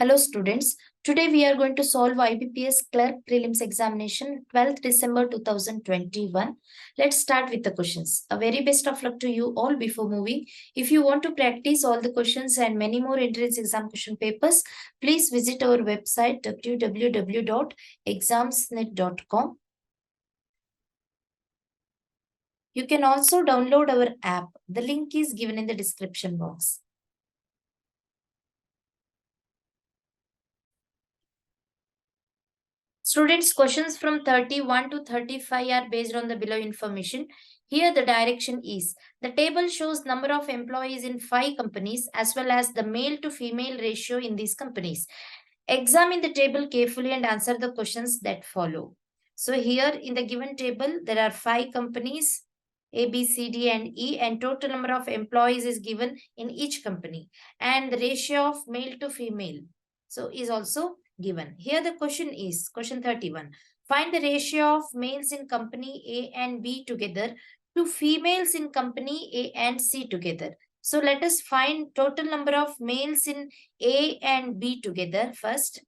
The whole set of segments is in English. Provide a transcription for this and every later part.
Hello students, today we are going to solve IBPS Clerk Prelims Examination 12th December 2021. Let's start with the questions. A very best of luck to you all before moving. If you want to practice all the questions and many more entrance exam question papers, please visit our website www.examsnet.com. You can also download our app. The link is given in the description box. Students, questions from 31 to 35 are based on the below information. Here the direction is, the table shows number of employees in 5 companies as well as the male to female ratio in these companies. Examine the table carefully and answer the questions that follow. So here in the given table, there are 5 companies, A, B, C, D and E, and total number of employees is given in each company. And the ratio of male to female so is also given. Here the question is, question 31. Find the ratio of males in company A and B together to females in company A and C together. So let us find total number of males in A and B together first.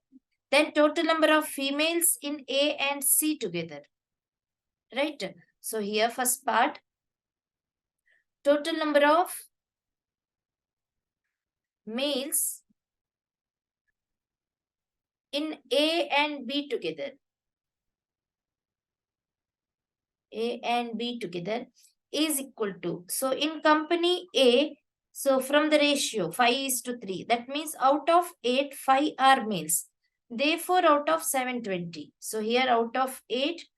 Then total number of females in A and C together. Right? So here first part. Total number of males in A and B together. A and B together is equal to, so in company A, so from the ratio 5:3, that means out of 8, 5 are males. Therefore, out of 720. So here out of 8,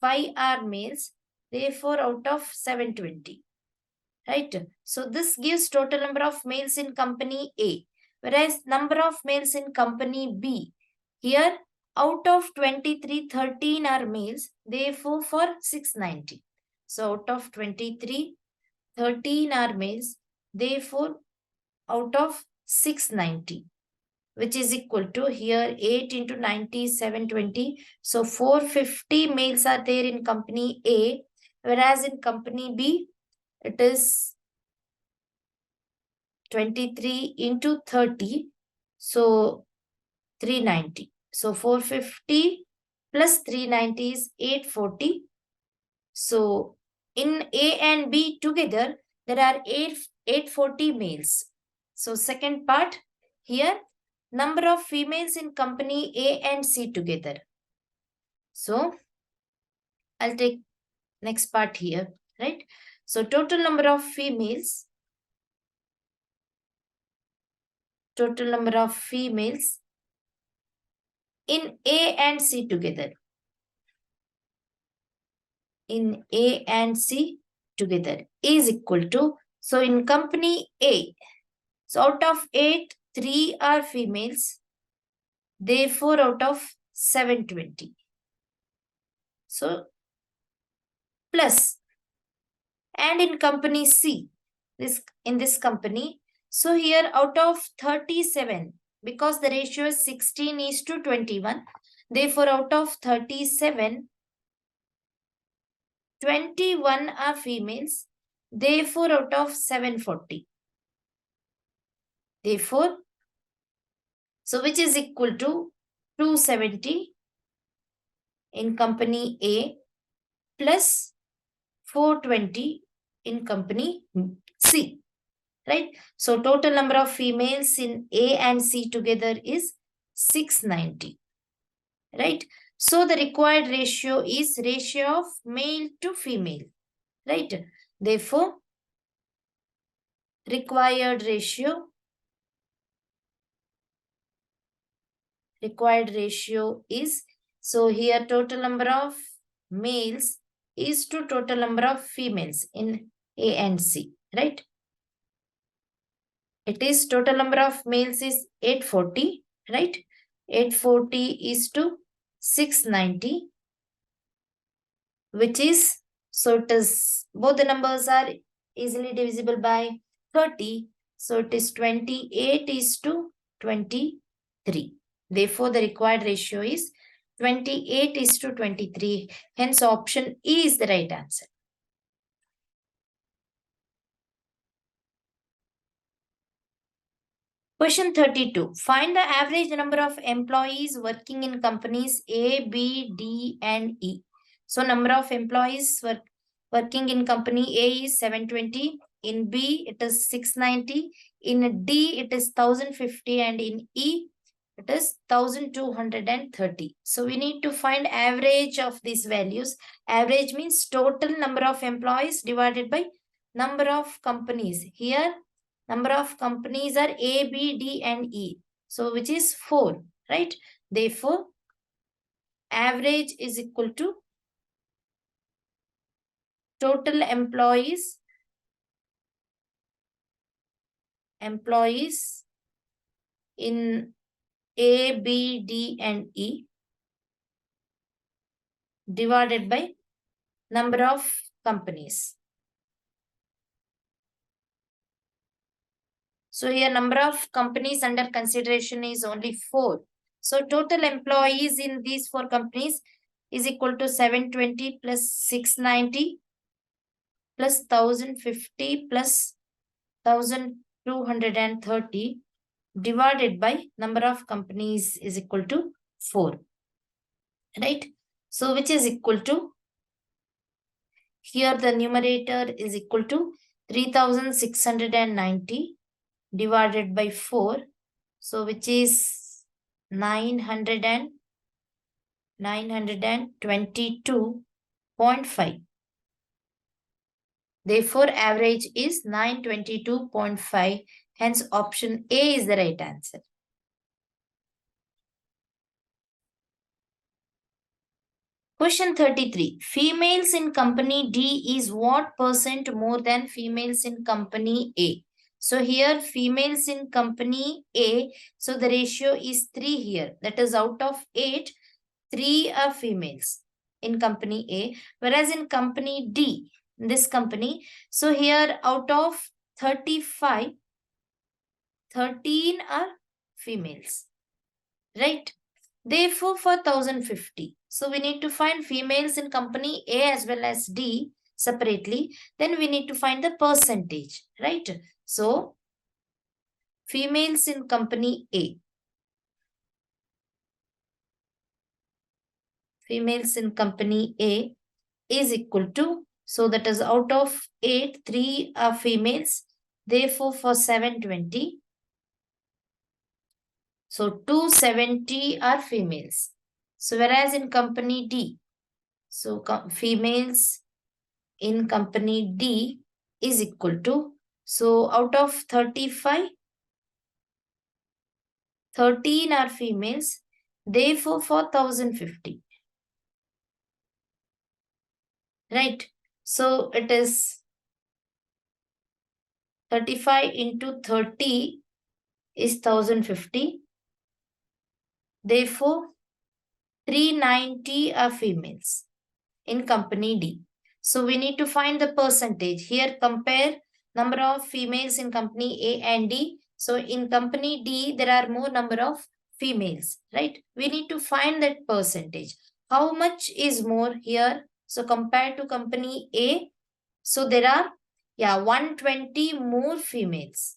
5 are males. Therefore, out of 720. Right? So this gives total number of males in company A. Whereas number of males in company B. Here out of 23, 13 are males. Therefore, for 690. So out of 23, 13 are males. Therefore, out of 690. Which is equal to here 8 into 90 is 720. So 450 males are there in company A. Whereas in company B, it is 23 into 30. So 390. So 450 plus 390 is 840. So in A and B together, there are 840 males. So second part here, number of females in company A and C together. So I'll take next part here, right? So total number of females, in A and C together. In A and C together is equal to, so in company A, so out of 8, 3 are females. Therefore, out of 720. So, plus. And in company C, in this company, so here out of 37, because the ratio is 16:21, therefore out of 37, 21 are females. Therefore, out of 740. Therefore, so which is equal to 270 in company A plus 420 in company C. Right? So total number of females in A and C together is 690. Right? So the required ratio is ratio of male to female. Right? Therefore, required ratio is, so here total number of males is to total number of females in A and C, right? It is total number of males is 840, right? 840 is to 690, which is, so it is, both the numbers are easily divisible by 30. So it is 28 is to 23. Therefore, the required ratio is 28 is to 23. Hence, option E is the right answer. Question 32. Find the average number of employees working in companies A, B, D, and E. So, number of employees working in company A is 720. In B, it is 690. In D, it is 1050. And in E, it is 1230. So, we need to find average of these values. Average means total number of employees divided by number of companies. Here, number of companies are A, B, D, and E. So, which is 4, right? Therefore, average is equal to total employees in A, B, D, and E divided by number of companies. So here number of companies under consideration is only 4. So total employees in these 4 companies is equal to 720 plus 690 plus 1050 plus 1230 divided by number of companies is equal to 4. Right? So which is equal to, here the numerator is equal to 3690 divided by 4. So which is 922.5. Therefore, average is 922.5. Hence, option A is the right answer. Question 33. Females in company D is what percent more than females in company A? So here females in company A, so the ratio is 3 here. That is out of 8, 3 are females in company A. Whereas in company D, this company, so here out of 35, 13 are females. Right? Therefore, for 1050. So we need to find females in company A as well as D separately. Then we need to find the percentage, right? So, females in company A. Females in company A is equal to, so that is out of 8, 3 are females. Therefore, for 720, so 270 are females. So, whereas in company D, so females in company D is equal to, so out of 35, 13 are females, therefore for 1050. Right? So it is 35 into 30 is 1050. Therefore, 390 are females in company D. So we need to find the percentage. Here compare number of females in company A and D. So in company D, there are more number of females, right? We need to find that percentage. How much is more here? So compared to company A, so there are, 120 more females.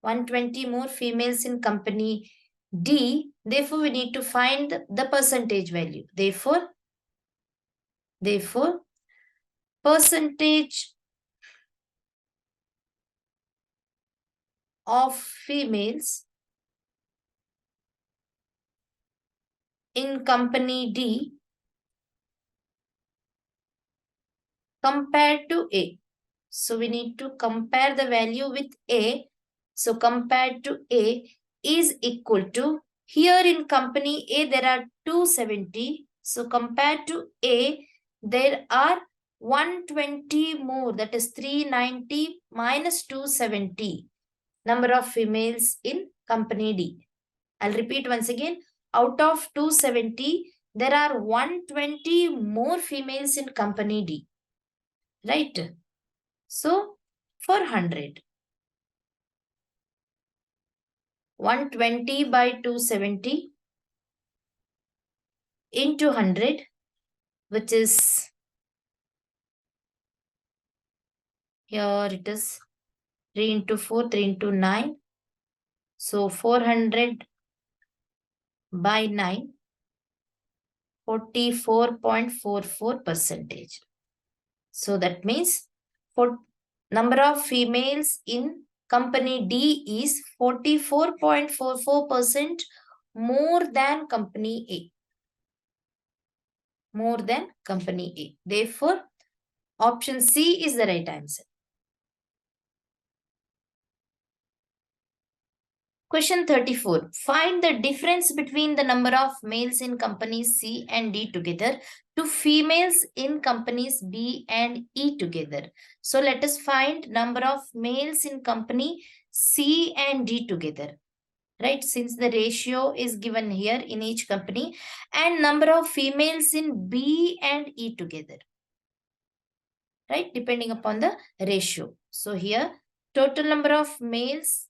120 more females in company D. Therefore, we need to find the percentage value. Therefore, percentage of females in company D compared to A. So we need to compare the value with A. So compared to A is equal to, here in company A there are 270. So compared to A, there are 120 more, that is 390 minus 270 number of females in company D. I'll repeat once again. Out of 270, there are 120 more females in company D. Right? So, for 100. 120 by 270 into 100, which is, here it is 3 into 4, 3 into 9. So 400 by 9, 44.44%. So that means for number of females in company D is 44.44% more than company A. More than company A. Therefore, option C is the right answer. Question 34. Find the difference between the number of males in companies C and D together to females in companies B and E together. So let us find number of males in company C and D together. Right, since the ratio is given here in each company, and number of females in B and E together. Right, depending upon the ratio. So here, total number of males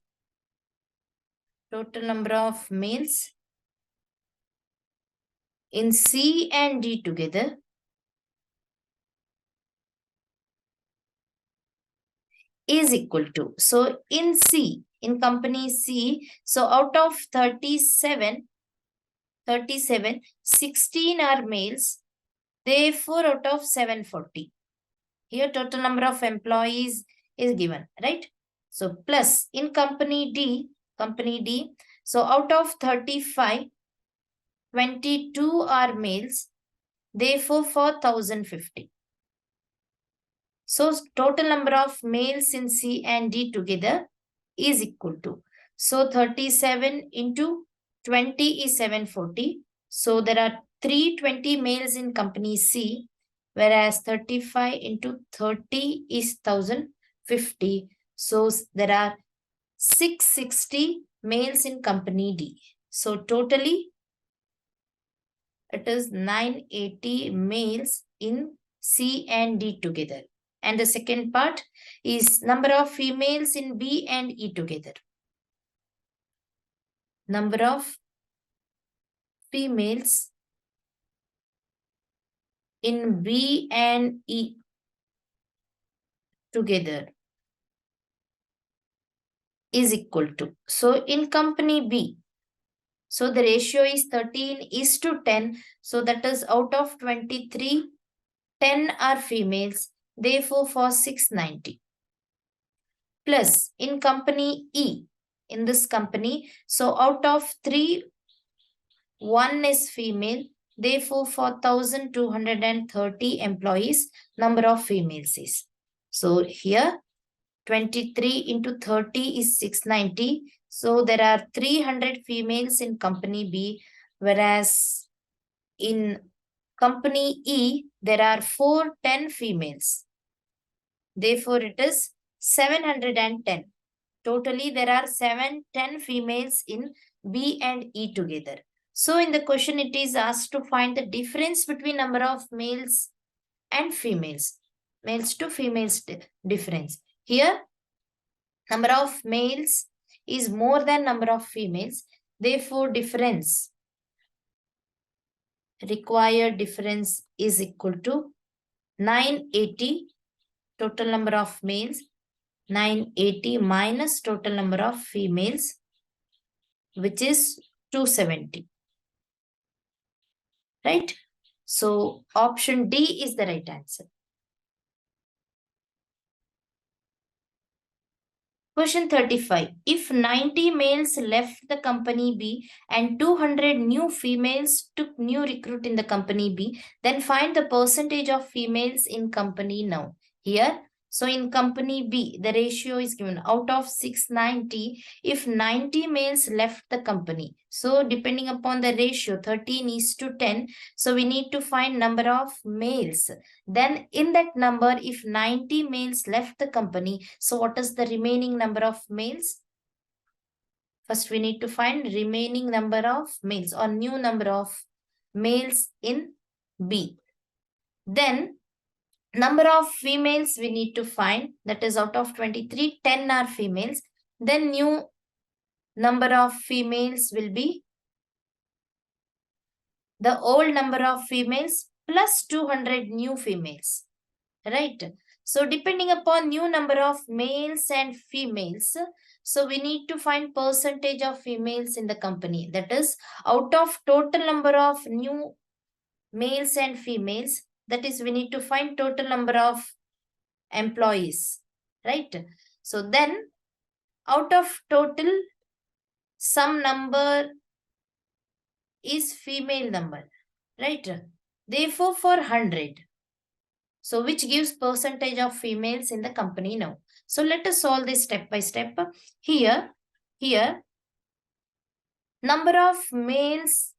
in C and D together is equal to, so in C, in company C, so out of 37, 16 are males, therefore out of 740. Here total number of employees is given, right? So plus in company D, so out of 35, 22 are males, therefore for 1050. So total number of males in C and D together is equal to, so 37 into 20 is 740. So there are 320 males in company C, whereas 35 into 30 is 1050. So there are 660 males in company D. So totally it is 980 males in C and D together. And the second part is number of females in B and E together. Number of females in B and E together is equal to, so in company B, so the ratio is 13:10. So that is out of 23, 10 are females. Therefore, for 690. Plus, in company E, in this company, so out of 3, 1 is female. Therefore, for 1230 employees, number of females is. So here, 23 into 30 is 690. So there are 300 females in company B, whereas in company E, there are 410 females. Therefore, it is 710. Totally, there are 710 females in B and E together. So, in the question, it is asked to find the difference between number of males and females. Males to females difference. Here, number of males is more than number of females. Therefore, required difference is equal to 980. Total number of males, 980 minus total number of females, which is 270. Right? So option D is the right answer. Question 35. If 90 males left the company B and 200 new females took new recruit in the company B, then find the percentage of females in company now. Here, so in company B, the ratio is given out of 690. If 90 males left the company, so depending upon the ratio 13:10, so we need to find number of males. Then in that number, if 90 males left the company, so what is the remaining number of males? First, we need to find remaining number of males or new number of males in B. Then number of females we need to find, that is out of 23, 10 are females. Then new number of females will be the old number of females plus 200 new females. Right? So depending upon new number of males and females, so we need to find percentage of females in the company. That is, out of total number of new males and females, that is, we need to find total number of employees, right? So then out of total, some number is female number, right? Therefore, for 100, so which gives percentage of females in the company now. So let us solve this step by step. Here, number of males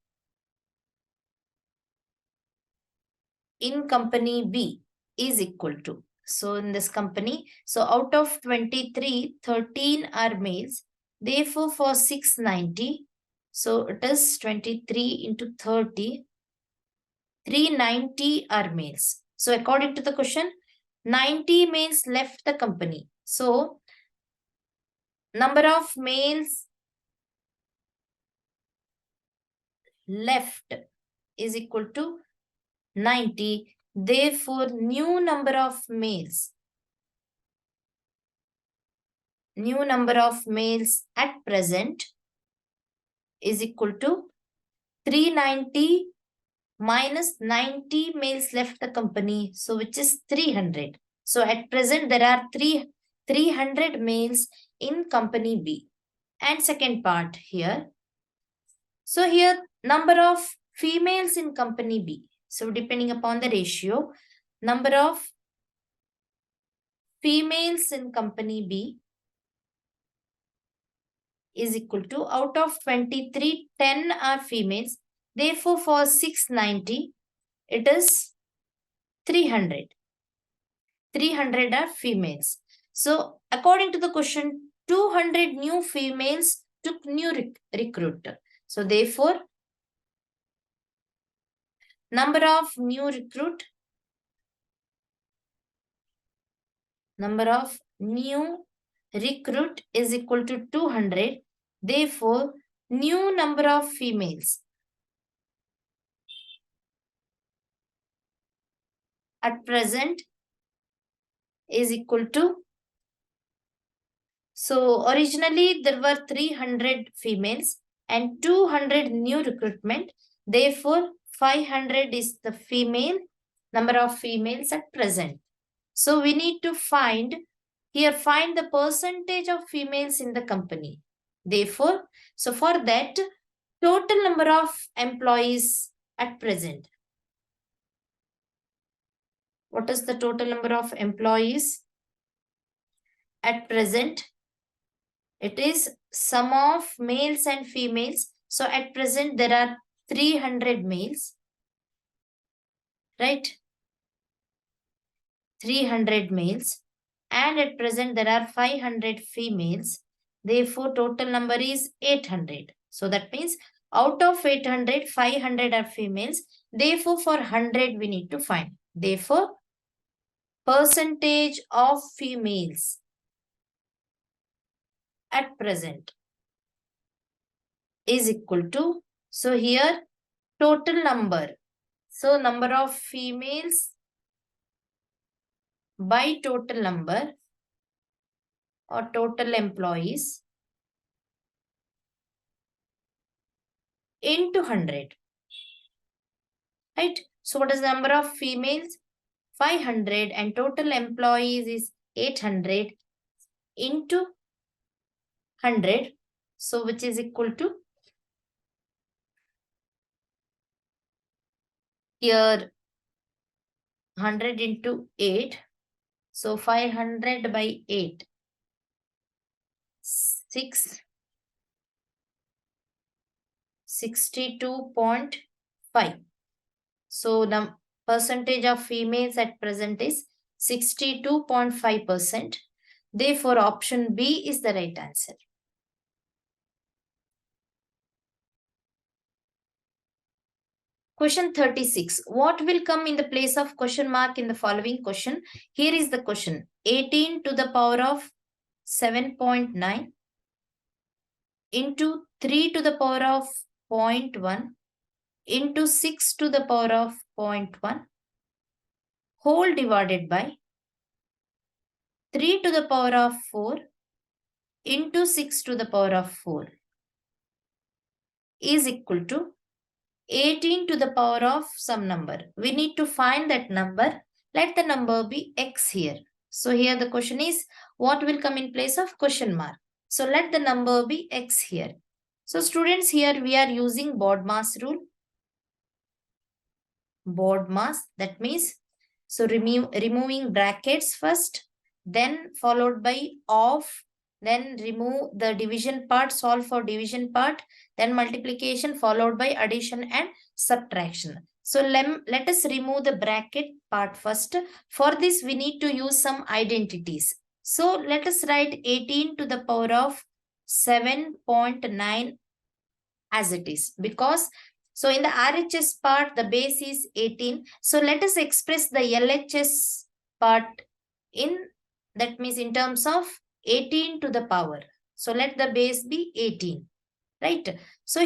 in company B is equal to, so in this company, so out of 23, 13 are males. Therefore, for 690, so it is 23 into 30, 390 are males. So according to the question, 90 males left the company. So number of males left is equal to 90. Therefore, new number of males at present is equal to 390 minus 90 males left the company, so which is 300. So at present there are 300 males in company B. And second part here, so here number of females in company B. So depending upon the ratio, number of females in company B is equal to, out of 23, 10 are females. Therefore, for 690, it is 300. 300 are females. So, according to the question, 200 new females took new recruit. So, therefore, number of new recruit is equal to 200. Therefore, new number of females at present is equal to, so originally there were 300 females and 200 new recruitment. Therefore, 500 is the number of females at present. So we need to find the percentage of females in the company. Therefore, so for that, total number of employees at present. What is the total number of employees at present? It is sum of males and females. So at present there are 300 males, right? 300 males. And at present there are 500 females. Therefore, total number is 800. So that means out of 800, 500 are females. Therefore, for 100 we need to find. Therefore, percentage of females at present is equal to, so here total number. So number of females by total number or total employees into 100. Right? So what is the number of females? 500 and total employees is 800 into 100. So which is equal to, here 100 into 8. So 500 by 8. 62.5. So the percentage of females at present is 62.5%. Therefore, option B is the right answer. Question 36. What will come in the place of question mark in the following question? Here is the question. 18 to the power of 7.9 into 3 to the power of 0.1 into 6 to the power of 0.1 whole divided by 3 to the power of 4 into 6 to the power of 4 is equal to 18 to the power of some number. We need to find that number. Let the number be x here. So here the question is, what will come in place of question mark? So let the number be x here. So students, here we are using BODMAS rule. BODMAS, that means, so removing brackets first, then followed by off, then remove the division part, solve for division part, then multiplication followed by addition and subtraction. So let us remove the bracket part first. For this, we need to use some identities. So let us write 18 to the power of 7.9 as it is, because so in the RHS part, the base is 18. So let us express the LHS part in, that means in terms of 18 to the power. So let the base be 18, right? So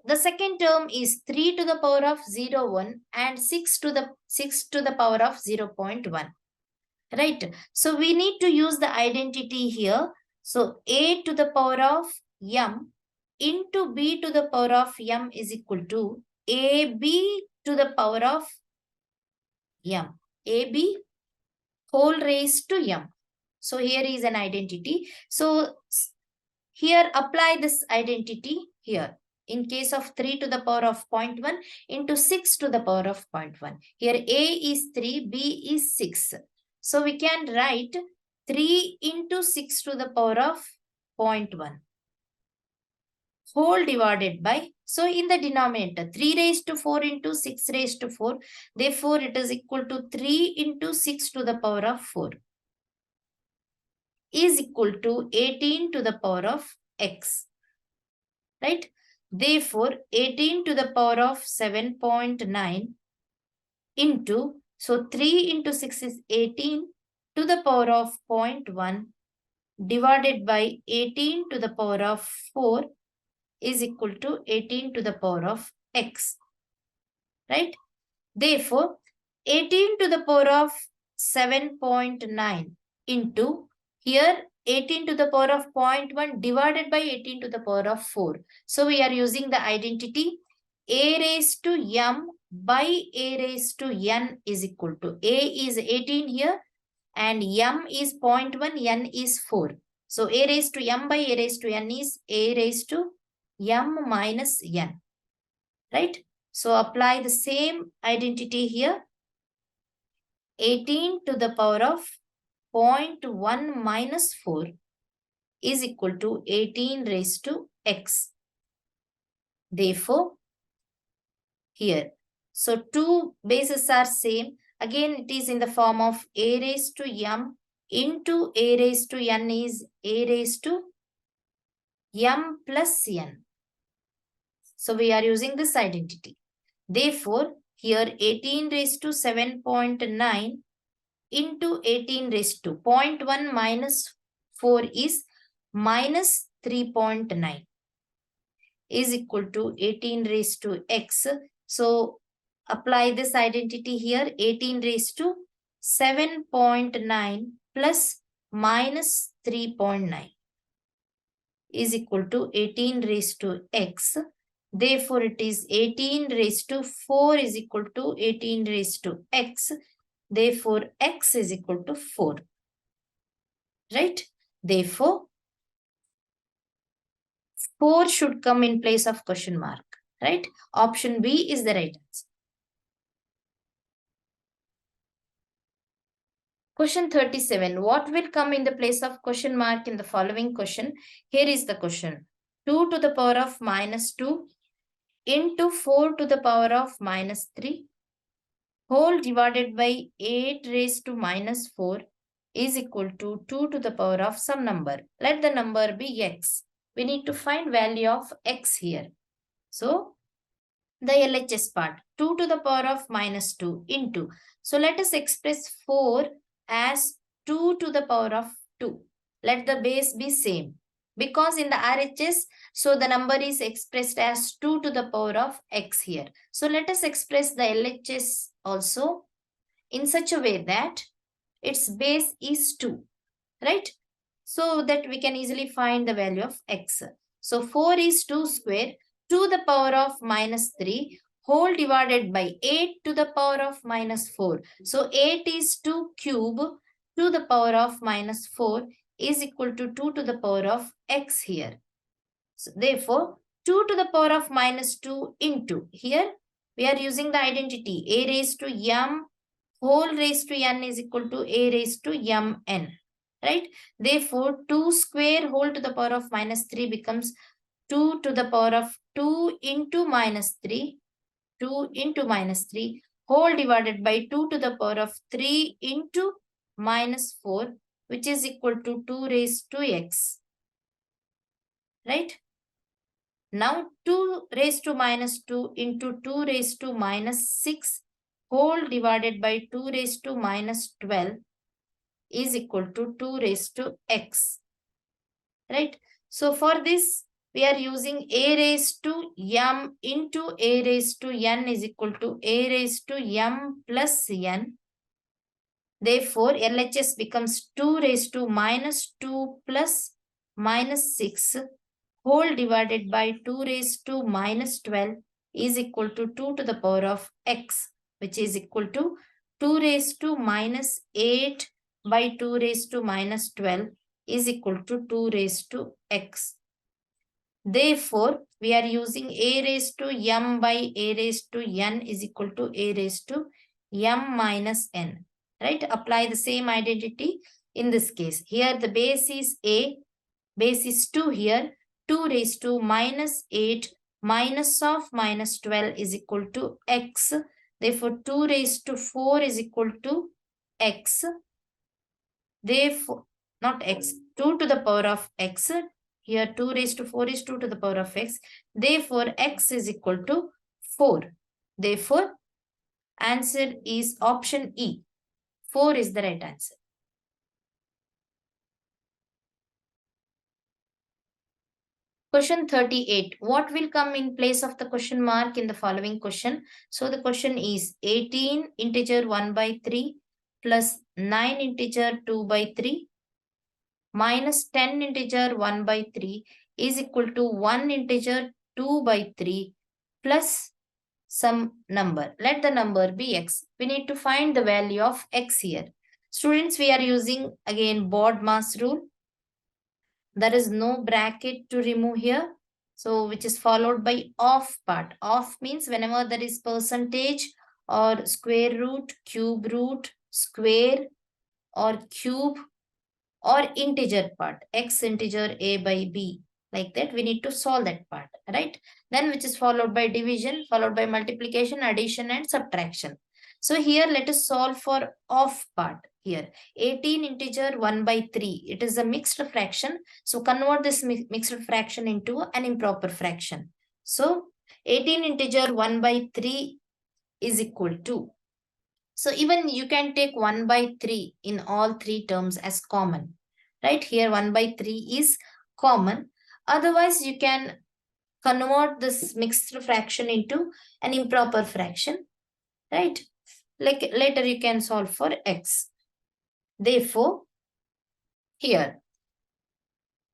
the second term is 3 to the power of 0.1 and 6 to the power of 0.1, right? So we need to use the identity here. So a to the power of m into b to the power of m is equal to ab to the power of m. ab whole raised to m. So here is an identity. So here apply this identity here. In case of 3 to the power of 0.1 into 6 to the power of 0.1. Here a is 3, b is 6. So we can write 3 into 6 to the power of 0.1 whole divided by, so in the denominator 3 raised to 4 into 6 raised to 4, therefore it is equal to 3 into 6 to the power of 4 is equal to 18 to the power of x, right? Therefore 18 to the power of 7.9 into, so 3 into 6 is 18 to the power of 0.1 divided by 18 to the power of 4 is equal to 18 to the power of x, right? Therefore, 18 to the power of 7.9 into, here 18 to the power of 0.1 divided by 18 to the power of 4. So we are using the identity a raised to m by a raised to n is equal to, a is 18 here and m is 0.1, n is 4. So a raised to m by a raised to n is a raised to m minus n, right? So apply the same identity here. 18 to the power of 0.1 minus 4 is equal to 18 raised to x. Therefore, here, so two bases are same. Again, it is in the form of a raised to m into a raised to n is a raised to m plus n. So we are using this identity. Therefore, here 18 raised to 7.9 into 18 raised to 0.1 minus 4 is minus 3.9 is equal to 18 raised to x. So apply this identity here. 18 raised to 7.9 plus minus 3.9 is equal to 18 raised to x. Therefore, it is 18 raised to 4 is equal to 18 raised to x. Therefore, x is equal to 4. Right? Therefore, 4 should come in place of question mark. Right? Option B is the right answer. Question 37. What will come in the place of question mark in the following question? Here is the question. 2 to the power of minus 2 into 4 to the power of minus 3 whole divided by 8 raised to minus 4 is equal to 2 to the power of some number. Let the number be x. We need to find value of x here. So, the LHS part, 2 to the power of minus 2 into. So, let us express 4 as 2 to the power of 2. Let the base be same. Because in the RHS, so the number is expressed as 2 to the power of x here. So let us express the LHS also in such a way that its base is 2, right? So that we can easily find the value of x. So 4 is 2 square to the power of minus 3 whole divided by 8 to the power of minus 4. So 8 is 2 cube to the power of minus 4 is equal to 2 to the power of x here. So therefore, 2 to the power of minus 2 into, here we are using the identity a raised to m whole raised to n is equal to a raised to mn, right? Therefore, 2 square whole to the power of minus 3 becomes 2 to the power of 2 into minus 3, 2 into minus 3 whole divided by 2 to the power of 3 into minus 4, which is equal to 2 raised to x, right? Now 2 raised to minus 2 into 2 raised to minus 6 whole divided by 2 raised to minus 12 is equal to 2 raised to x, right? So for this, we are using a raised to m into a raised to n is equal to a raised to m plus n. Therefore, LHS becomes 2 raised to minus 2 plus minus 6 whole divided by 2 raised to minus 12 is equal to 2 to the power of x, which is equal to 2 raised to minus 8 by 2 raised to minus 12 is equal to 2 raised to x. Therefore, we are using a raised to m by a raised to n is equal to a raised to m minus n, right? Apply the same identity in this case. Here the base is a, base is 2 here. 2 raised to minus 8 minus of minus 12 is equal to x. Therefore, 2 raised to 4 is equal to x. Therefore, not x, 2 to the power of x. Here 2 raised to 4 is 2 to the power of x. Therefore, x is equal to 4. Therefore, answer is option E. 4 is the right answer. Question 38. What will come in place of the question mark in the following question? So the question is 18 integer 1 by 3 plus 9 integer 2 by 3 minus 10 integer 1 by 3 is equal to 1 integer 2 by 3 plus some number. Let the number be x. We need to find the value of x here. Students, we are using again BODMAS rule. There is no bracket to remove here. So which is followed by off part. Off means whenever there is percentage or square root, cube root, square or cube or integer part, x integer a by b, like that we need to solve that part, right? Then which is followed by division, followed by multiplication, addition and subtraction. So here let us solve for off part. Here 18 integer 1 by 3, it is a mixed fraction, so convert this mixed fraction into an improper fraction. So 18 integer 1 by 3 is equal to, so even you can take 1 by 3 in all three terms as common, right? Here 1 by 3 is common. Otherwise, you can convert this mixed fraction into an improper fraction, right? Like later you can solve for x. Therefore, here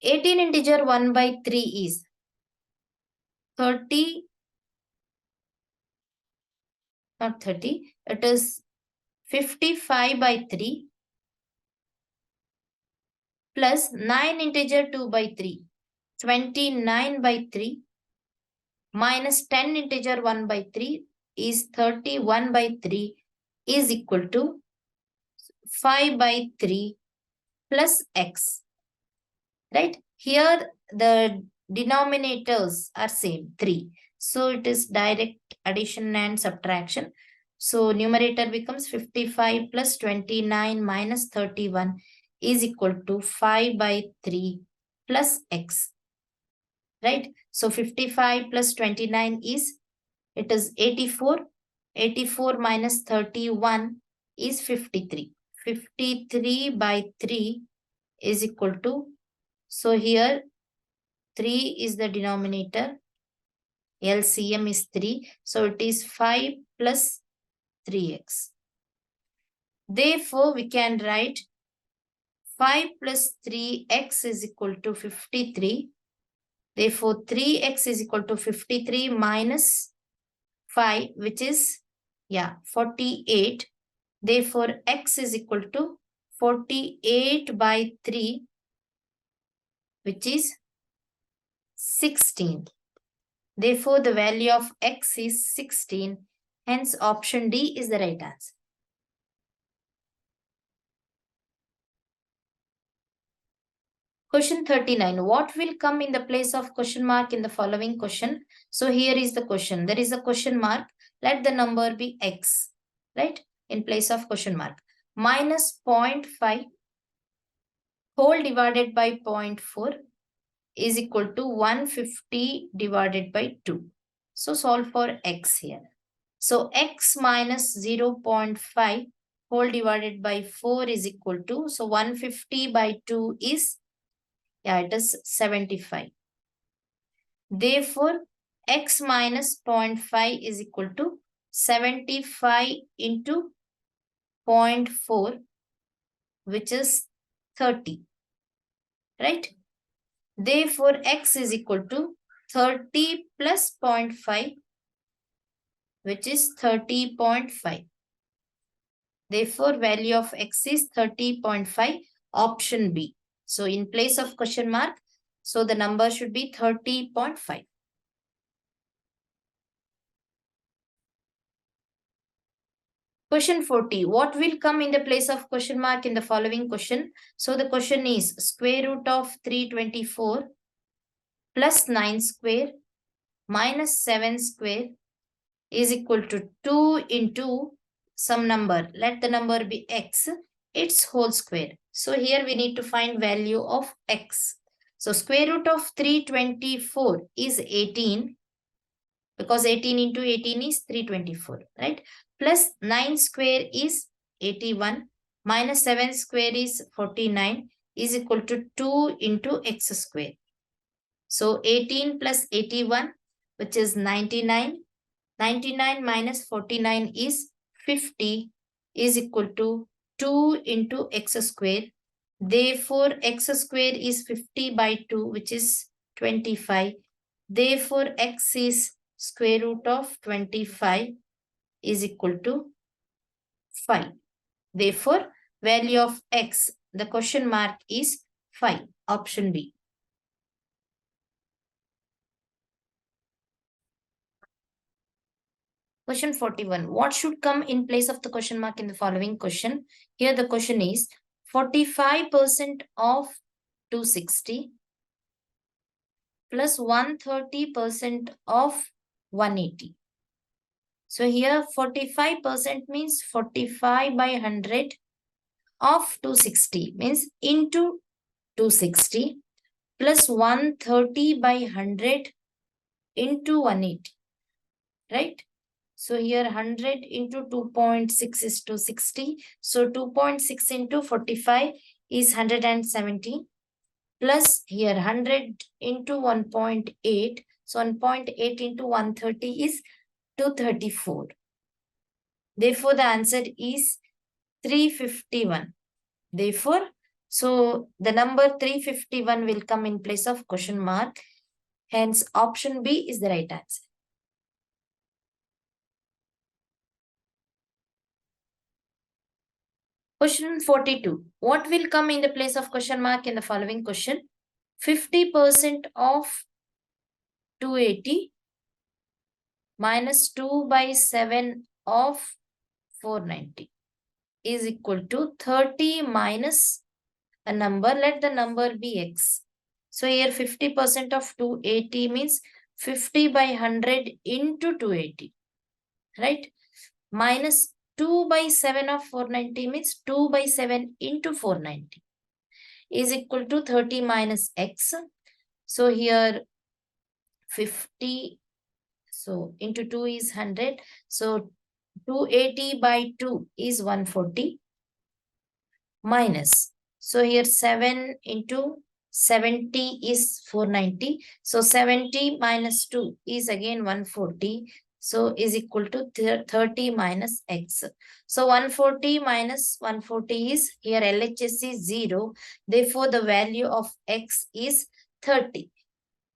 18 integer 1 by 3 is 30, not 30, it is 55 by 3 plus 9 integer 2 by 3, 29 by 3 minus 10 integer 1 by 3 is 31 by 3 is equal to 5 by 3 plus x, right? Here the denominators are same, 3. So it is direct addition and subtraction. So numerator becomes 55 plus 29 minus 31 is equal to 5 by 3 plus x, right? So 55 plus 29 is, it is 84. 84 minus 31 is 53. 53 by 3 is equal to, so here 3 is the denominator, LCM is 3. So it is 5 plus 3x. Therefore, we can write 5 plus 3x is equal to 53. Therefore, 3x is equal to 53 minus 5, which is, 48. Therefore, x is equal to 48 by 3, which is 16. Therefore, the value of x is 16. Hence, option D is the right answer. Question 39. What will come in the place of question mark in the following question? So here is the question. There is a question mark. Let the number be x, right? In place of question mark. Minus 0.5 whole divided by 0.4 is equal to 150 divided by 2. So solve for x here. So x minus 0.5 whole divided by 4 is equal to, so 150 by 2 is, it is 75. Therefore, x minus 0.5 is equal to 75 into 0.4, which is 30, right? Therefore, x is equal to 30 plus 0.5, which is 30.5. Therefore, value of x is 30.5, option B. So, in place of question mark, so the number should be 30.5. Question 40. What will come in the place of question mark in the following question? So, the question is square root of 324 plus 9 square minus 7 square is equal to 2 into some number. Let the number be x, its whole square. So here we need to find value of x. So square root of 324 is 18, because 18 into 18 is 324, right? Plus 9 square is 81, minus 7 square is 49, is equal to 2 into x square. So 18 plus 81, which is 99. 99 minus 49 is 50, is equal to 2 into x square. Therefore, x square is 50 by 2, which is 25. Therefore, x is square root of 25 is equal to 5. Therefore, value of x, the question mark is 5, option B. Question 41. What should come in place of the question mark in the following question? Here the question is 45% of 260 plus 130% of 180. So here 45% means 45 by 100 of 260 means into 260 plus 130 by 100 into 180, right? So here 100 into 2.6 is 260. So 2.6 into 45 is 170. Plus here 100 into 1.8. So 1.8 into 130 is 234. Therefore, the answer is 351. Therefore, so the number 351 will come in place of question mark. Hence, option B is the right answer. Question 42. What will come in the place of question mark in the following question? 50% of 280 minus 2 by 7 of 490 is equal to 30 minus a number. Let the number be x. So here 50% of 280 means 50 by 100 into 280, right? Minus 2 by 7 of 490 means 2 by 7 into 490 is equal to 30 minus x. So here 50, so into 2 is 100. So 280 by 2 is 140 minus. So here 7 into 70 is 490. So 70 minus 2 is again 140. So is equal to 30 minus x. So 140 minus 140 is, here LHS is 0. Therefore, the value of x is 30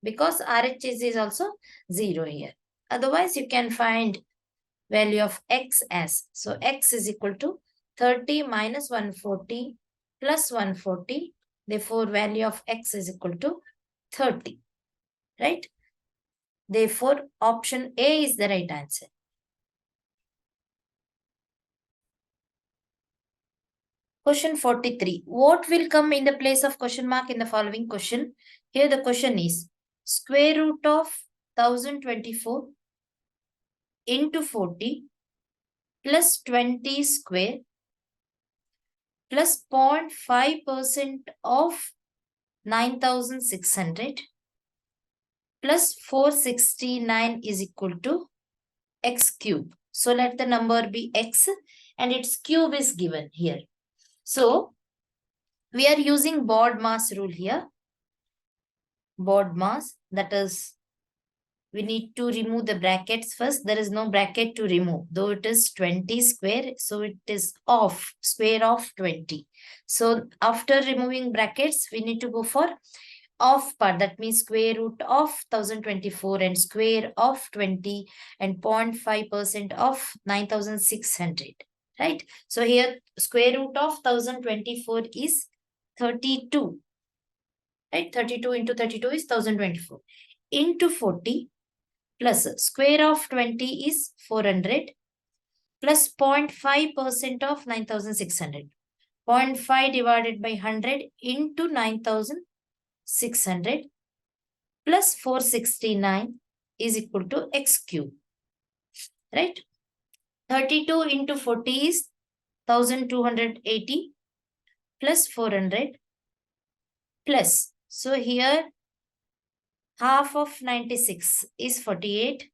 because RHS is also 0 here. Otherwise, you can find value of x as. So x is equal to 30 minus 140 plus 140. Therefore, value of x is equal to 30. Right? Therefore, option A is the right answer. Question 43. What will come in the place of question mark in the following question? Here the question is square root of 1024 into 40 plus 20 square plus 0.5% of 9600 plus 469 is equal to x cube. So let the number be x and its cube is given here. So we are using board mass rule here. Board mass, that is, we need to remove the brackets first. There is no bracket to remove, though it is 20 square. So it is off, square of 20. So after removing brackets, we need to go for off part. That means square root of 1024 and square of 20 and 0.5% of 9600. Right? So here square root of 1024 is 32. Right? 32 into 32 is 1024. Into 40 plus square of 20 is 400 plus 0.5% of 9600. 0.5 divided by 100 into 9600 plus 469 is equal to x cube. Right? 32 into 40 is 1280 plus 400 plus. So here half of 96 is 48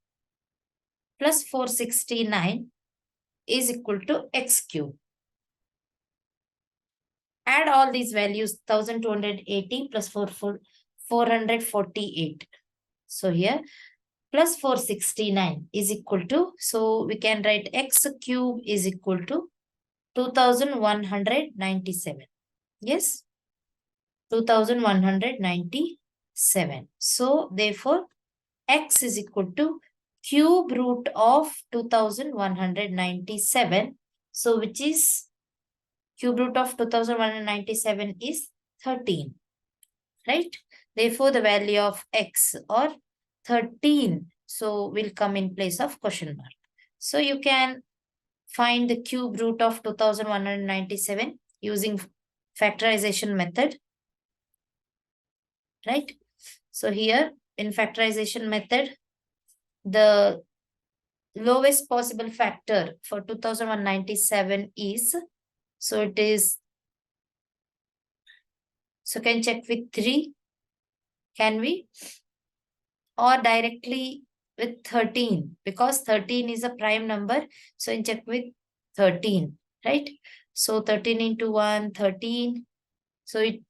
plus 469 is equal to x cube. Add all these values, 1280 plus 448. So here plus 469 is equal to, so we can write x cube is equal to 2197. Yes, 2197. So therefore, x is equal to cube root of 2197. So which is cube root of 2197 is 13. Right? Therefore, the value of x or 13 so will come in place of question mark. So you can find the cube root of 2197 using factorization method. Right? So here in factorization method, the lowest possible factor for 2197 is, so it is, so can check with 3, can we? Or directly with 13, because 13 is a prime number. So in check with 13, right? So 13 into 1, 13. So it,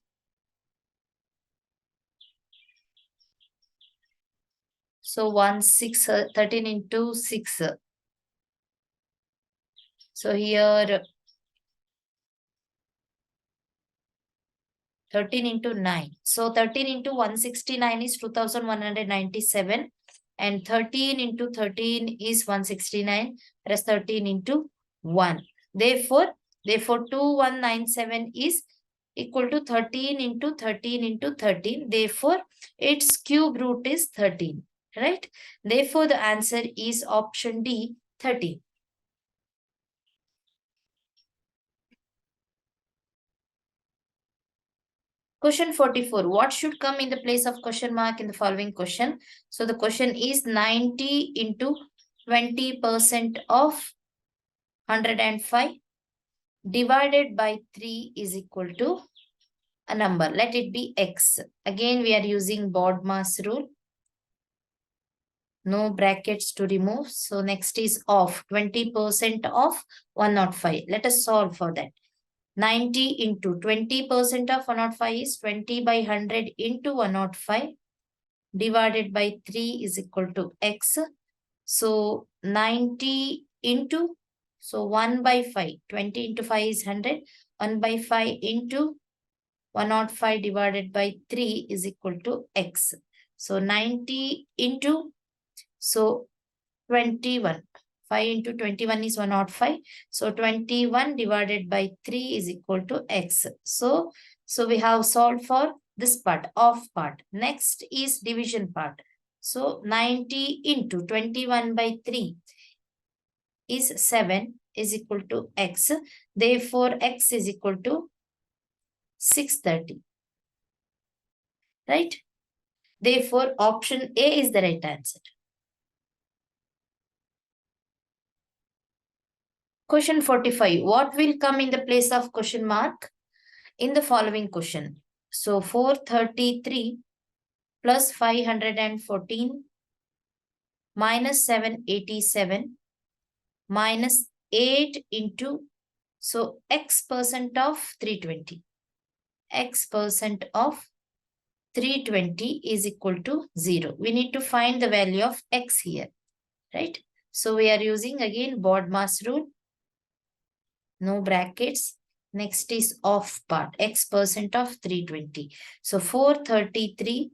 so 13 into 6. So here 13 into 9. So 13 into 169 is 2197 and 13 into 13 is 169, whereas 13 into 1. Therefore 2197 is equal to 13 into 13 into 13. Therefore, its cube root is 13. Right? Therefore, the answer is option D, 13. Question 44. What should come in the place of question mark in the following question? So the question is 90 into 20% of 105 divided by 3 is equal to a number. Let it be x. Again, we are using board mass rule. No brackets to remove. So next is off. 20% of 105. Let us solve for that. 90 into 20% of 105 is 20 by 100 into 105 divided by 3 is equal to x. So 90 into, so 1 by 5. 20 into 5 is 100. 1 by 5 into 105 divided by 3 is equal to x. So 90 into, so 21. 5 into 21 is 105. So 21 divided by 3 is equal to x. So we have solved for this part, off part. Next is division part. So 90 into 21 by 3 is 7 is equal to x. Therefore, x is equal to 630. Right? Therefore, option A is the right answer. Question 45. What will come in the place of question mark in the following question? So 433 plus 514 minus 787 minus 8 into, so x percent of 320. X percent of 320 is equal to 0. We need to find the value of x here, right? So we are using again BODMAS rule. No brackets. Next is off part, x percent of 320. So 433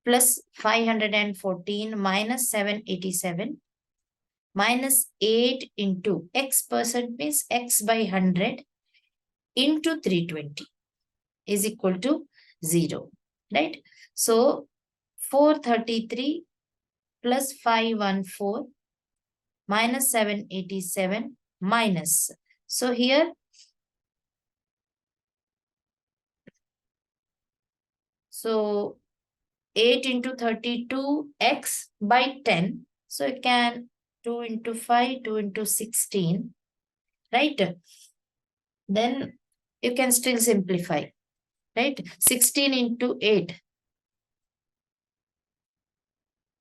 plus 514 minus 787 minus 8 into x percent means x by 100 into 320 is equal to 0, right? So 433 plus 514 minus 787 minus. So here, so 8 into 32 x by 10. So you can 2 into 5, 2 into 16, right? Then you can still simplify, right? 16 into 8,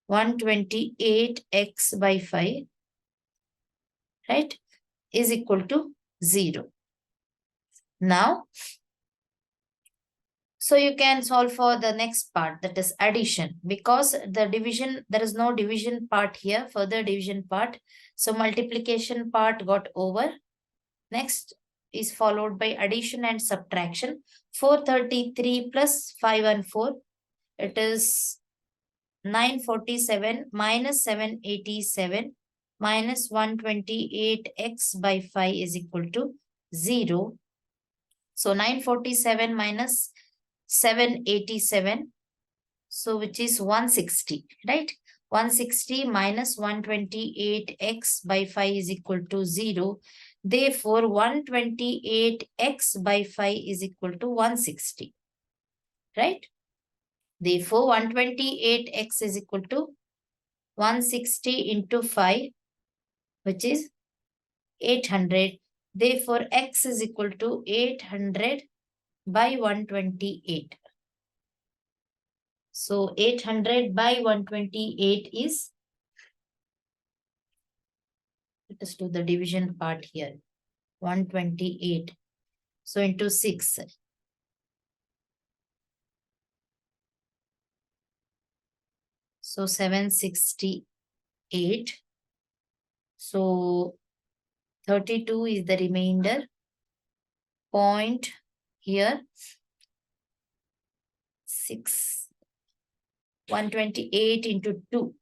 128x by 5, right, is equal to 0. Now, so you can solve for the next part, that is addition. Because the division, there is no division part here, further division part. So multiplication part got over. Next is followed by addition and subtraction. 433 plus 514, it is 947 minus 787 minus 128x by 5 is equal to 0. So 947 minus 787, so which is 160, right? 160 minus 128x by 5 is equal to 0. Therefore, 128x by 5 is equal to 160, right? Therefore, 128x is equal to 160 into 5, which is 800. Therefore, x is equal to 800 by 128. So 800 by 128 is, let us do the division part here, 128. So into 6. So 768. So 32 is the remainder. Point here. 128 into 2,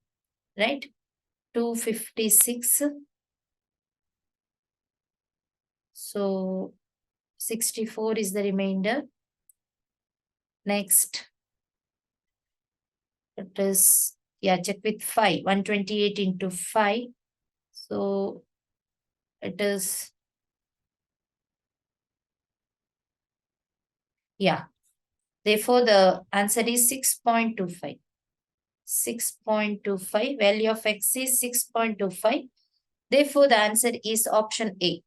right? 256. So 64 is the remainder. Next, it is, yeah, check with 5. 128 into 5. So it is, yeah. Therefore, the answer is 6.25. 6.25. Value of x is 6.25. Therefore, the answer is option A.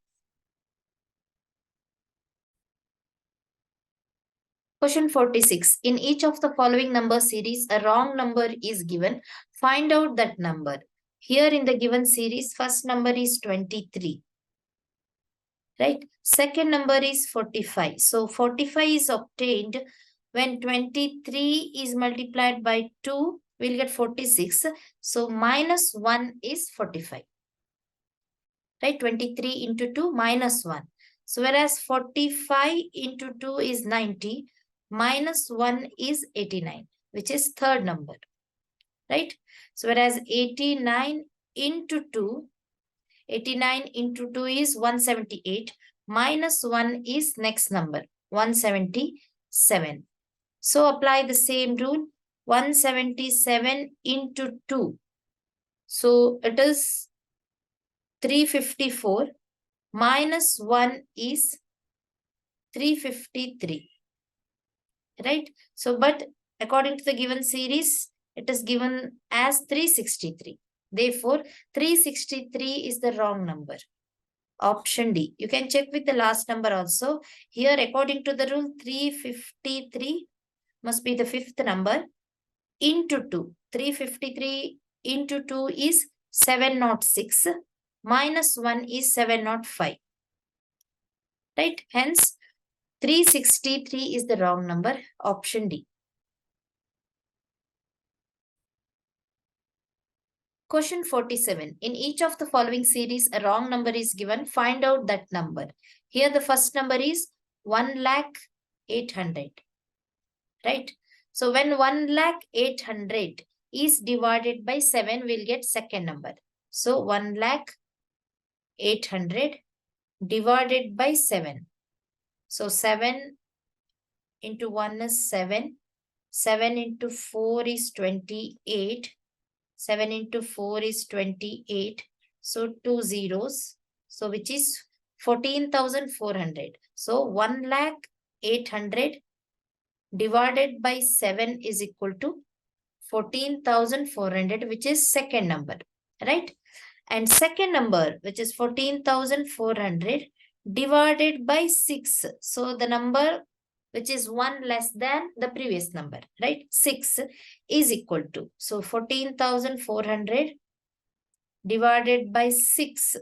Question 46. In each of the following number series, a wrong number is given. Find out that number. Here in the given series, first number is 23. Right? Second number is 45. So 45 is obtained when 23 is multiplied by 2, we'll get 46. So minus 1 is 45. Right? 23 into 2 minus 1. So whereas 45 into 2 is 90, minus 1 is 89, which is third number. Right? So whereas 89 into 2 is 178, minus 1 is next number, 177. So apply the same rule, 177 into 2. So it is 354, minus 1 is 353. Right? So, but according to the given series, it is given as 363. Therefore, 363 is the wrong number. Option D. You can check with the last number also. Here, according to the rule, 353 must be the fifth number into 2. 353 into 2 is 706. Minus 1 is 705. Right? Hence, 363 is the wrong number. Option D. Question 47. In each of the following series, a wrong number is given. Find out that number. Here the first number is 1,800,000. Right? So when 1,800,000 is divided by 7, we'll get second number. So 1,800,000 divided by 7. So 7 into 1 is 7. 7 into 4 is 28. 7 into 4 is 28. So 2 zeros. So which is 14,400. So 1,800,000 divided by 7 is equal to 14,400, which is second number. Right? And second number, which is 14,400 divided by 6. So the number which is 1 less than the previous number, right? 6 is equal to. So 14,400 divided by 6.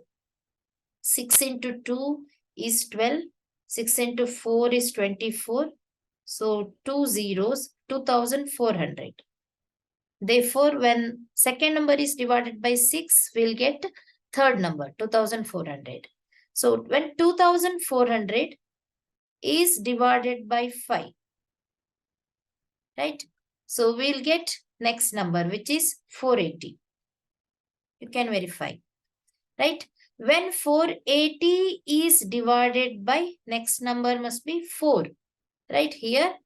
6 into 2 is 12. 6 into 4 is 24. So 2 zeros, 2,400. Therefore, when second number is divided by 6, we'll get third number, 2,400. So when 2,400 is divided by 5, right? So we'll get next number, which is 480. You can verify, right? When 480 is divided by, next number must be 4, right? Here,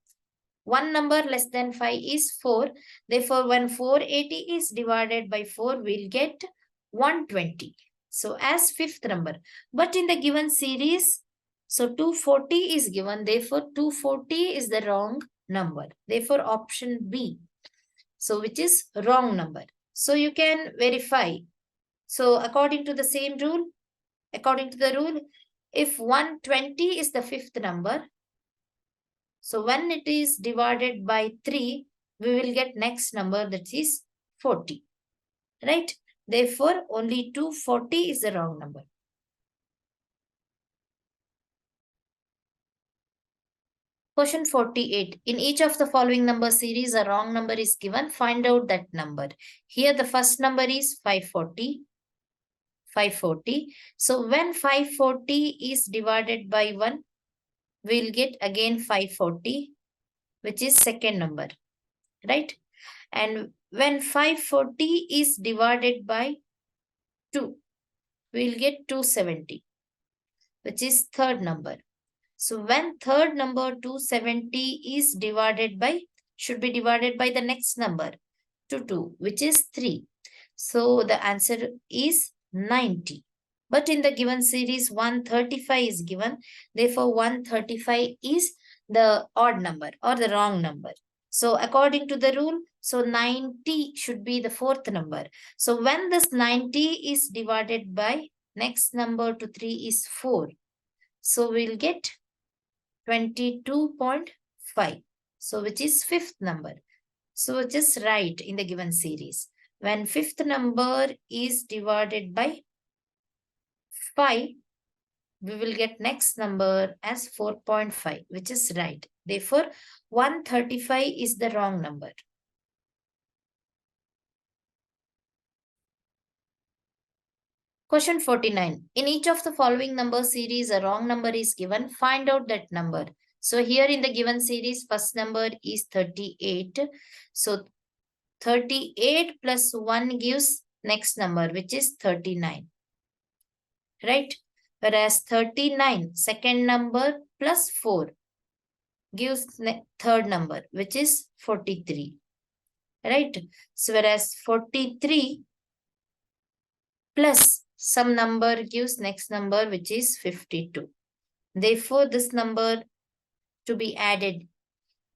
one number less than 5 is 4. Therefore, when 480 is divided by 4, we'll get 120. So as fifth number. But in the given series, so 240 is given. Therefore, 240 is the wrong number. Therefore, option B. So which is wrong number. So you can verify. So according to the same rule, if 120 is the fifth number, so when it is divided by 3, we will get next number, that is 40. Right? Therefore, only 240 is the wrong number. Question 48. In each of the following number series, a wrong number is given. Find out that number. Here, the first number is 540. 540. So when 540 is divided by 1, we'll get again 540, which is second number, right? And when 540 is divided by 2, we'll get 270, which is third number. So when third number 270 is divided by, should be divided by the next number, 2, which is 3. So the answer is 90. But in the given series, 135 is given. Therefore, 135 is the odd number or the wrong number. So according to the rule, so 90 should be the fourth number. So when this 90 is divided by next number to 3 is 4. So we'll get 22.5. So which is fifth number. So which is right in the given series. When fifth number is divided by 5, we will get next number as 4.5, which is right. Therefore, 135 is the wrong number. Question 49. In each of the following number series, a wrong number is given. Find out that number. So here in the given series, first number is 38. So 38 plus 1 gives next number, which is 39. Right? Whereas 39, second number plus 4 gives third number, which is 43. Right? So whereas 43 plus some number gives next number, which is 52. Therefore, this number to be added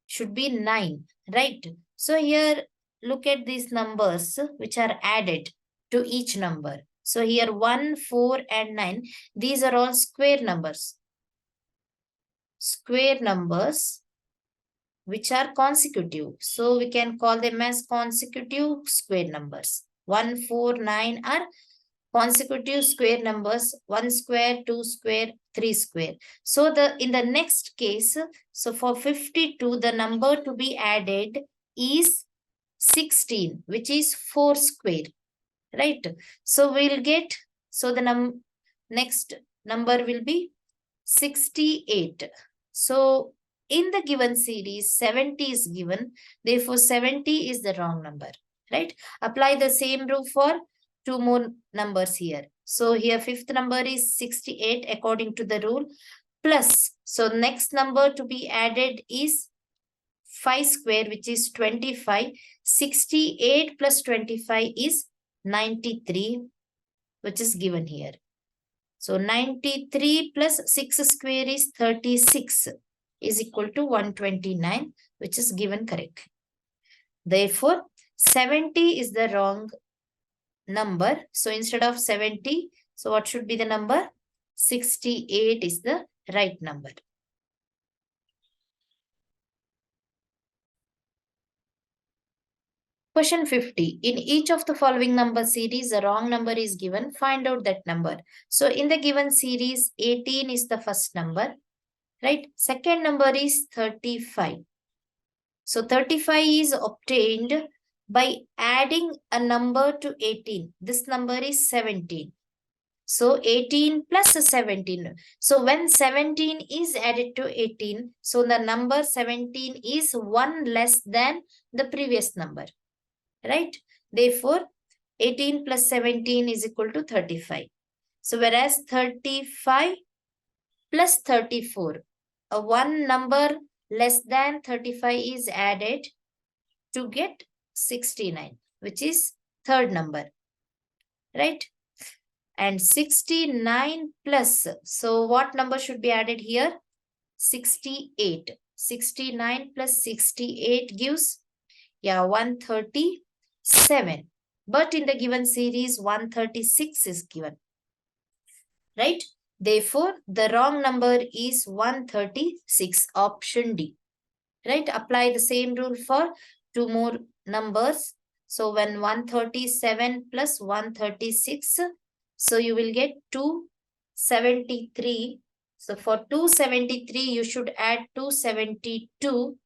should be 9, right? So here, look at these numbers which are added to each number. So here 1, 4 and 9, these are all square numbers. Square numbers which are consecutive. So we can call them as consecutive square numbers. 1, 4, 9 are consecutive square numbers, 1 square, 2 square, 3 square. So in the next case, so for 52, the number to be added is 16, which is 4 square, right? So we'll get, so the next number will be 68. So in the given series, 70 is given. Therefore, 70 is the wrong number, right? Apply the same rule for two more numbers here. So here fifth number is 68 according to the rule, plus, so next number to be added is 5 square, which is 25. 68 plus 25 is 93, which is given here. So 93 plus 6 square is 36 is equal to 129, which is given correctly. Therefore, 70 is the wrong number. So instead of 70, so what should be the number? 68 is the right number. Question 50. In each of the following number series, a wrong number is given. Find out that number. So in the given series, 18 is the first number, right? Second number is 35. So 35 is obtained by adding a number to 18. This number is 17. So 18 plus 17. So when 17 is added to 18, so the number 17 is 1 less than the previous number, right? Therefore, 18 plus 17 is equal to 35. So whereas 35 plus 34, a one number less than 35 is added to get 69, which is third number, right? And 69 plus, so what number should be added here? 68. 69 plus 68 gives, 137. But in the given series, 136 is given, right? Therefore, the wrong number is 136, option D, right? Apply the same rule for two more numbers. So when 137 plus 136, so you will get 273. So for 273, you should add 272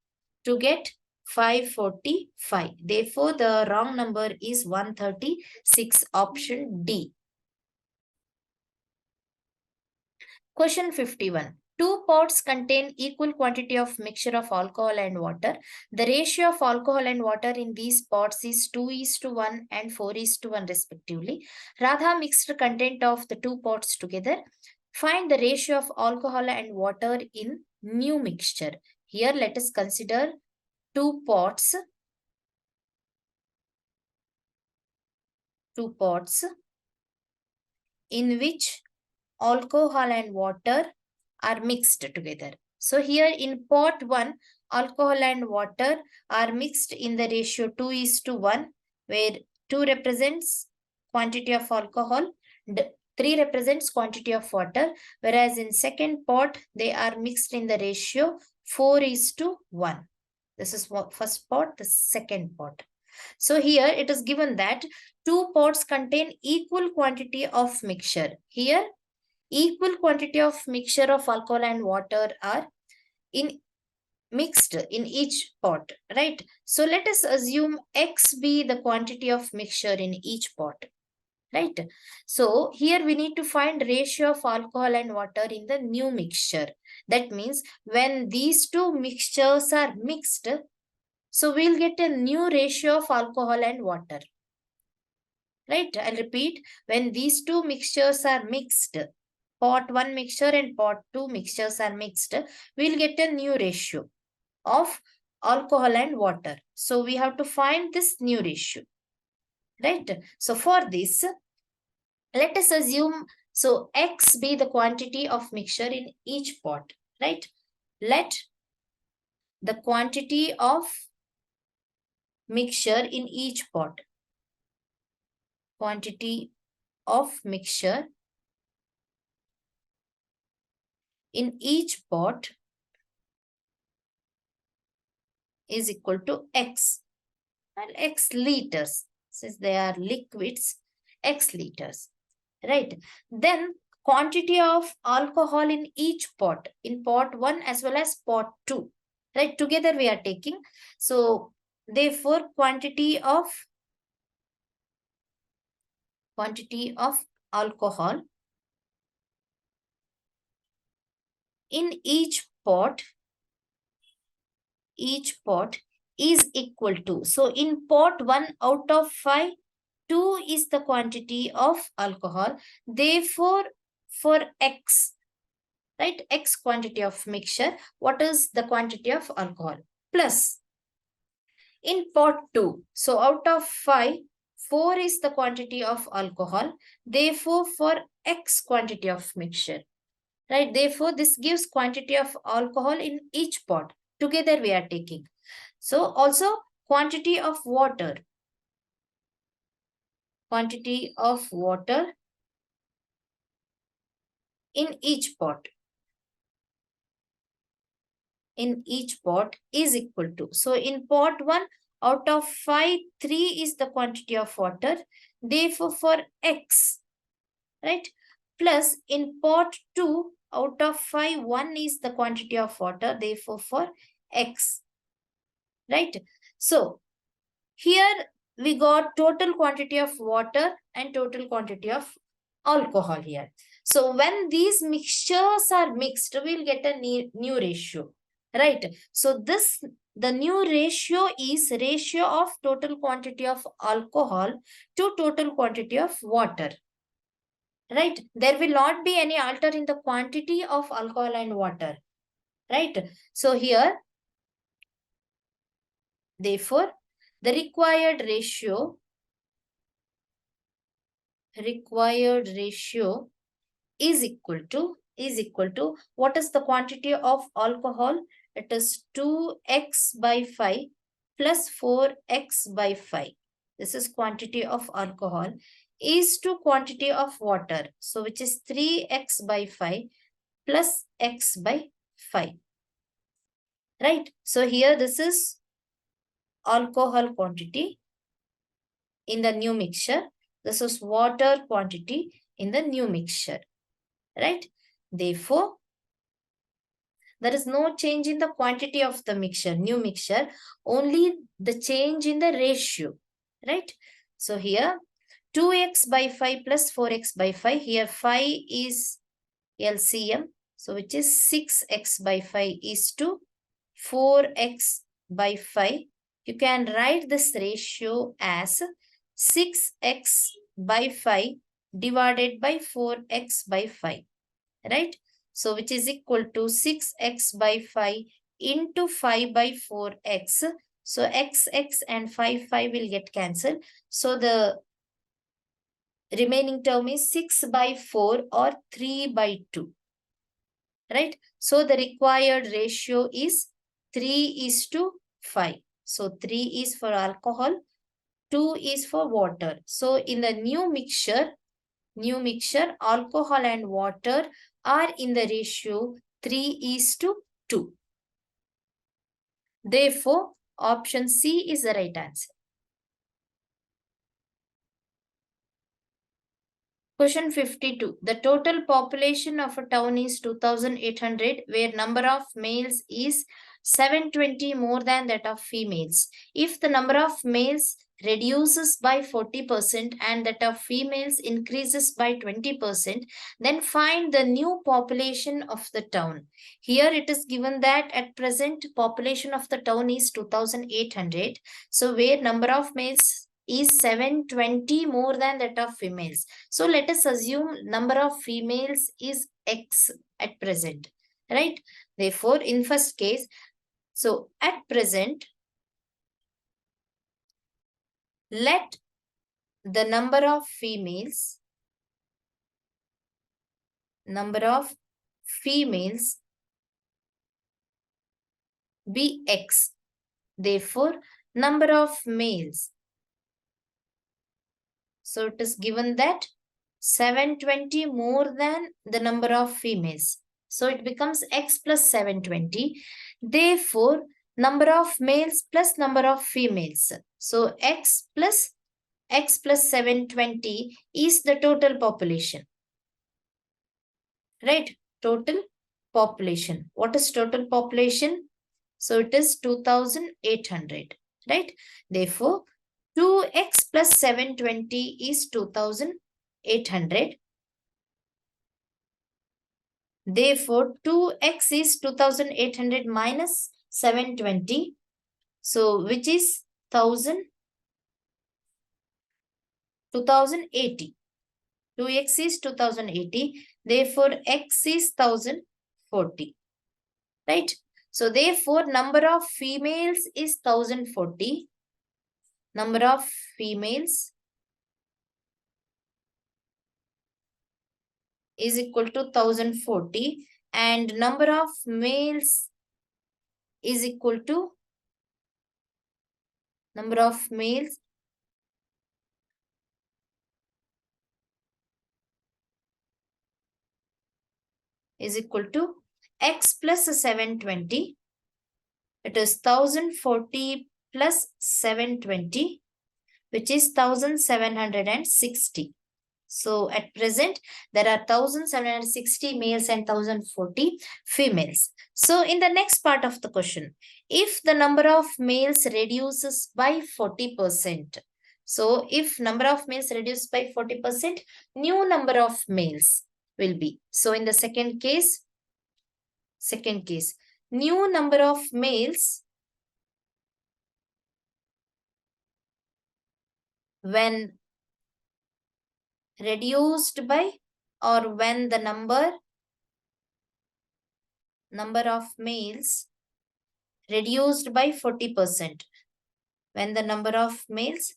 to get 545. Therefore, the wrong number is 136, option D. Question 51. Two pots contain equal quantity of mixture of alcohol and water. The ratio of alcohol and water in these pots is 2:1 and 4:1 respectively. Radha mixed the content of the two pots together. Find the ratio of alcohol and water in new mixture. Here let us consider two pots in which alcohol and water are mixed together. So here in pot 1, alcohol and water are mixed in the ratio 2:1, where 2 represents quantity of alcohol, 3 represents quantity of water, whereas in second pot, they are mixed in the ratio 4:1. This is what first pot, the second pot. So here it is given that two pots contain equal quantity of mixture. Here, equal quantity of mixture of alcohol and water are mixed in each pot, right? So let us assume X be the quantity of mixture in each pot. right? So here we need to find ratio of alcohol and water in the new mixture. That means when these two mixtures are mixed, so we'll get a new ratio of alcohol and water, right? I'll repeat, when these two mixtures are mixed, pot 1 mixture and pot 2 mixtures are mixed, we'll get a new ratio of alcohol and water. So we have to find this new ratio, right? So for this, let us assume, so X be the quantity of mixture in each pot, right? Let the quantity of mixture in each pot, quantity of mixture in each pot is equal to X, and X liters, since they are liquids, X liters, right? Then quantity of alcohol in each pot, in pot 1 as well as pot 2, right? Together we are taking. So therefore quantity of alcohol in each pot is equal to, so in pot 1 out of 5, 2 is the quantity of alcohol. Therefore, for X, right, X quantity of mixture, what is the quantity of alcohol? Plus, in pot 2, so out of 5, 4 is the quantity of alcohol. Therefore, for X quantity of mixture, right? Therefore, this gives quantity of alcohol in each pot. Together we are taking. So also quantity of water in each pot is equal to, so in pot 1 out of 5, 3 is the quantity of water. Therefore, for X, right, plus in pot 2 out of 5, 1 is the quantity of water. Therefore, for X, right? So here we got total quantity of water and total quantity of alcohol here. So when these mixtures are mixed, we'll get a new ratio, right? So the new ratio is ratio of total quantity of alcohol to total quantity of water, right? There will not be any alter in the quantity of alcohol and water, right? So here, therefore, the required ratio is equal to what is the quantity of alcohol? It is 2x by 5 plus 4x by 5. This is quantity of alcohol is to quantity of water, so which is 3x by 5 plus x by 5, right? So here this is alcohol quantity in the new mixture. This is water quantity in the new mixture, right? Therefore, there is no change in the quantity of the mixture, new mixture, only the change in the ratio, right? So here 2x by 5 plus 4x by 5, here 5 is LCM, so which is 6x by 5 is to 4x by 5. You can write this ratio as 6x by 5 divided by 4x by 5, right? So which is equal to 6x by 5 into 5 by 4x. So x and 5 will get cancelled. So the remaining term is 6 by 4 or 3 by 2, right? So the required ratio is 3:5. So 3 is for alcohol, 2 is for water. So in the new mixture, alcohol and water are in the ratio 3:2. Therefore, option C is the right answer. Question 52. The total population of a town is 2,800, where number of males is 720 more than that of females. If the number of males reduces by 40% and that of females increases by 20%, then find the new population of the town. Here it is given that at present population of the town is 2800. So where number of males is 720 more than that of females. So let us assume number of females is X at present, right? Therefore, in first case, so at present, let the number of females be X. Therefore, number of males. So it is given that 720 more than the number of females. So it becomes X plus 720. Therefore, number of males plus number of females. So X plus 720 is the total population. Right? Total population. What is total population? So it is 2800. Right? Therefore, 2x plus 720 is 2800. Therefore, 2x is 2800 minus 720. So, which is 2080. 2x is 2080. Therefore, x is 1040. Right? So, therefore, number of females is 1040. Number of females is equal to 1040 and number of males is equal to number of males is equal to x plus 720. It is 1040 plus 720, which is 1760. So at present, there are 1760 males and 1040 females. So in the next part of the question, if the number of males reduces by 40%, so if number of males reduced by 40%, new number of males will be. So in the second case, new number of males when reduced by or when the number of males reduced by 40%. When the number of males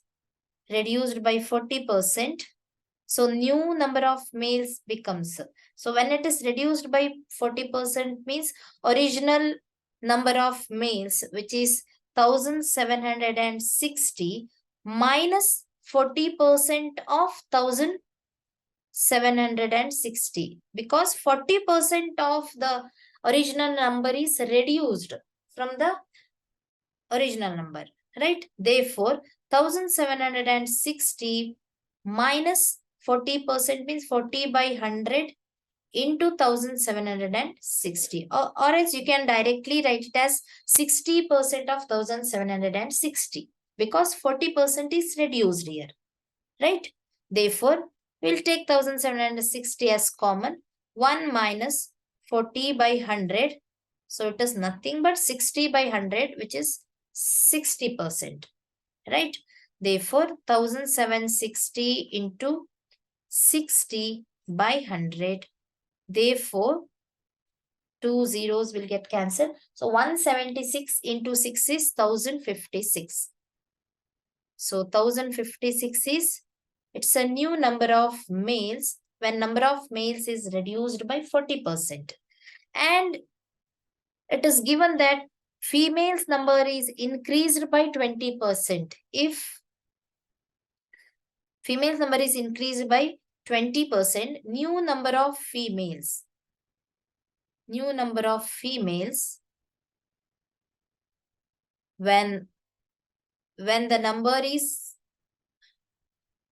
reduced by 40%, so new number of males becomes. So when it is reduced by 40% means original number of males, which is 1760 minus 40% of 1760, because 40% of the original number is reduced from the original number, right? Therefore, 1760 minus 40% means 40 by 100 into 1760, or else you can directly write it as 60% of 1760 because 40% is reduced here, right? Therefore, we'll take 1760 as common. 1 minus 40 by 100. So it is nothing but 60 by 100, which is 60%, right? Therefore, 1760 into 60 by 100. Therefore, 2 zeros will get cancelled. So 176 into 6 is 1056. So 1056 is, it's a new number of males when number of males is reduced by 40%. And it is given that females number is increased by 20%. If females number is increased by 20%, new number of females when the number is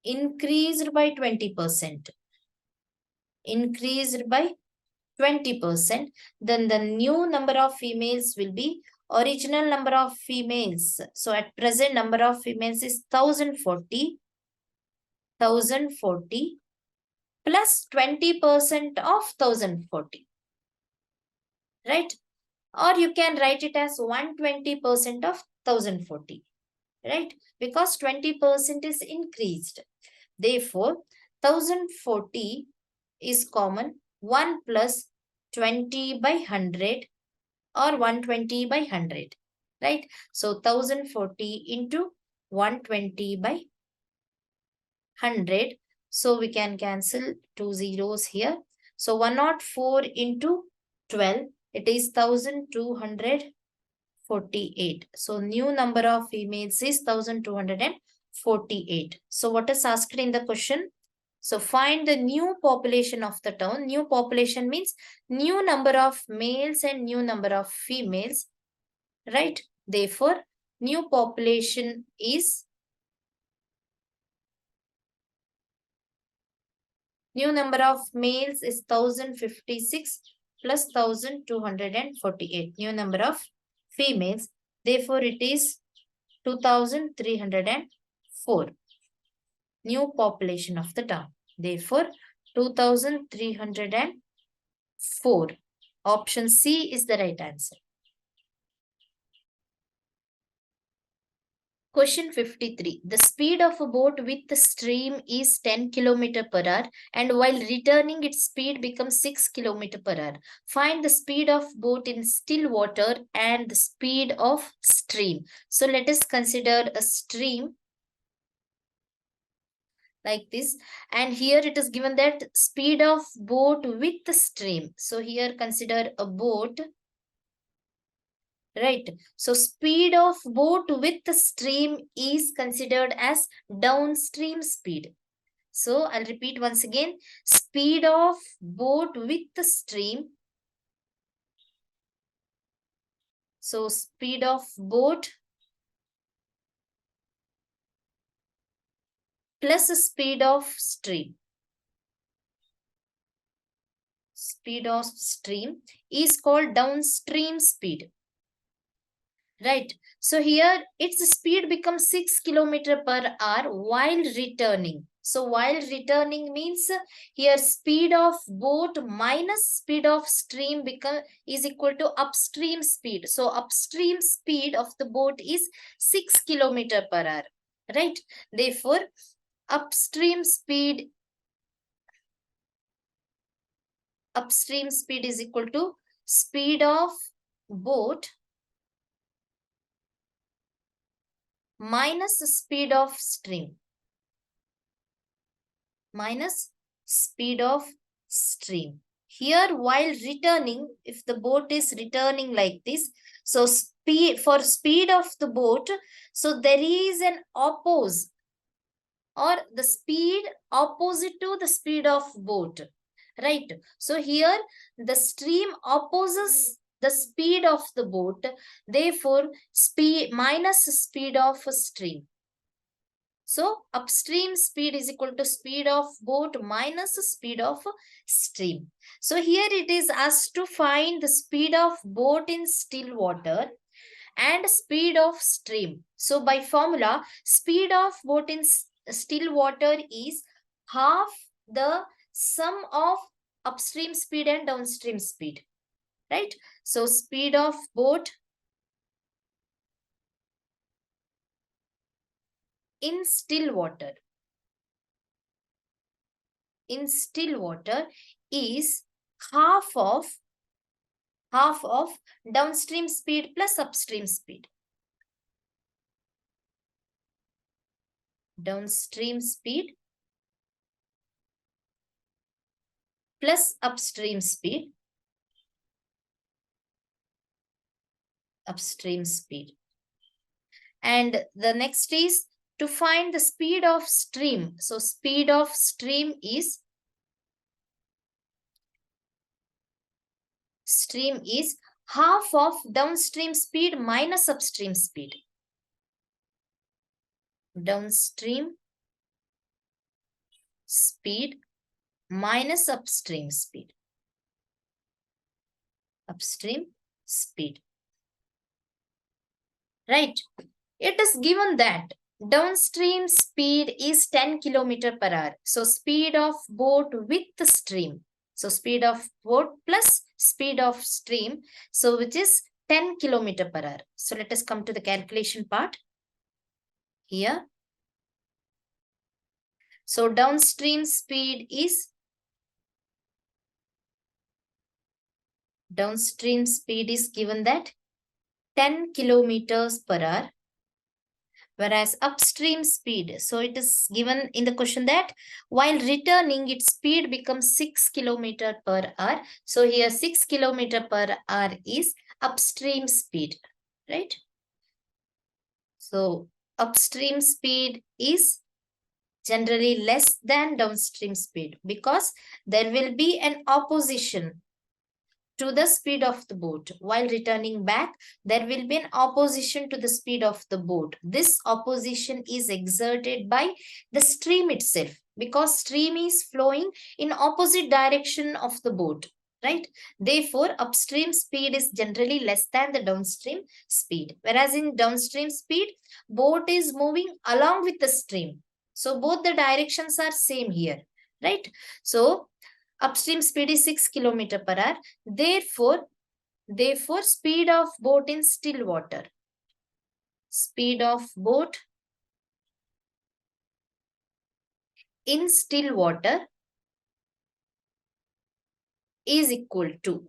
increased by 20%, then the new number of females will be original number of females. So at present number of females is 1040 plus 20% of 1040. Right? Or you can write it as 120% of 1040. Right? Because 20% is increased. Therefore, 1040 is common. 1 plus 20 by 100 or 120 by 100. Right? So, 1040 into 120 by 100. So, we can cancel 2 zeros here. So, 104 into 12. It is 1248. So, new number of females is 1248. So, what is asked in the question? So, find the new population of the town. New population means new number of males and new number of females. Right? Therefore, new population is new number of males is 1056 plus 1248. New number of females. Therefore, it is 2304. New population of the town. Therefore, 2304. Option C is the right answer. Question 53. The speed of a boat with the stream is 10 km per hour, and while returning its speed becomes 6 km per hour. Find the speed of boat in still water and the speed of stream. So let us consider a stream like this, and here it is given that speed of boat with the stream. So here consider a boat. Right. So speed of boat with the stream is considered as downstream speed. So I'll repeat once again. Speed of boat with the stream. So speed of boat plus speed of stream. Speed of stream is called downstream speed. Right. So here its speed becomes 6 km per hour while returning. So while returning means here speed of boat minus speed of stream is equal to upstream speed. So upstream speed of the boat is 6 km per hour. Right. Therefore, upstream speed is equal to speed of boat minus speed of stream. Minus speed of stream. Here while returning, if the boat is returning like this, so speed of the boat, so there is an oppose or the speed opposite to the speed of boat. Right. So here the stream opposes the speed of the boat. Therefore, speed minus speed of stream. So upstream speed is equal to speed of boat minus speed of stream. So here it is asked to find the speed of boat in still water and speed of stream. So by formula, speed of boat in still water is half the sum of upstream speed and downstream speed. Right? So speed of boat in still water is half of downstream speed plus upstream speed. Downstream speed plus upstream speed. Upstream speed. And the next is to find the speed of stream. So speed of stream is half of downstream speed minus upstream speed. Downstream speed minus upstream speed. Upstream speed. right? It is given that downstream speed is 10 km per hour. So speed of boat with the stream. So speed of boat plus speed of stream. So which is 10 km per hour. So let us come to the calculation part here. So downstream speed is given that 10 kilometers per hour, whereas upstream speed, so it is given in the question that while returning its speed becomes 6 kilometer per hour. So here 6 kilometer per hour is upstream speed, right? So upstream speed is generally less than downstream speed because there will be an opposition to the speed of the boat. While returning back, there will be an opposition to the speed of the boat. This opposition is exerted by the stream itself because stream is flowing in opposite direction of the boat, right? Therefore, upstream speed is generally less than the downstream speed. Whereas in downstream speed, boat is moving along with the stream. So both the directions are same here, right? So upstream speed is 6 km per hour. Therefore, speed of boat in still water. Speed of boat in still water is equal to,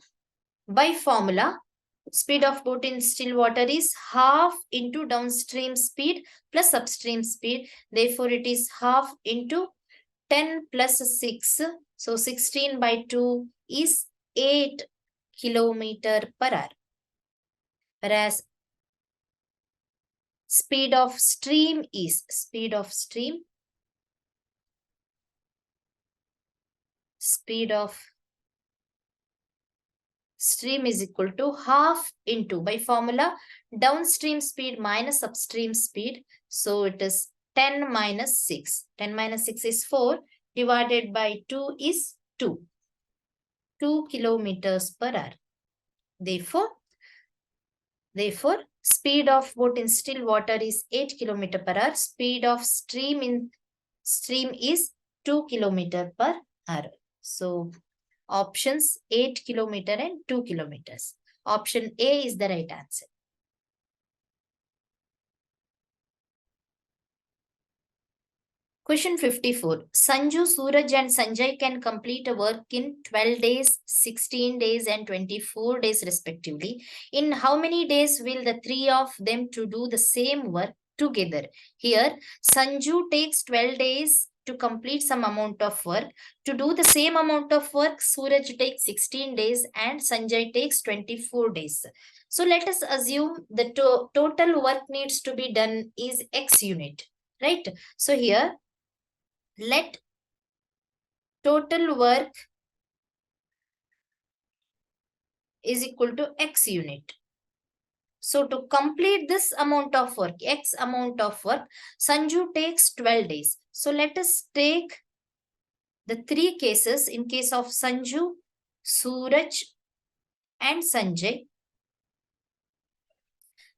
by formula, speed of boat in still water is half into downstream speed plus upstream speed. Therefore, it is half into 10 plus 6. So 16 by 2 is 8 kilometer per hour. Whereas speed of stream is speed of stream is equal to half into, by formula, downstream speed minus upstream speed. So it is 10 minus 6. 10 minus 6 is 4 divided by 2 is 2. 2 kilometers per hour. Therefore, speed of boat in still water is 8 km per hour. Speed of stream is 2 km per hour. So options 8 km and 2 kilometers. Option A is the right answer. Question 54. Sanju, Suraj and Sanjay can complete a work in 12 days, 16 days and 24 days respectively. In how many days will the three of them to do the same work together? Here, Sanju takes 12 days to complete some amount of work. To do the same amount of work, Suraj takes 16 days and Sanjay takes 24 days. So let us assume the total work needs to be done is X unit, right? So here, let total work is equal to X unit. So to complete this amount of work, X amount of work, Sanju takes 12 days. So let us take the three cases in case of Sanju, Suraj and Sanjay.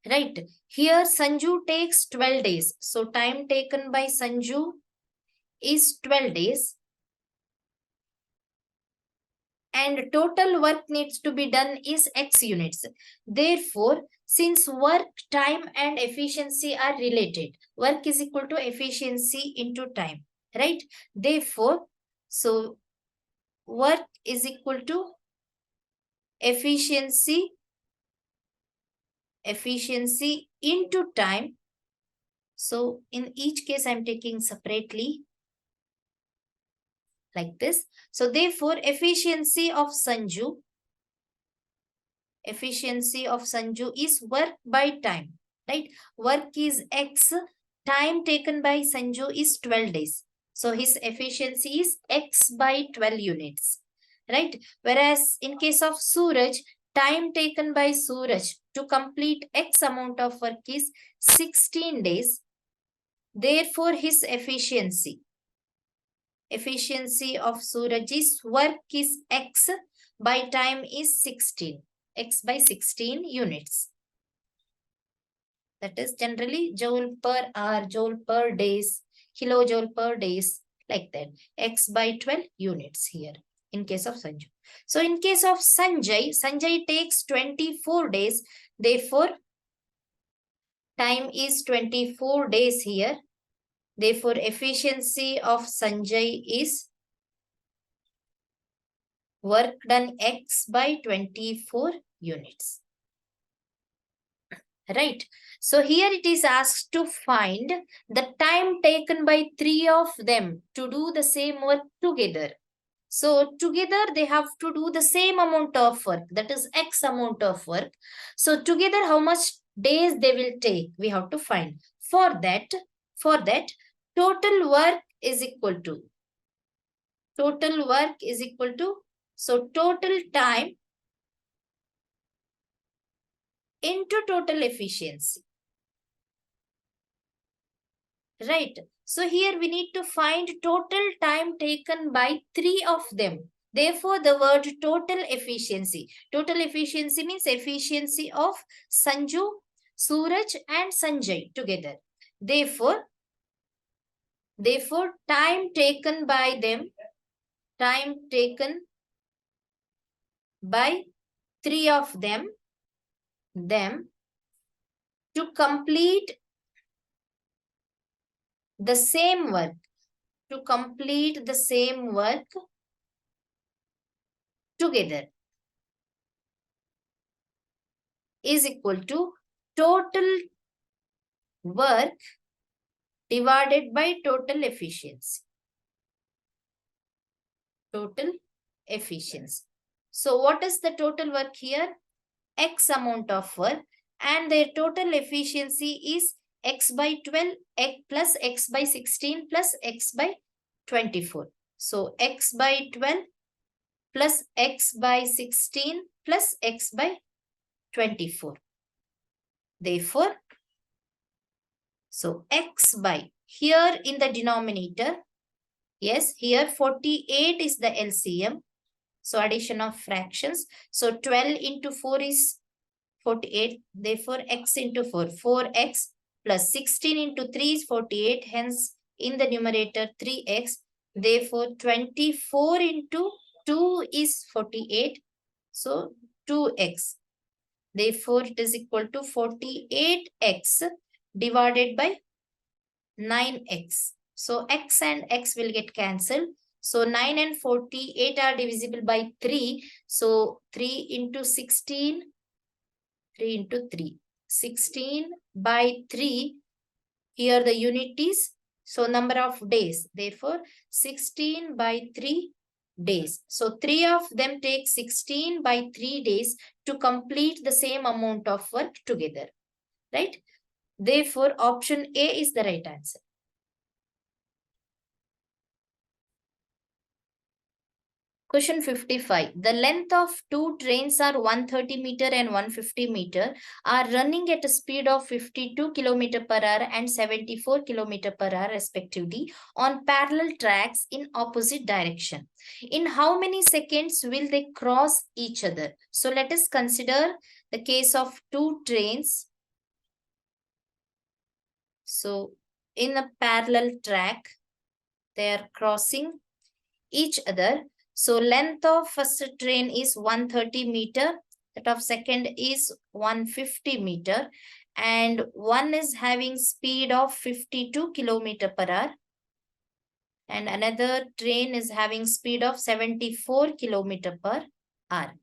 Right. Here Sanju takes 12 days. So time taken by Sanju is 12 days. And total work needs to be done is X units. Therefore, since work, time and efficiency are related, work is equal to efficiency into time, right? Therefore, so work is equal to efficiency into time. So in each case, I'm taking separately like this. So therefore, efficiency of Sanju is work by time, right? Work is X, time taken by Sanju is 12 days. So his efficiency is X by 12 units, right? Whereas in case of Suraj, time taken by Suraj to complete X amount of work is 16 days. Therefore, his efficiency of Suraj's work is X by time is 16. X by 16 units. That is generally joule per hour, joule per days, kilojoule per days, like that. X by 12 units here in case of Sanju. So in case of Sanjay, Sanjay takes 24 days. Therefore, time is 24 days here. Therefore, efficiency of Sanjay is work done X by 24 units. Right. So here it is asked to find the time taken by three of them to do the same work together. So together they have to do the same amount of work, that is X amount of work. So together how much days they will take, we have to find. For that, total work is equal to, so total time into total efficiency. Right. So here we need to find total time taken by three of them. Therefore, the word total efficiency. Total efficiency means efficiency of Sanju, Suraj and Sanjay together. Therefore, time taken by them, time taken by three of them to complete the same work, together is equal to total work divided by total efficiency. Total efficiency. So what is the total work here? X amount of work, and their total efficiency is X by 12 X plus X by 16 plus X by 24. So X by 12 plus X by 16 plus X by 24. Therefore, so X by, here in the denominator, yes, here 48 is the LCM. So addition of fractions. So 12 into 4 is 48. Therefore, X into 4, 4X plus 16 into 3 is 48. Hence, in the numerator 3X. Therefore, 24 into 2 is 48. So, 2X. Therefore, it is equal to 48X divided by 9X. So, X and X will get cancelled. So, 9 and 48 are divisible by 3. So, 3 into 16, 3 into 3. 16 by 3. Here the unit is, so number of days. Therefore, 16 by 3 days. So, 3 of them take 16 by 3 days to complete the same amount of work together. Right? Therefore, option A is the right answer. Question 55. The length of two trains are 130 meter and 150 meter are running at a speed of 52 km per hour and 74 km per hour respectively on parallel tracks in opposite direction. In how many seconds will they cross each other? So let us consider the case of two trains. So in a parallel track, they are crossing each other. So length of first train is 130 meter, that of second is 150 meter, and one is having speed of 52 km per hour and another train is having speed of 74 km per hour.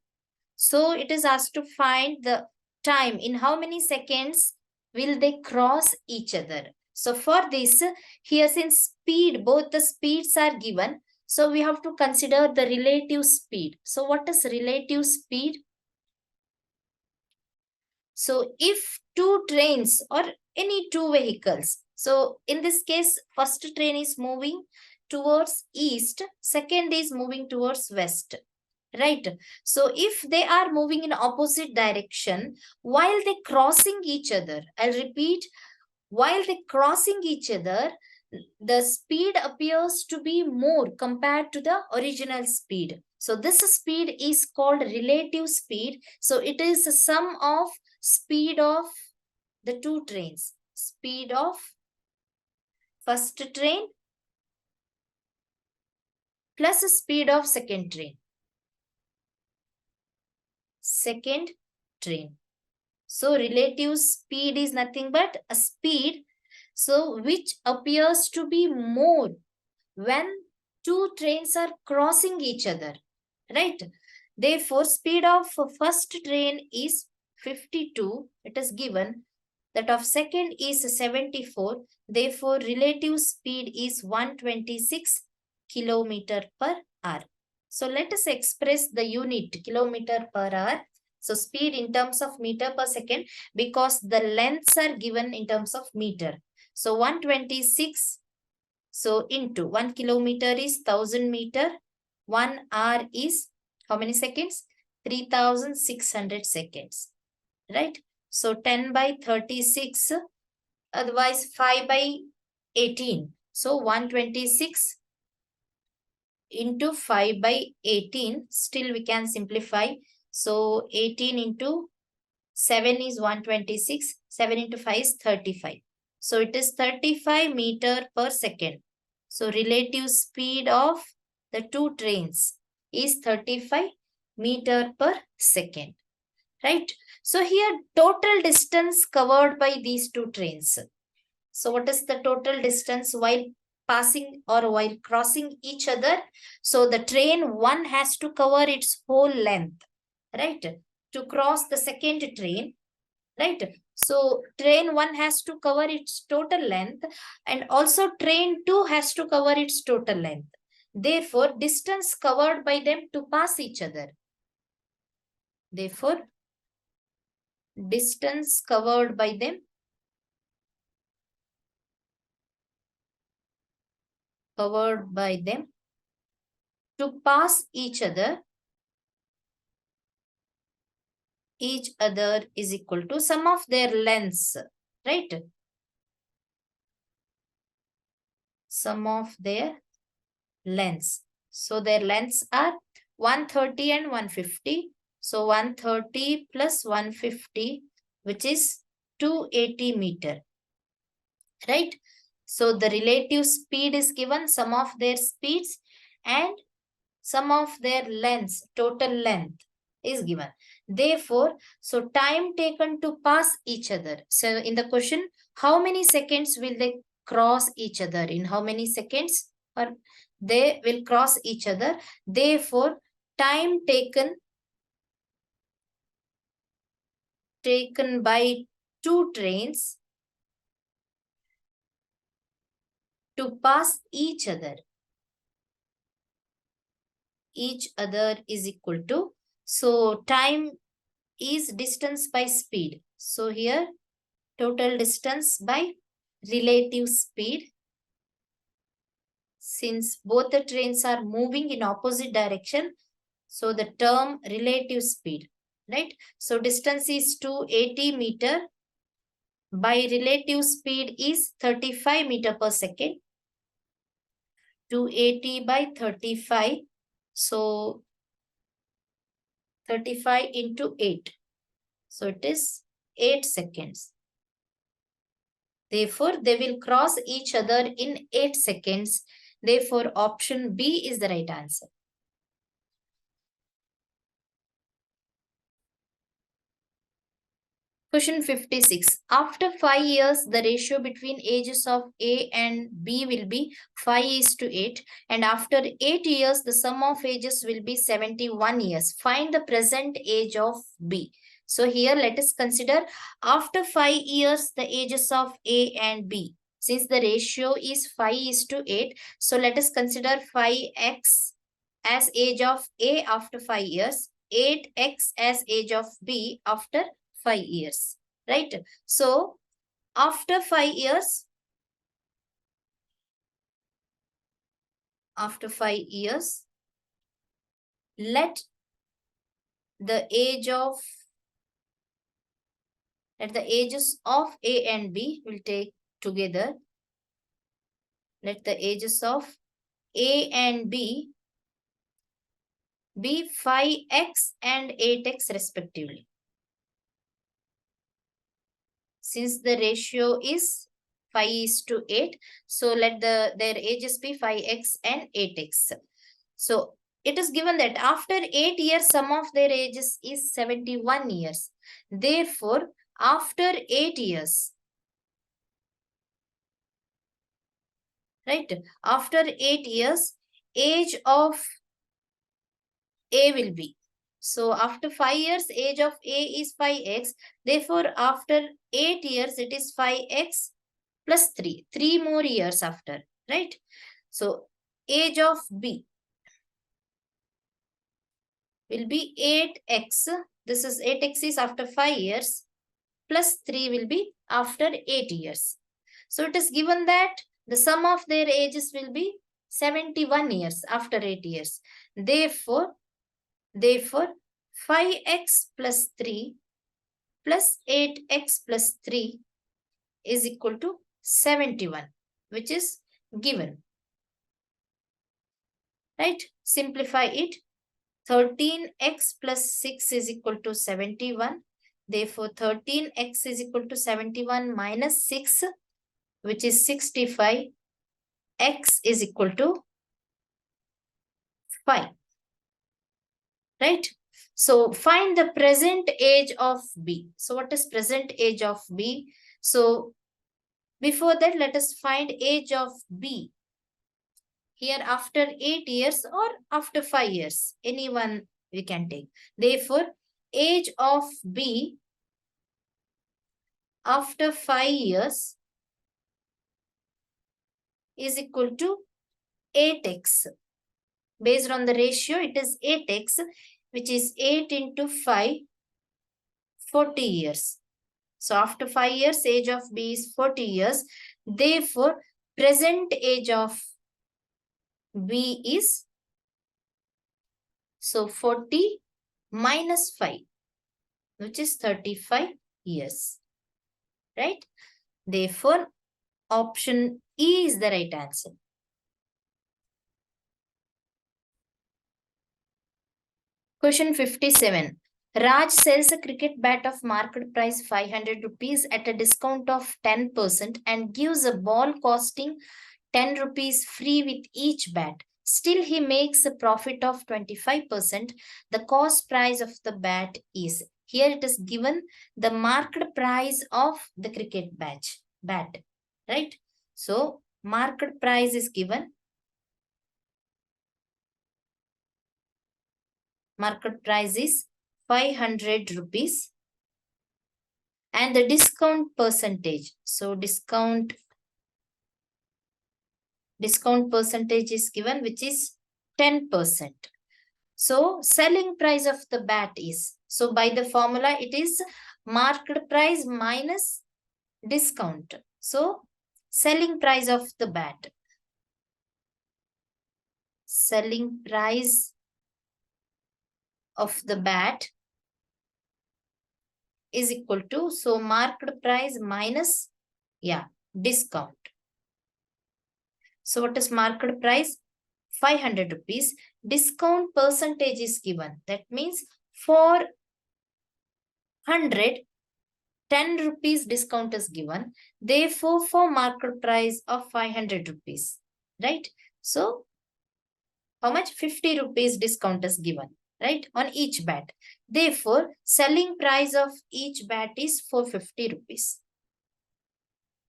So it is asked to find the time, in how many seconds will they cross each other. So for this, here since speed, both the speeds are given, so we have to consider the relative speed. So what is relative speed? So if two trains or any two vehicles, so in this case, first train is moving towards east, second is moving towards west. Right. So if they are moving in opposite direction, while they crossing each other, I'll repeat, while they crossing each other, the speed appears to be more compared to the original speed. So this speed is called relative speed. So it is a sum of speed of the two trains. Speed of first train plus speed of second train. Second train. So relative speed is nothing but a speed, so which appears to be more when two trains are crossing each other, right? Therefore, speed of first train is 52, it is given. That of second is 74. Therefore, relative speed is 126 kilometer per hour. So let us express the unit kilometer per hour. So speed in terms of meter per second, because the lengths are given in terms of meter. So 126, so into 1 kilometer is 1000 meter. 1 hour is how many seconds? 3600 seconds, right? So 10 by 36, otherwise 5 by 18. So 126 into 5 by 18, still we can simplify. So 18 into 7 is 126, 7 into 5 is 35. So it is 35 meter per second. So relative speed of the two trains is 35 meter per second, right? So here total distance covered by these two trains. So what is the total distance while passing or while crossing each other? So the train one has to cover its whole length, right? To cross the second train, right? So train one has to cover its total length, and also train two has to cover its total length. Therefore, distance covered by them to pass each other. Therefore, distance covered by them to pass each other is equal to sum of their lengths, right? Sum of their lengths. So their lengths are 130 and 150. So 130 plus 150, which is 280 meter, right? So the relative speed is given, sum of their speeds and sum of their lengths, total length is given. Therefore, so time taken to pass each other. So in the question, how many seconds will they cross each other? In how many seconds or they will cross each other? Therefore, time taken by two trains to pass each other is equal to, so time is distance by speed. So here total distance by relative speed, since both the trains are moving in opposite direction, so the term relative speed, right? So distance is 280 meter by relative speed is 35 meter per second. 280 by 35, so 35 into 8, so it is 8 seconds. Therefore, they will cross each other in 8 seconds. Therefore, option B is the right answer. Question 56. After 5 years, the ratio between ages of A and B will be 5 is to 8. And after 8 years, the sum of ages will be 71 years. Find the present age of B. So here let us consider after 5 years, the ages of A and B. Since the ratio is 5 is to 8, so let us consider 5x as age of A after 5 years, 8x as age of B after 5 years, right? So after 5 years, let the ages of A and B will take together. Let the ages of A and B be 5x and 8x respectively. since the ratio is 5:8, so let their ages be 5x and 8x. So it is given that after 8 years, sum of their ages is 71 years. Therefore, after 8 years, right? After 8 years, age of A will be. So after 5 years, age of A is 5x. Therefore, after 8 years, it is 5x plus 3. 3 more years after, right? So age of B will be 8x. This is 8x is after 5 years plus 3 will be after 8 years. So it is given that the sum of their ages will be 71 years after 8 years. Therefore, 5x plus 3 plus 8x plus 3 is equal to 71, which is given. Right? Simplify it. 13x plus 6 is equal to 71. Therefore, 13x is equal to 71 minus 6, which is 65. X is equal to 5. Right? So, find the present age of B. So, what is present age of B? So, before that, let us find age of B. Here, after 8 years or after 5 years, anyone we can take. Therefore, age of B after 5 years is equal to 8x. Based on the ratio, it is 8x, which is 8 into 5, 40 years. So after 5 years, age of B is 40 years. Therefore, present age of B is, so 40 minus 5, which is 35 years. Right? Therefore, option E is the right answer. Question 57. Raj sells a cricket bat of market price 500 rupees at a discount of 10% and gives a ball costing 10 rupees free with each bat. Still, he makes a profit of 25%. The cost price of the bat is. Here it is given the market price of the cricket bat. Right? So, market price is given. Market price is 500 rupees. And the discount percentage. So, discount percentage is given, which is 10%. So, selling price of the bat is, so by the formula, it is market price minus discount. So, selling price of the bat. Selling price of the bat is equal to, so market price minus, discount. So, what is market price? 500 rupees. Discount percentage is given. That means for 100, 10 rupees discount is given. Therefore, for market price of 500 rupees, right? So, how much? 50 rupees discount is given, right? On each bat. Therefore, selling price of each bat is 450 rupees,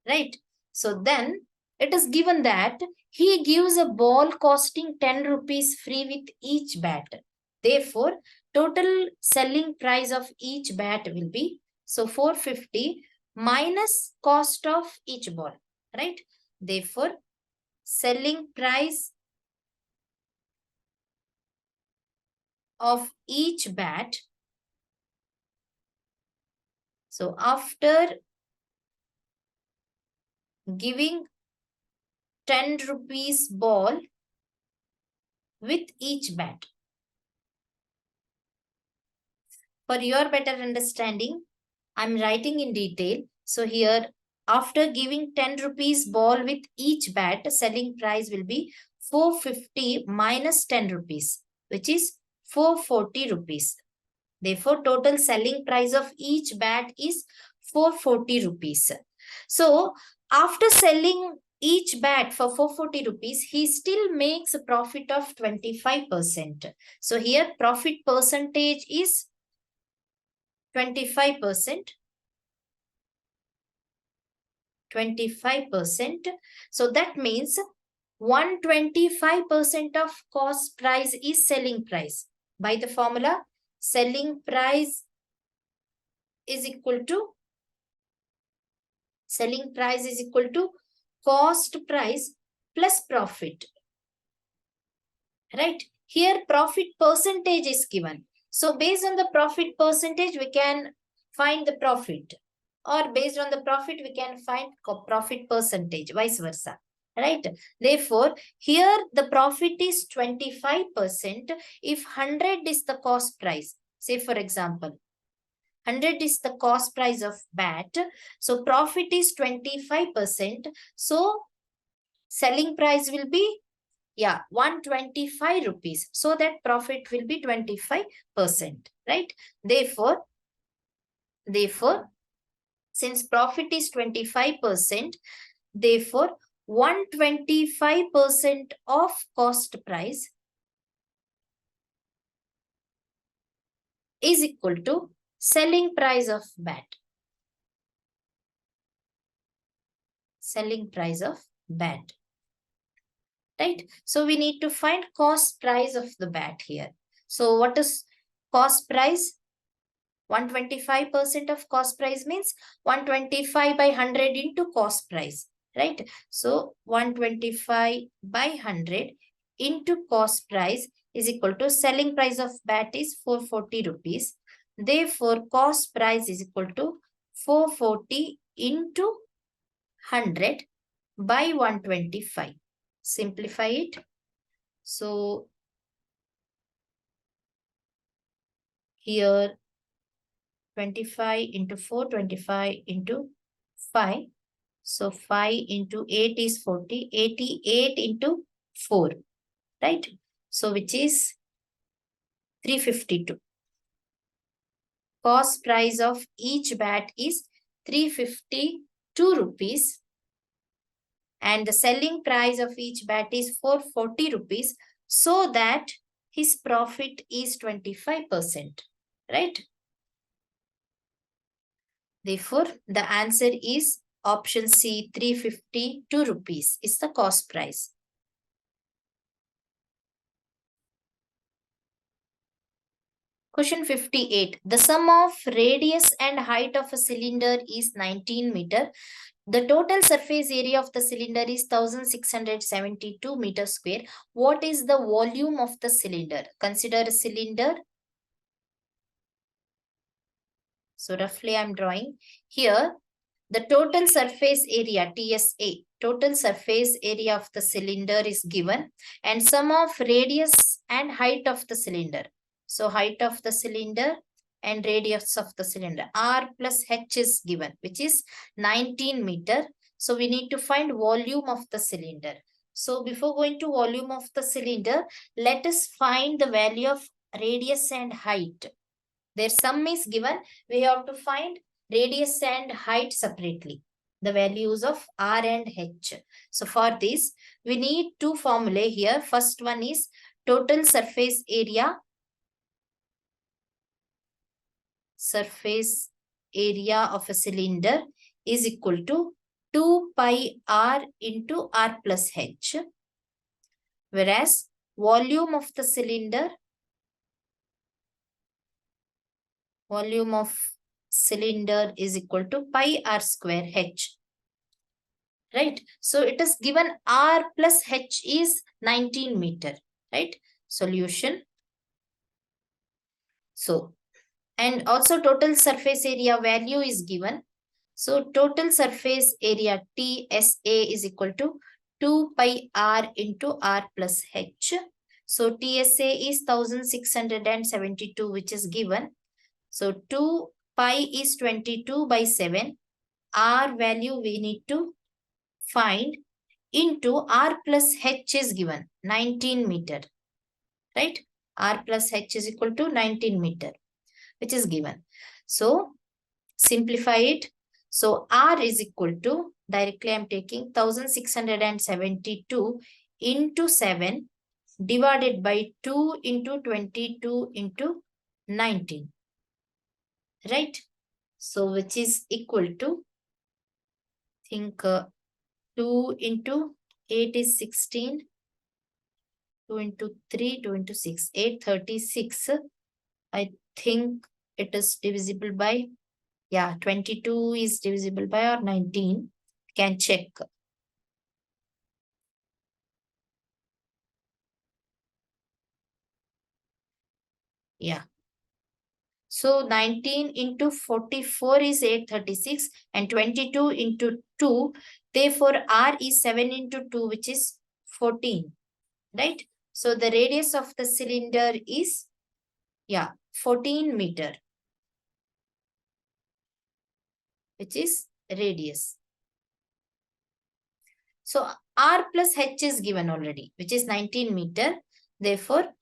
right? So, then it is given that he gives a ball costing 10 rupees free with each bat. Therefore, total selling price of each bat will be, so 450 minus cost of each ball, right? Therefore, selling price of each bat. So, after giving 10 rupees ball with each bat. For your better understanding, I'm writing in detail. So here, after giving 10 rupees ball with each bat, selling price will be 450 minus 10 rupees, which is 440 rupees. Therefore, total selling price of each bat is 440 rupees. So after selling each bat for 440 rupees, he still makes a profit of 25%. So here profit percentage is 25%. 25%. So that means 125% of cost price is selling price. By the formula, selling price is equal to cost price plus profit. Right? Here profit percentage is given. So based on the profit percentage, we can find the profit. Or based on the profit, we can find profit percentage, vice versa. Right? Therefore, here the profit is 25% if 100 is the cost price. Say for example, 100 is the cost price of bat. So profit is 25%. So selling price will be 125 rupees. So that profit will be 25%. Right? Therefore, since profit is 25%, therefore 125% of cost price is equal to selling price of bat. Selling price of bat. Right? So we need to find cost price of the bat here. So what is cost price? 125% of cost price means 125 by 100 into cost price. Right? So 125 by 100 into cost price is equal to selling price of bat is 440 rupees. Therefore, cost price is equal to 440 into 100 by 125. Simplify it. So here 25 into 4, 25 into 5. So 5 into 8 is 40, 88 into 4, right? So which is 352. Cost price of each bat is 352 rupees. And the selling price of each bat is 440 rupees. So that his profit is 25%, right? Therefore, the answer is option C, 352 rupees is the cost price. Question 58. The sum of radius and height of a cylinder is 19 meter. The total surface area of the cylinder is 1672 meters square. What is the volume of the cylinder? Consider a cylinder. So roughly I'm drawing here. The total surface area, TSA, total surface area of the cylinder is given, and sum of radius and height of the cylinder. So height of the cylinder and radius of the cylinder, R plus H is given, which is 19 meter. So we need to find volume of the cylinder. So before going to volume of the cylinder, let us find the value of radius and height. Their sum is given. We have to find radius and height separately, the values of R and H. So for this, we need two formulae here. First one is total surface area. Surface area of a cylinder is equal to 2 pi R into R plus H. Whereas volume of the cylinder, volume of cylinder is equal to pi R square H. Right? So it is given R plus H is 19 meter. Right? Solution. So, and also total surface area value is given. So total surface area TSA is equal to 2 pi R into R plus H. So TSA is 1672, which is given. So 2 pi is 22 by 7. R value we need to find into R plus H is given 19 meter. Right? R plus H is equal to 19 meter, which is given. So simplify it. So R is equal to, directly I am taking 1672 into 7 divided by 2 into 22 into 19. Right? So which is equal to, think 2 into 8 is 16, 2 into 3, 2 into 6, 836. I think it is divisible by, yeah, 22 is divisible by or 19. Can check. Yeah. So 19 into 44 is 836 and 22 into 2. Therefore, R is 7 into 2, which is 14. Right? So the radius of the cylinder is, yeah, 14 meter, which is radius. So R plus H is given already, which is 19 meter. Therefore,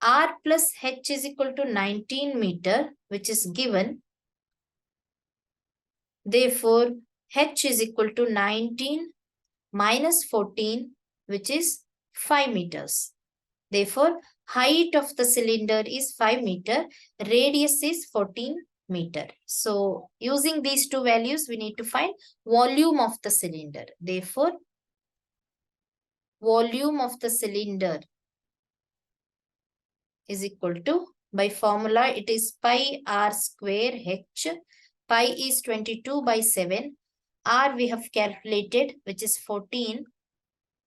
R plus H is equal to 19 meter, which is given. Therefore, H is equal to 19 minus 14, which is 5 meters. Therefore, height of the cylinder is 5 meter, radius is 14 meter. So, using these two values, we need to find volume of the cylinder. Therefore, volume of the cylinder is equal to, by formula, it is pi r square h. Pi is 22 by 7. R we have calculated, which is 14.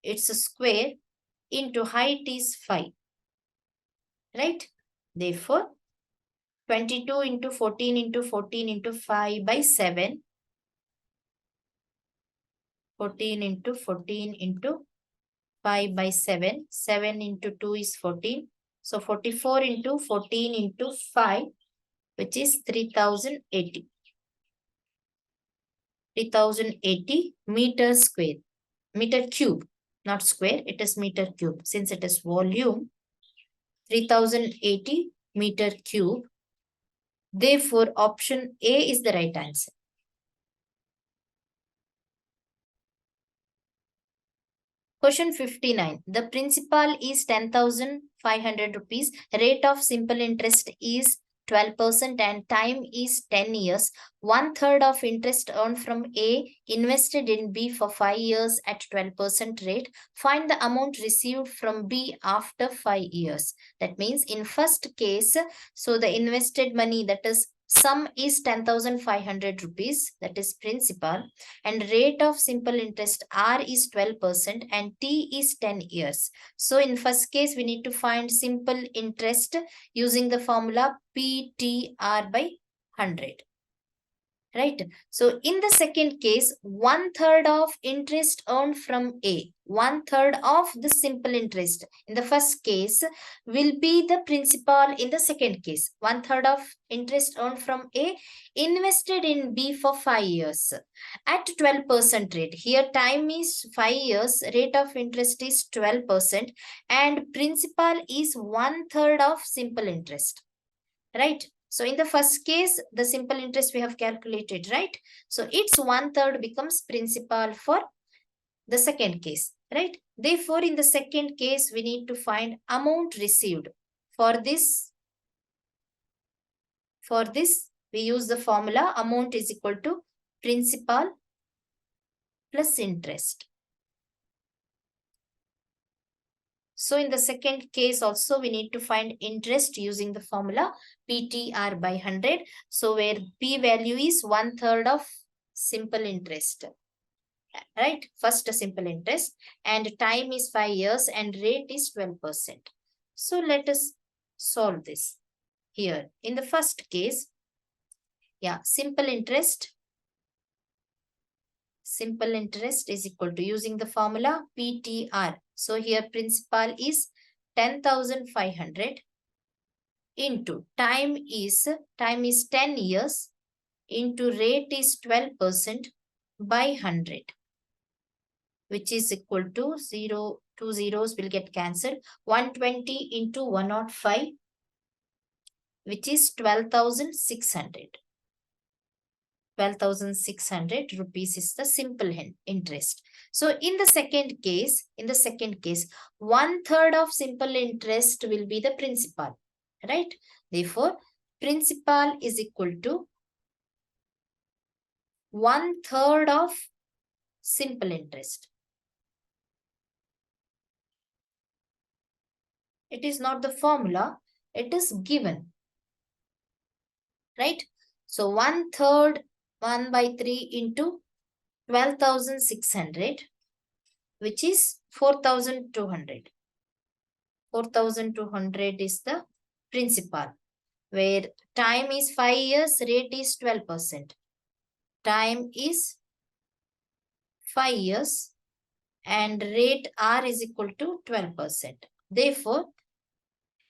It's a square, into height is 5. Right? Therefore, 22 into 14 into 14 into 5 by 7. 14 into 14 into 5 by 7. 7 into 2 is 14. So 44 into 14 into 5, which is 3080. 3080 meter square. Meter cube, not square. It is meter cube. Since it is volume, 3080 meter cube. Therefore, option A is the right answer. Question 59. The principal is 10,500 rupees. Rate of simple interest is 12% and time is 10 years. 1/3 of interest earned from A invested in B for 5 years at 12% rate. Find the amount received from B after 5 years. That means in first case, so the invested money, that is sum is 10,500 rupees, that is principal, and rate of simple interest R is 12% and T is 10 years. So in first case, we need to find simple interest using the formula PTR by 100. Right? So in the second case, 1/3 of interest earned from A, 1/3 of the simple interest in the first case will be the principal in the second case. 1/3 of interest earned from A invested in B for 5 years at 12% rate. Here time is 5 years, rate of interest is 12% and principal is 1/3 of simple interest. Right? So in the first case, the simple interest we have calculated, right? So its 1/3 becomes principal for the second case, right? Therefore, in the second case, we need to find amount received. For this, we use the formula amount is equal to principal plus interest. So in the second case also, we need to find interest using the formula PTR by 100. So where P value is 1/3 of simple interest. Right? First simple interest and time is 5 years and rate is 12%. So let us solve this here. In the first case, yeah, simple interest is equal to, using the formula PTR. So here principal is 10,500 into time is 10 years into rate is 12% by 100, which is equal to 0, 2 zeros will get cancelled. 120 into 105, which is 12,600. 12,600 rupees is the simple interest. So in the second case, 1/3 of simple interest will be the principal, right? Therefore, principal is equal to 1/3 of simple interest. It is not the formula, it is given, right? So 1/3, 1/3 into 12,600, which is 4,200. 4,200 is the principal, where time is 5 years, rate is 12%. Time is 5 years and rate R is equal to 12%. Therefore,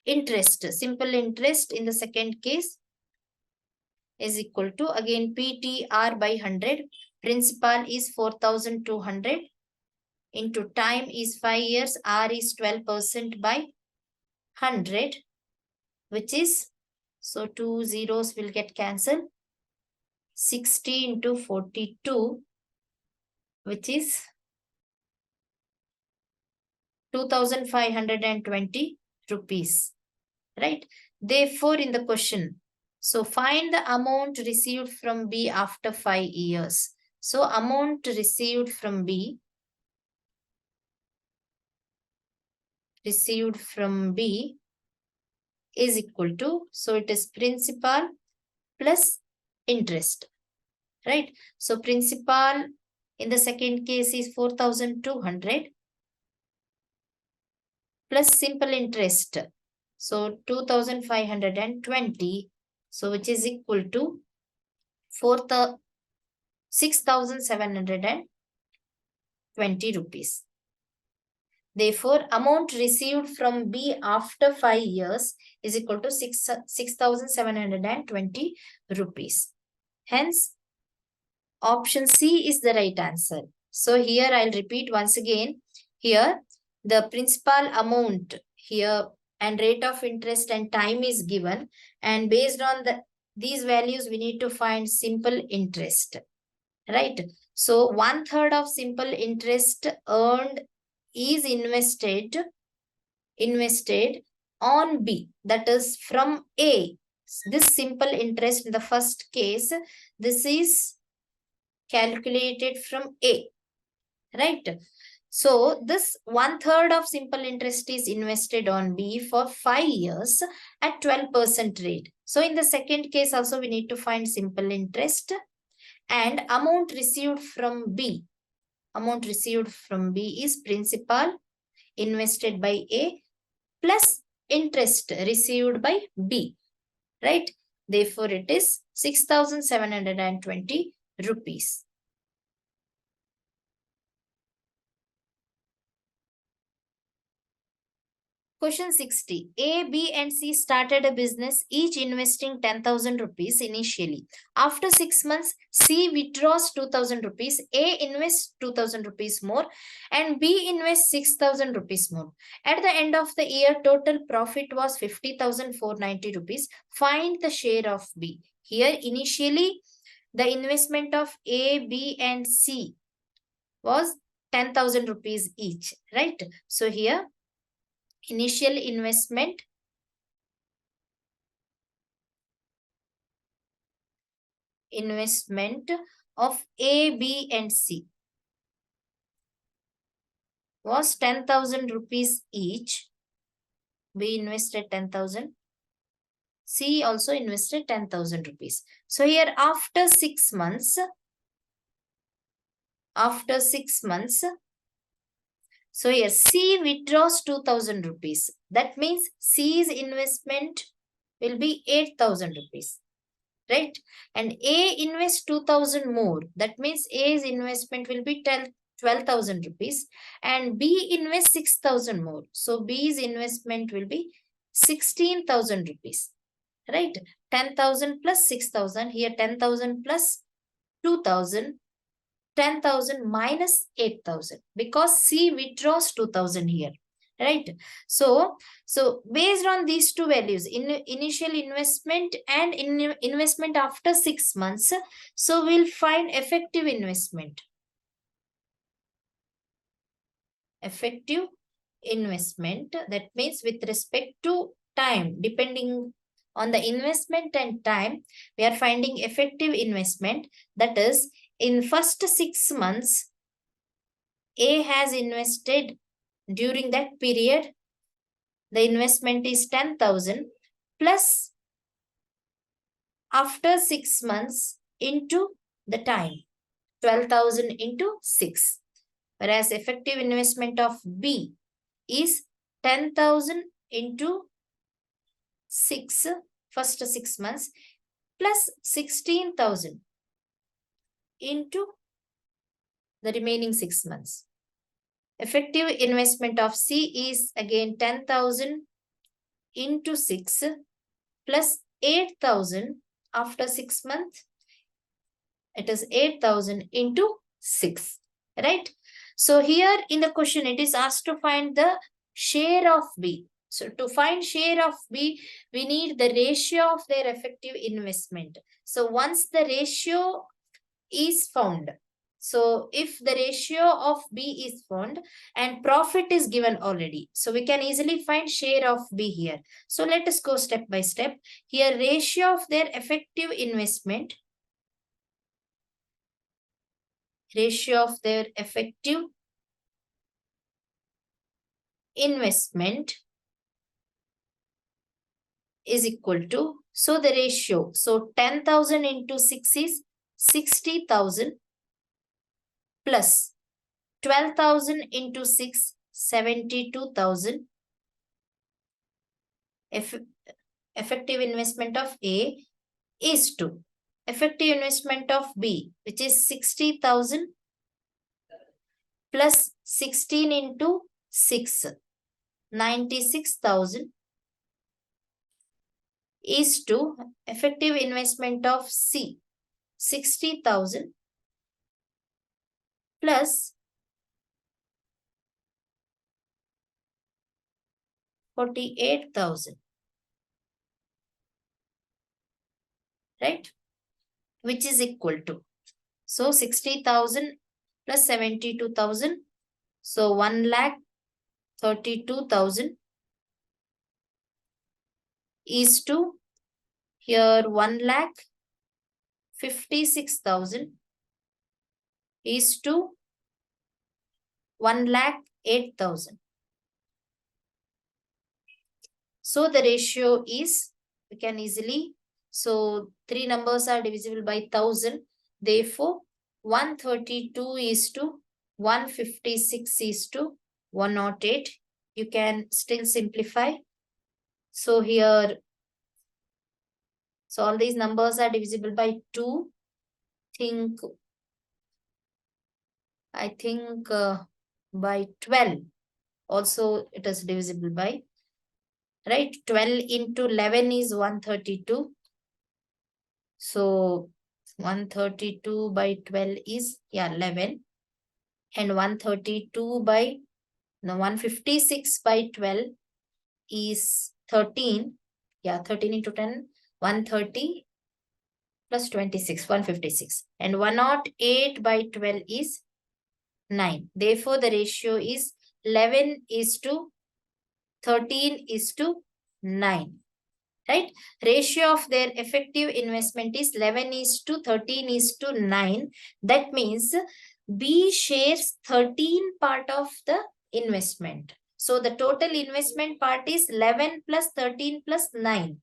interest, simple interest in the second case is equal to, again, PTR by 100. Principal is 4,200 into time is 5 years. R is 12% by 100, which is, so 2 zeros will get cancelled. 60 into 42, which is 2,520 rupees, right? Therefore, in the question, so find the amount received from B after 5 years. So amount received from B is equal to, so it is principal plus interest, right? So principal in the second case is 4,200 plus simple interest. So 2,520, so which is equal to 6,720 rupees. Therefore, amount received from B after 5 years is equal to 6,720 rupees. Hence, option C is the right answer. So here I'll repeat once again. Here, the principal amount here and rate of interest and time is given. And based on these values, we need to find simple interest, right? So 1/3 of simple interest earned is invested on B, that is from A. This simple interest in the first case, this is calculated from A, right? So this 1/3 of simple interest is invested on B for 5 years at 12% rate. So in the second case also we need to find simple interest and amount received from B. Amount received from B is principal invested by A plus interest received by B, right? Therefore, it is 6,720 rupees. Question 60. A, B and C started a business, each investing 10,000 rupees initially. After 6 months, C withdraws 2,000 rupees, A invests 2,000 rupees more, and B invests 6,000 rupees more. At the end of the year, total profit was 50,490 rupees. Find the share of B. Here, initially, the investment of A, B, and C was 10,000 rupees each, right? So here, initial investment of A, B, and C was 10,000 rupees each. B invested 10,000. C also invested 10,000 rupees. So here after 6 months, so here C withdraws 2,000 rupees. That means C's investment will be 8,000 rupees, right? And A invests 2,000 more. That means A's investment will be 12,000 rupees and B invests 6,000 more. So B's investment will be 16,000 rupees, right? 10,000 plus 6,000. Here 10,000 plus 2,000. 10,000 minus 8,000 because C withdraws 2,000 here. right? So based on these two values, initial investment and investment after 6 months, so we'll find effective investment. Effective investment, that means with respect to time, depending on the investment and time, we are finding effective investment. That is, in first 6 months, A has invested during that period, the investment is 10,000 plus after 6 months into the time, 12,000 into 6. Whereas effective investment of B is 10,000 into 6, first 6 months, plus 16,000 into the remaining 6 months. Effective investment of C is again 10,000 into 6 plus 8,000 after 6 months. It is 8,000 into 6, right? So here in the question, it is asked to find the share of B. So to find share of B, we need the ratio of their effective investment. So once the ratio is found, so if the ratio of B is found and profit is given already, so we can easily find share of B here. So let us go step by step. Here ratio of their effective investment, ratio of their effective investment is equal to, so the ratio, so 10,000 into 6 is 60,000 plus 12,000 into 6, 72,000. Effective investment of A is to effective investment of B, which is 60,000 plus 16 into 6, 96,000 is to effective investment of C, 60,000 plus 48,000, right? Which is equal to, so 60,000 plus 72,000, so 1,32,000 is to here 1,56,000 is to 1,08,000. So the ratio is, we can easily, so 3 numbers are divisible by 1,000. Therefore, 132 is to 156 is to 108. You can still simplify. So here, so all these numbers are divisible by 2. I think by 12 also it is divisible by, right? 12 into 11 is 132. So 132 by 12 is, 11. And 132 by, 156 by 12 is 13. 13 into 10, 130 plus 26, 156. And 108 by 12 is 9. Therefore, the ratio is 11 is to 13 is to 9. Right? Ratio of their effective investment is 11 is to 13 is to 9. That means B shares 13 part of the investment. So the total investment part is 11 plus 13 plus 9.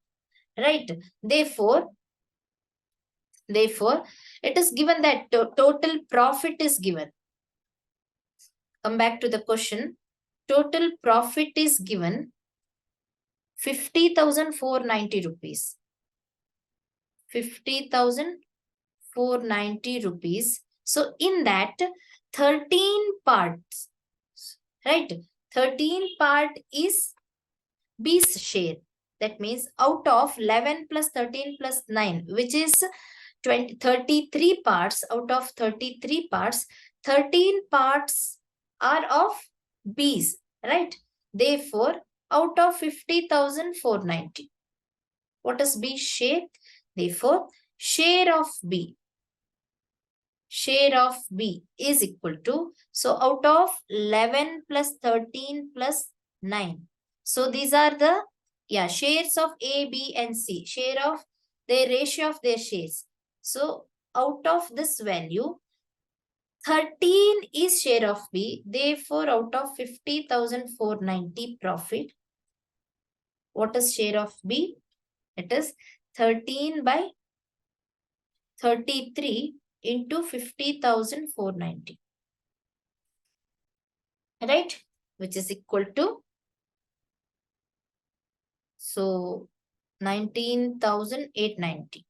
Right? Therefore, it is given that total profit is given. Come back to the question. Total profit is given 50,490 rupees. 50,490 rupees. So in that 13 parts, right? 13 part is B's share. That means out of 11 plus 13 plus 9, which is 33 parts, out of 33 parts, 13 parts are of B's, right? Therefore, out of 50,000, 490. What is B? Share. Therefore, share of B is equal to, so out of 11 plus 13 plus 9. So these are the shares of A, B and C, share of their ratio of their shares. So out of this value, 13 is share of B. Therefore, out of 50,490 profit, what is share of B? It is 13 by 33 into 50,490. Right? Which is equal to, so 19,890.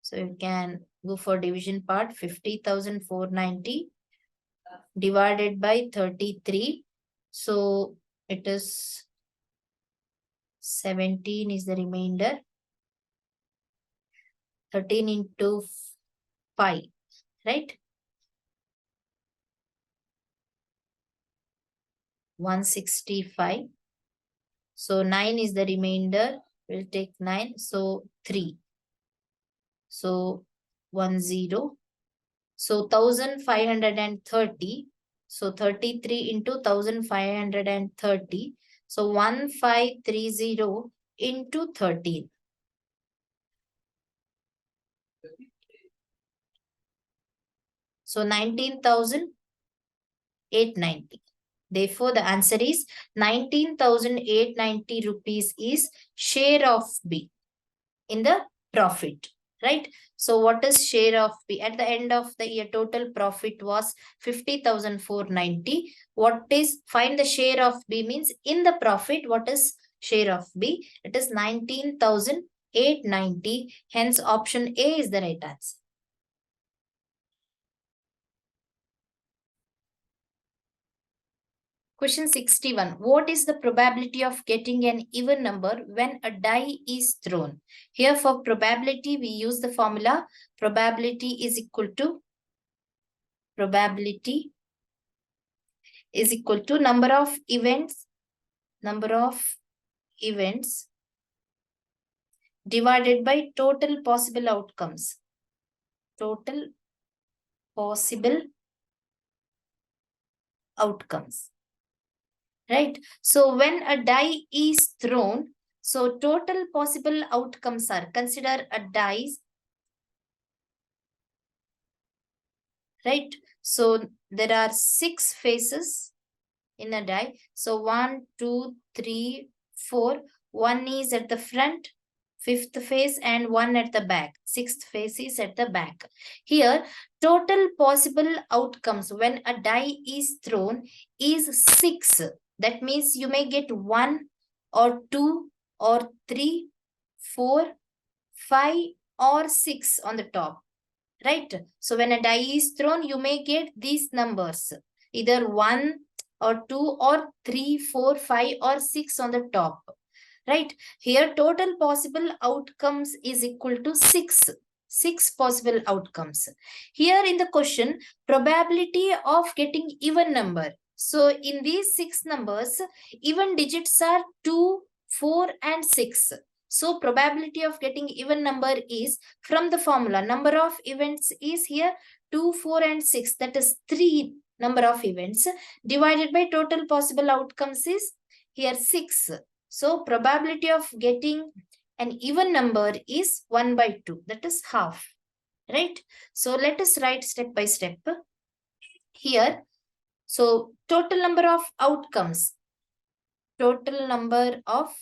So you can go for division part. 50,490 divided by 33. So it is 17 is the remainder. 13 into 5, right? 165. So 9 is the remainder. We'll take 9. So 3. So 10. So 1530. So 33 into 1530. So 1530 into 13. So 19,890. Therefore, the answer is 19,890 rupees is share of B in the profit, right? So what is share of B? At the end of the year, total profit was 50,490. What is, find the share of B means in the profit, what is share of B? It is 19,890. Hence, option A is the right answer. Question 61. What is the probability of getting an even number when a die is thrown? Here for probability, we use the formula probability is equal to number of events divided by total possible outcomes. Total possible outcomes. Right? So when a die is thrown, so total possible outcomes are, consider a dice, right? So there are 6 faces in a die. So 1, 2, 3, 4. 1 is at the front, 5th face, and 1 at the back. 6th face is at the back. Here, total possible outcomes when a die is thrown is 6. That means you may get 1 or 2 or 3, 4, 5 or 6 on the top. Right? So when a die is thrown, you may get these numbers. Either 1 or 2 or 3, 4, 5 or 6 on the top. Right? Here total possible outcomes is equal to 6. 6 possible outcomes. Here in the question, probability of getting even number. So in these 6 numbers, even digits are 2, 4 and 6. So probability of getting even number is from the formula. Number of events is here 2, 4 and 6. That is 3 number of events divided by total possible outcomes is here 6. So probability of getting an even number is 1 by 2. That is half. Right? So let us write step by step. Here, so total number of outcomes. Total number of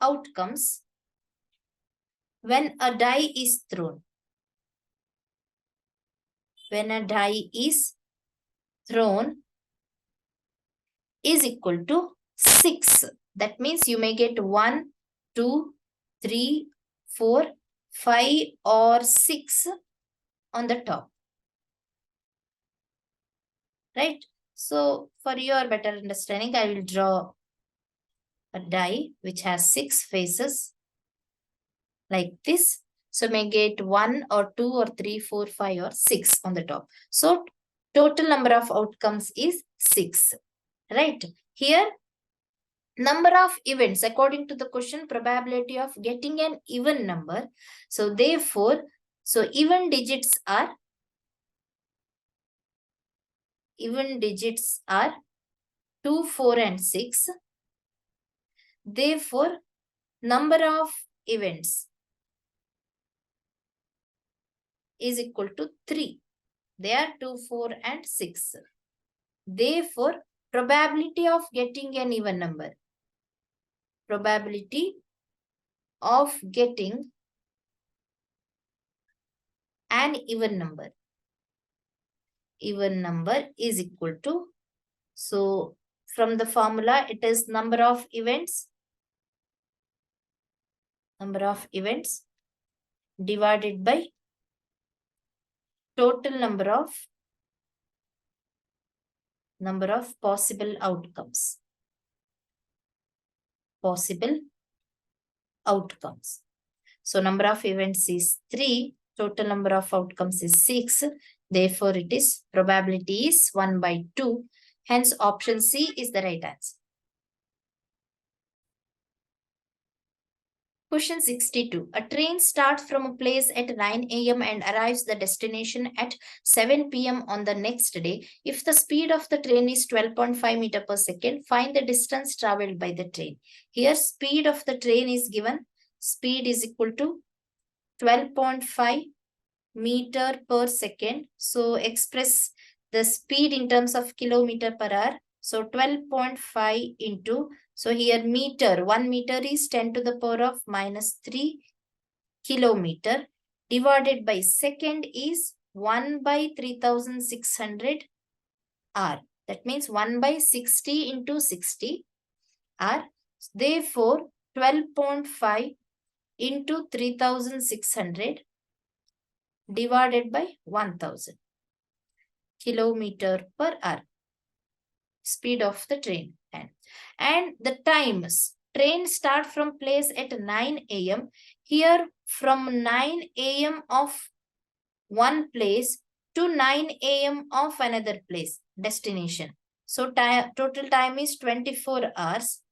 outcomes when a die is thrown. When a die is thrown is equal to 6. That means you may get 1, 2, 3, 4, 5 or 6 on the top. Right? So for your better understanding, I will draw a die which has 6 faces like this. So may get 1 or 2 or 3, 4, 5 or 6 on the top. So total number of outcomes is 6. Right. Here, number of events according to the question, probability of getting an even number. So therefore, even digits are 2, 4 and 6. Therefore, number of events is equal to 3. They are 2, 4 and 6. Therefore, probability of getting an even number. Probability of getting an even number. Even number is equal to, so from the formula, it is number of events divided by total number of possible outcomes. So number of events is 3, total number of outcomes is 6. Therefore, it is probability is 1 by 2. Hence, option C is the right answer. Question 62. A train starts from a place at 9 a.m. and arrives the destination at 7 p.m. on the next day. If the speed of the train is 12.5 meter per second, find the distance traveled by the train. Here, speed of the train is given. Speed is equal to 12.5 meter per second. So express the speed in terms of kilometer per hour. So 12.5 into, so here meter, 1 meter is 10 to the power of minus 3 kilometer, divided by second is 1 by 3600 R. That means 1 by 60 into 60 R. Therefore, 12.5 into 3600 divided by 1000 kilometer per hour. Speed of the train. And the times. Train start from place at 9 a.m. Here from 9 a.m. of one place to 9 a.m. of another place, destination. So total time is 24 hours.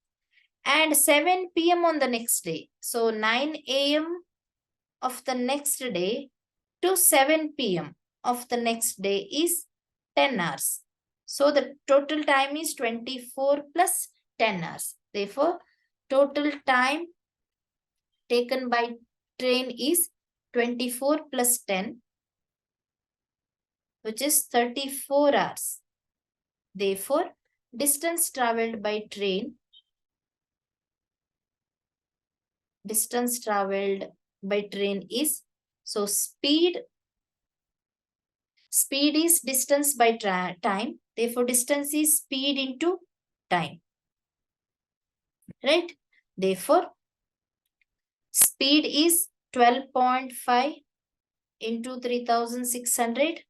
And 7 p.m. on the next day. So 9 a.m. of the next day to 7 p.m. of the next day is 10 hours. So the total time is 24 plus 10 hours. Therefore, total time taken by train is 24 plus 10, which is 34 hours. Therefore, distance traveled by train is, so speed is distance by time. Therefore, distance is speed into time. Right? Therefore, speed is 12.5 into 3600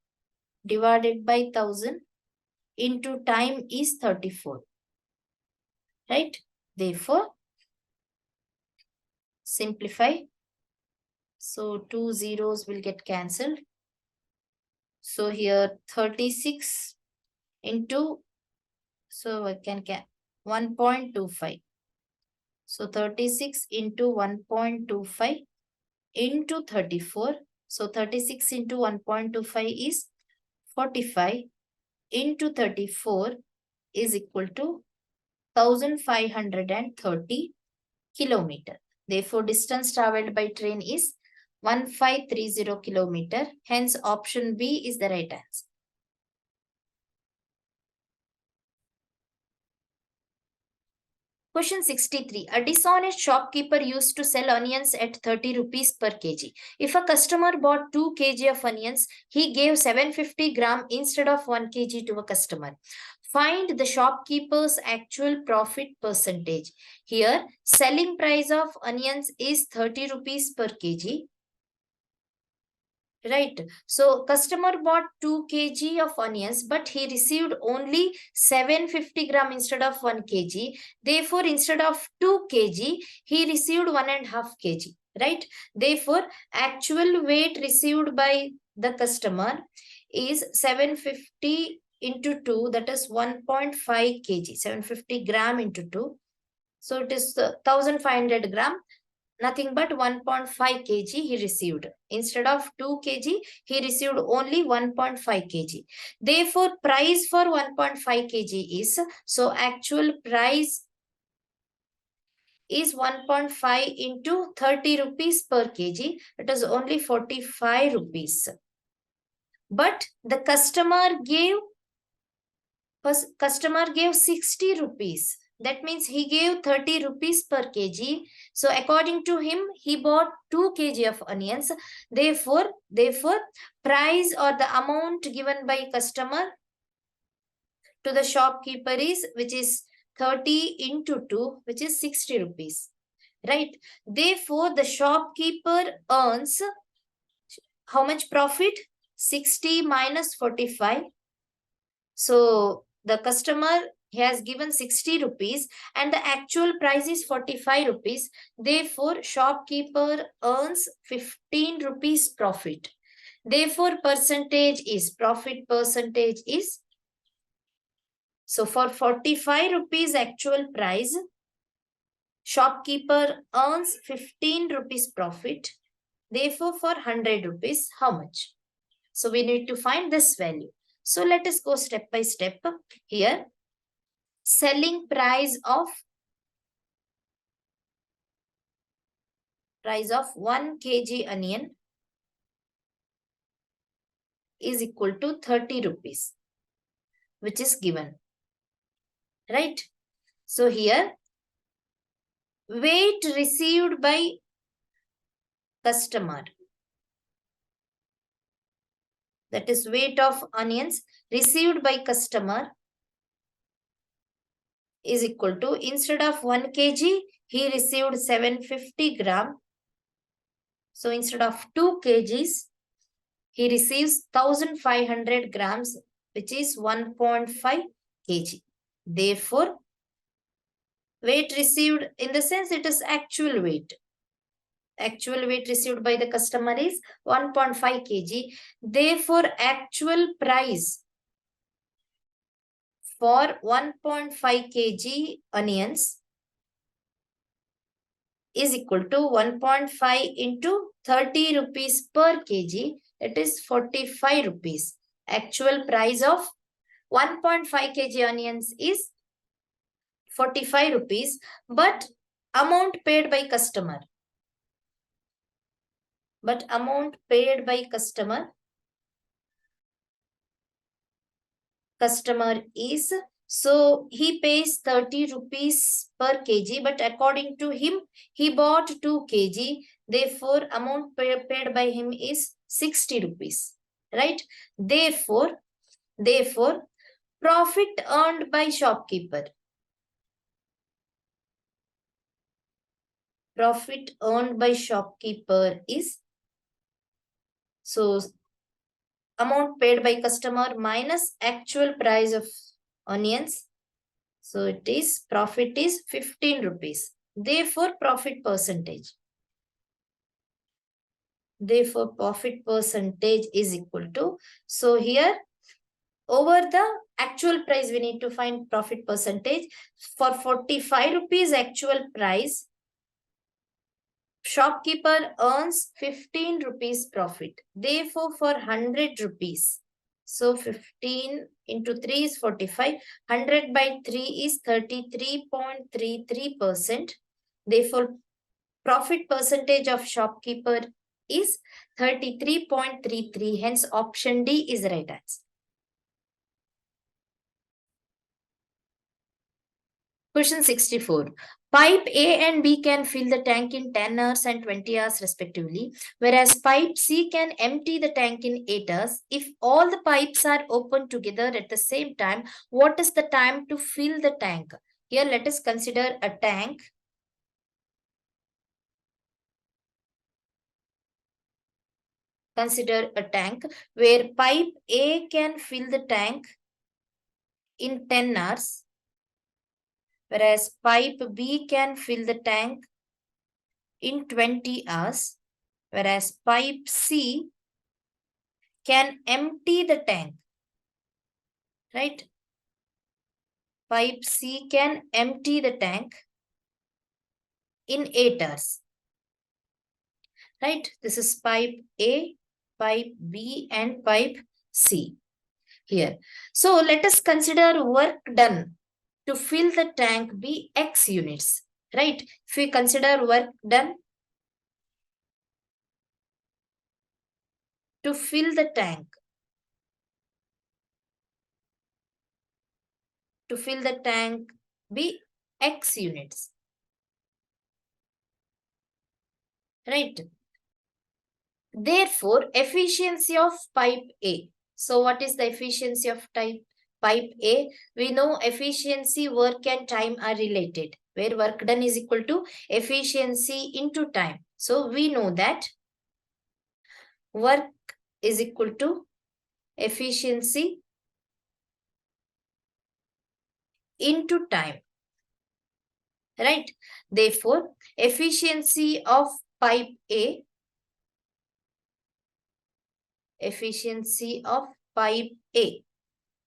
divided by 1000 into time is 34. Right? Therefore, simplify. So 2 zeros will get cancelled. So here 36 into, so I can 1.25. So 36 into 1.25 into 34. So 36 into 1.25 is 45 into 34 is equal to 1530 kilometer. Therefore, distance traveled by train is 1530 kilometer. Hence, option B is the right answer. Question 63. A dishonest shopkeeper used to sell onions at 30 rupees per kg. If a customer bought 2 kg of onions, he gave 750 gram instead of 1 kg to a customer. Find the shopkeeper's actual profit percentage. Here, selling price of onions is 30 rupees per kg. Right. So customer bought 2 kg of onions, but he received only 750 gram instead of 1 kg. Therefore, instead of 2 kg, he received 1.5 kg. right? Therefore, actual weight received by the customer is 750 into 2, that is 1.5 kg, 750 gram into 2. So it is 1500 gram, nothing but 1.5 kg he received. Instead of 2 kg, he received only 1.5 kg. Therefore, price for 1.5 kg is, so actual price is 1.5 into 30 rupees per kg. It is only 45 rupees. But the customer gave 60 rupees. That means he gave 30 rupees per kg. So according to him, he bought 2 kg of onions. Therefore, price or the amount given by customer to the shopkeeper is, which is 30 into 2, which is 60 rupees. Right? Therefore, the shopkeeper earns how much profit? 60 minus 45. So the customer has given 60 rupees and the actual price is 45 rupees. Therefore, shopkeeper earns 15 rupees profit. Therefore, profit percentage is, so for 45 rupees actual price, shopkeeper earns 15 rupees profit. Therefore, for 100 rupees, how much? So we need to find this value. So let us go step by step here. Selling price of 1 kg onion is equal to 30 rupees, which is given. Right? So here, weight received by customer, that is weight of onions received by customer, is equal to, instead of 1 kg, he received 750 gram. So instead of 2 kgs, he receives 1500 grams, which is 1.5 kg. Therefore, weight received, in the sense it is actual weight. Actual weight received by the customer is 1.5 kg. Therefore, actual price for 1.5 kg onions is equal to 1.5 into 30 rupees per kg. It is 45 rupees. Actual price of 1.5 kg onions is 45 rupees, but amount paid by customer. Customer is, so he pays 30 rupees per kg, but according to him, he bought 2 kg. Therefore, amount paid by him is 60 rupees. Right? Therefore, profit earned by shopkeeper. Profit earned by shopkeeper is, so amount paid by customer minus actual price of onions. So it is, profit is 15 rupees. Therefore, profit percentage. Therefore, profit percentage is equal to, so here over the actual price, we need to find profit percentage. For 45 rupees actual price, shopkeeper earns 15 rupees profit. Therefore, for 100 rupees, so 15 into 3 is 45. 100 by 3 is 33.33%. Therefore, profit percentage of shopkeeper is 33.33. Hence, option D is right answer. Question 64. Pipe A and B can fill the tank in 10 hours and 20 hours respectively, whereas pipe C can empty the tank in 8 hours. If all the pipes are open together at the same time, what is the time to fill the tank? Here, let us consider a tank. Consider a tank where pipe A can fill the tank in 10 hours, whereas pipe B can fill the tank in 20 hours, whereas pipe C can empty the tank, right? Pipe C can empty the tank in 8 hours, right? This is pipe A, pipe B, and pipe C here. So let us consider work done to fill the tank be X units, right? If we consider work done to fill the tank, be X units, right? Therefore, efficiency of pipe A. So what is the efficiency of pipe A? We know efficiency, work and time are related, where work done is equal to efficiency into time. So we know that work is equal to efficiency into time, right? Therefore, efficiency of pipe A,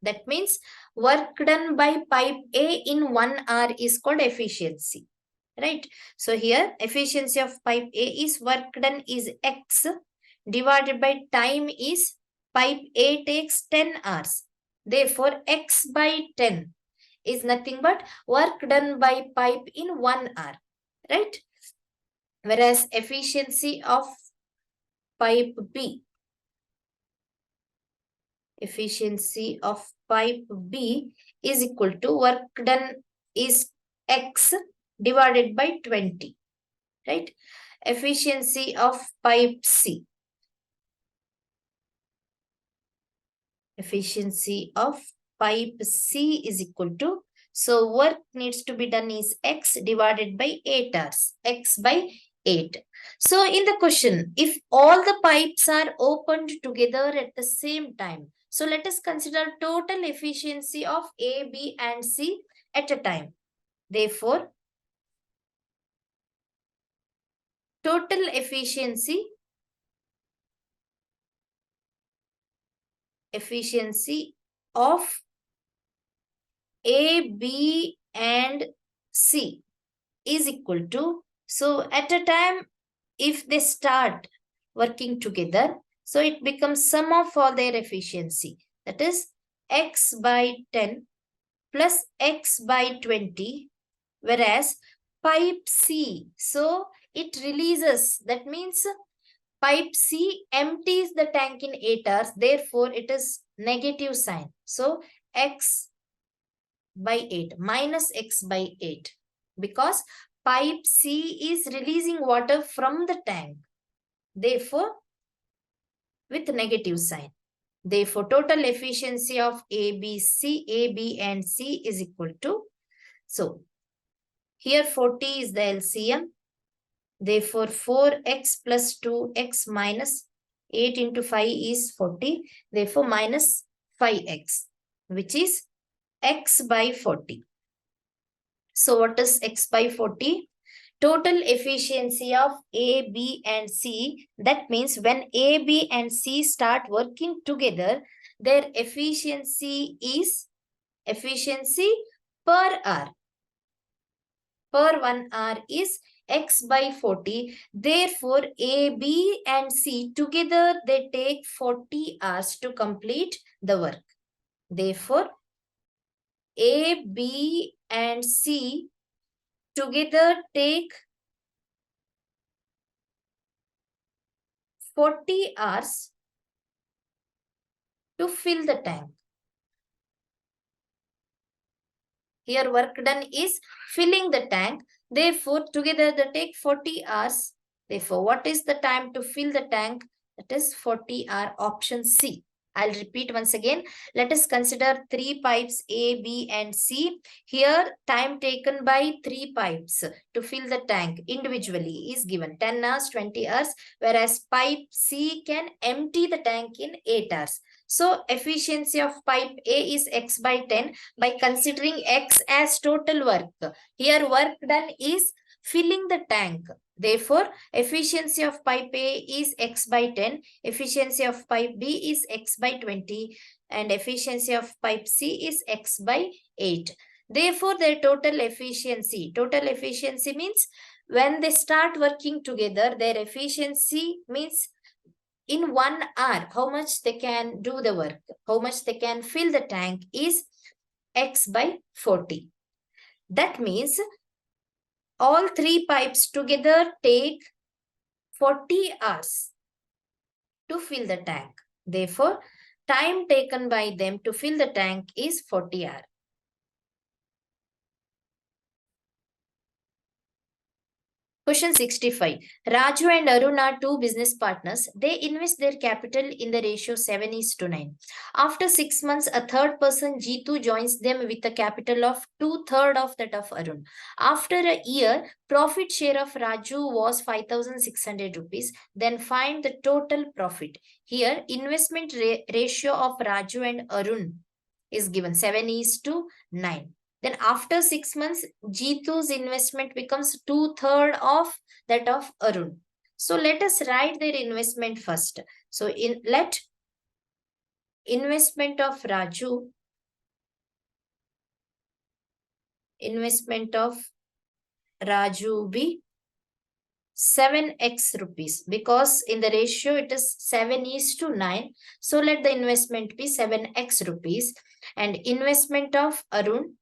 that means work done by pipe A in 1 hour is called efficiency, right? So here efficiency of pipe A is work done is X divided by time is pipe A takes 10 hours. Therefore, X by 10 is nothing but work done by pipe in 1 hour, right? Whereas efficiency of pipe B, is equal to work done is X divided by 20, right? Efficiency of pipe C, is equal to, so work needs to be done is X divided by 8 hours, X by 8. So in the question, if all the pipes are opened together at the same time, so let us consider total efficiency of A, B and C at a time. Therefore, total efficiency of A, B and C is equal to, so at a time if they start working together, so it becomes sum of all their efficiency, that is X by 10 plus X by 20, whereas pipe C, so it releases, that means pipe C empties the tank in 8 hours, therefore it is negative sign. So X by 8 minus X by 8, because pipe C is releasing water from the tank, therefore with negative sign. Therefore, total efficiency of A, B and C is equal to, so here 40 is the LCM. Therefore, 4x plus 2x minus 8 into 5 is 40. Therefore, minus 5x, which is x by 40. So, what is x by 40? Total efficiency of A, B and C. That means when A, B and C start working together, their efficiency is per hour. Per 1 hour is x by 40. Therefore, A, B and C together they take 40 hours to complete the work. Therefore, A, B and C together take 40 hours to fill the tank. Here work done is filling the tank. Therefore, together they take 40 hours. Therefore, what is the time to fill the tank? That is 40 hour, option C. I'll repeat once again. Let us consider 3 pipes A, B and C. Here time taken by 3 pipes to fill the tank individually is given 10 hours, 20 hours, whereas pipe C can empty the tank in 8 hours. So efficiency of pipe A is x by 10 by considering x as total work. Here work done is filling the tank. Therefore, efficiency of pipe A is X by 10, efficiency of pipe B is X by 20, and efficiency of pipe C is X by 8. Therefore, their total efficiency means when they start working together, their efficiency means in 1 hour, how much they can do the work, how much they can fill the tank is X by 40. That means all 3 pipes together take 40 hours to fill the tank. Therefore, time taken by them to fill the tank is 40 hours. Question 65. Raju and Arun are two business partners. They invest their capital in the ratio 7:9. After 6 months, a third person, Jitu, joins them with a capital of 2/3 of that of Arun. After a year, profit share of Raju was 5,600 rupees. Then find the total profit. Here, investment ratio of Raju and Arun is given 7:9. Then after 6 months, Jitu's investment becomes 2/3 of that of Arun. So let us write their investment first. So let investment of Raju be 7x rupees, because in the ratio it is 7:9. So let the investment be 7x rupees, and investment of Arun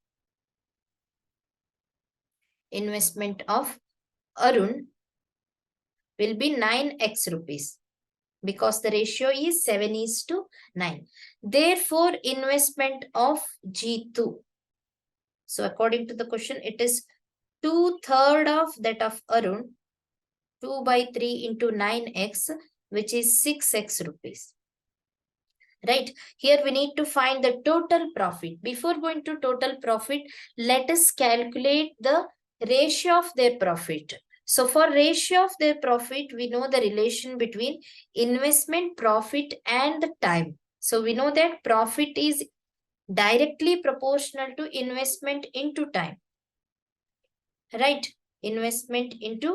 will be 9x rupees, because the ratio is 7:9. Therefore, investment of G2. So according to the question, it is 2/3 of that of Arun, 2/3 into 9x, which is 6x rupees. Right? Here we need to find the total profit. Before going to total profit, let us calculate the ratio of their profit. So for ratio of their profit, we know the relation between investment, profit, and the time. So we know that profit is directly proportional to investment into time. Right? Investment into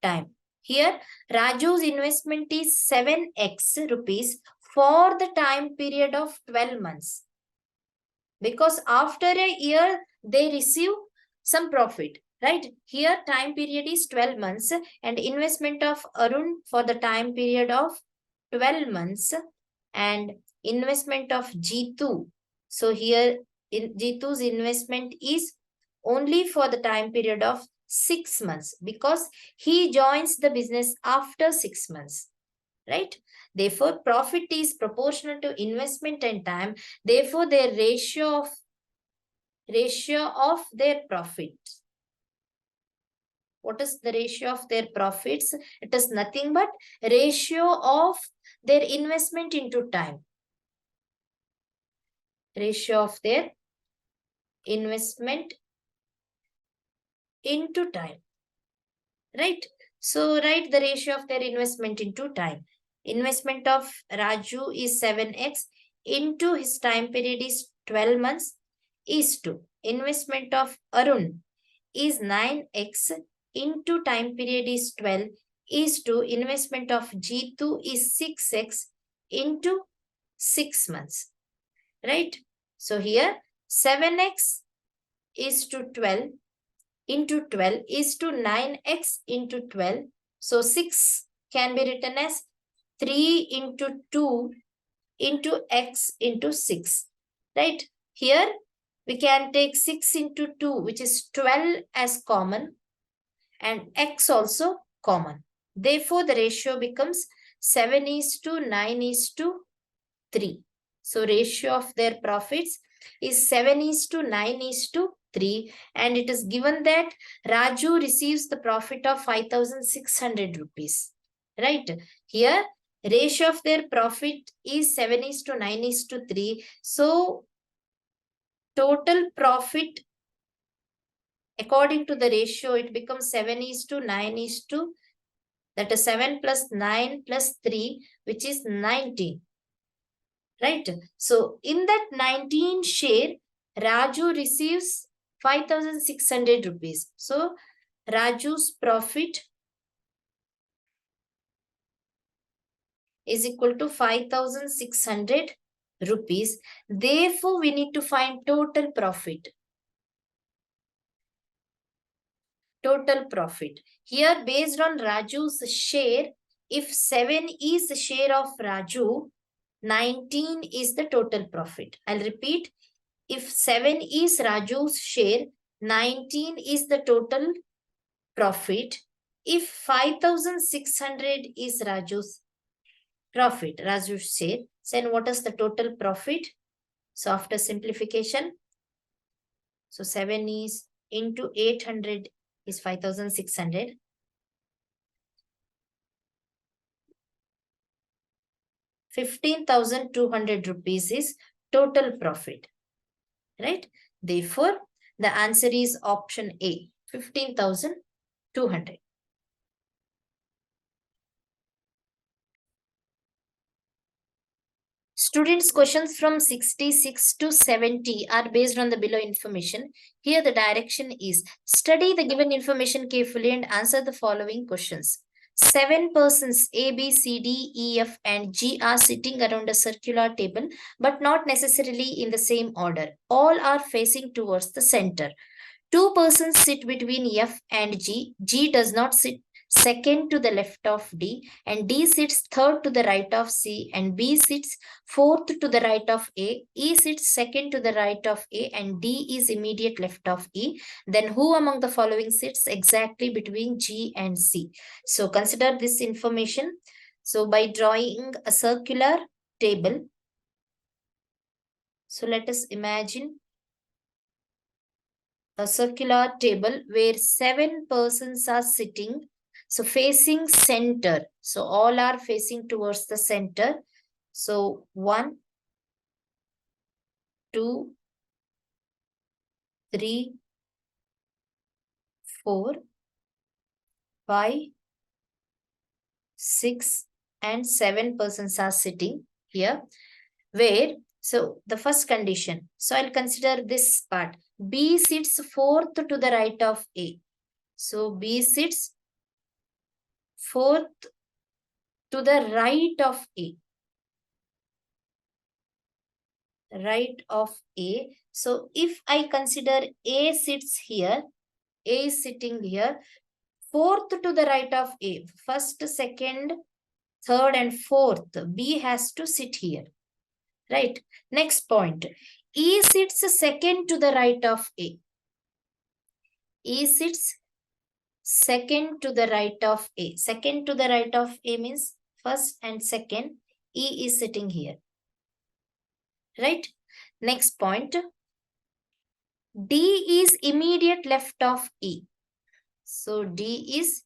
time. Here, Raju's investment is 7x rupees for the time period of 12 months. Because after a year, they receive some profit. Right? Here, time period is 12 months, and investment of Arun for the time period of 12 months, and investment of Jitu. So here, Jitu's investment is only for the time period of 6 months, because he joins the business after 6 months. Right? Therefore, profit is proportional to investment and time. Therefore, their ratio of their profit. What is the ratio of their profits? It is nothing but ratio of their investment into time. Ratio of their investment into time. Right? So write the ratio of their investment into time. Investment of Raju is 7x into his time period is 12 months is to investment of Arun is 9x into time period is 12 is to investment of G2 is 6x into 6 months. Right? So here 7x is to 12 into 12 is to 9x into 12. So 6 can be written as 3 into 2 into x into 6. Right? Here we can take 6 into 2, which is 12 as common, and x also common. Therefore, the ratio becomes 7:9:3. So ratio of their profits is 7:9:3, and it is given that Raju receives the profit of 5,600 rupees. Right? Here, ratio of their profit is 7:9:3. So total profit according to the ratio, it becomes 7:9, that is 7 plus 9 plus 3, which is 19. Right? So in that 19 share, Raju receives 5,600 rupees. So Raju's profit is equal to 5,600 rupees. Therefore, we need to find total profit. Total profit. Here, based on Raju's share, if 7 is the share of Raju, 19 is the total profit. I'll repeat. If 7 is Raju's share, 19 is the total profit. If 5,600 is Raju's profit, Raju's share, then what is the total profit? So after simplification, so 7 is into 800 is 5,600. 15,200 rupees is total profit, right? Therefore, the answer is option A, 15,200. Students' questions from 66 to 70 are based on the below information. Here the direction is study the given information carefully and answer the following questions. 7 persons A, B, C, D, E, F and G are sitting around a circular table but not necessarily in the same order. All are facing towards the center. 2 persons sit between F and G. G does not sit second to the left of D and D sits third to the right of C and B sits fourth to the right of A. E sits second to the right of A and D is immediate left of E. Then who among the following sits exactly between G and C? So consider this information. So by drawing a circular table, so let us imagine a circular table where 7 persons are sitting. So facing center. So all are facing towards the center. So 1, 2, 3, 4, 5, 6 and 7 persons are sitting here. Where, so the first condition. So I'll consider this part. B sits fourth to the right of A. So B sits fourth to the right of A. Right of A. So if I consider A sits here, A is sitting here, fourth to the right of A, first, second, third and fourth, B has to sit here. Right. Next point. E sits second to the right of A. E sits second to the right of A. Second to the right of A means first and second. E is sitting here. Right. Next point. D is immediate left of E. So D is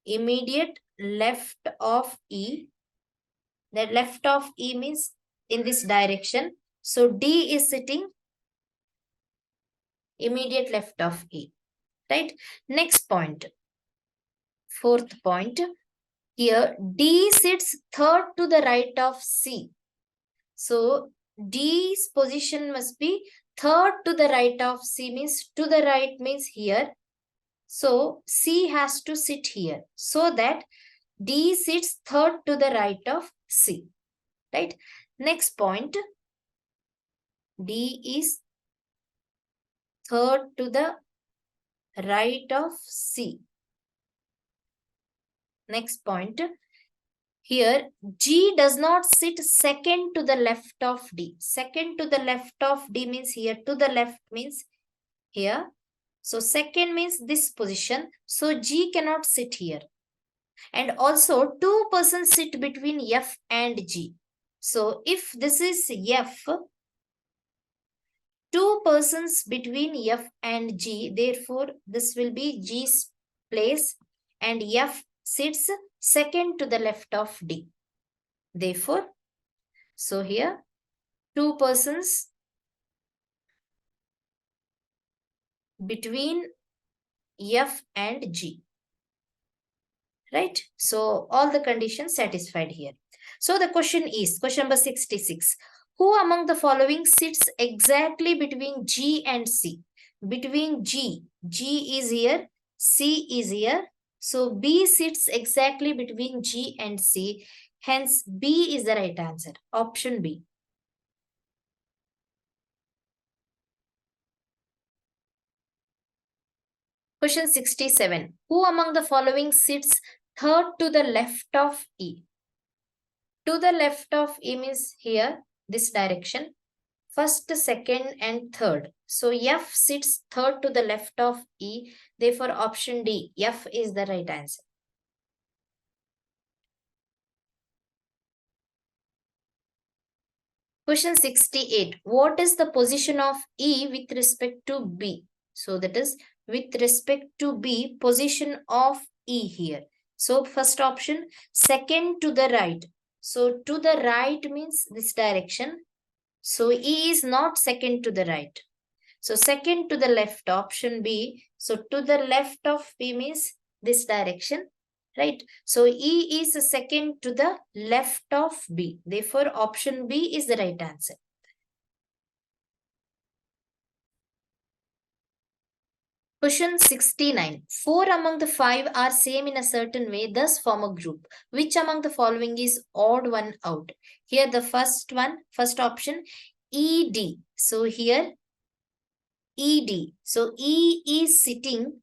immediate left of E. The left of E means in this direction. So D is sitting immediate left of E. Right. Next point. Fourth point. Here D sits third to the right of C. So D's position must be third to the right of C means to the right means here. So C has to sit here so that D sits third to the right of C. Right. Next point. D is third to the right of C. Next point. Here, G does not sit second to the left of D. Second to the left of D means here. To the left means here. So, second means this position. So, G cannot sit here. And also, 2 persons sit between F and G. So, if this is F, 2 persons between F and G. Therefore, this will be G's place and F sits second to the left of D. Therefore, so here 2 persons between F and G. Right? So all the conditions satisfied here. So the question is, question number 66. Who among the following sits exactly between G and C? between G. G is here, C is here. So B sits exactly between G and C. Hence, B is the right answer. Option B. Question 67. Who among the following sits third to the left of E? To the left of E means here, this direction. First, second, and third. So F sits third to the left of E. Therefore, option D, F is the right answer. Question 68. What is the position of E with respect to B? So that is with respect to B, position of E here. So first option, second to the right. So to the right means this direction. So E is not second to the right. So second to the left, option B. So to the left of B means this direction, right? So E is second to the left of B. Therefore, option B is the right answer. Question 69. 4 among the 5 are same in a certain way, thus form a group. Which among the following is odd one out? Here the first one, first option, ED. So here ED. So E is sitting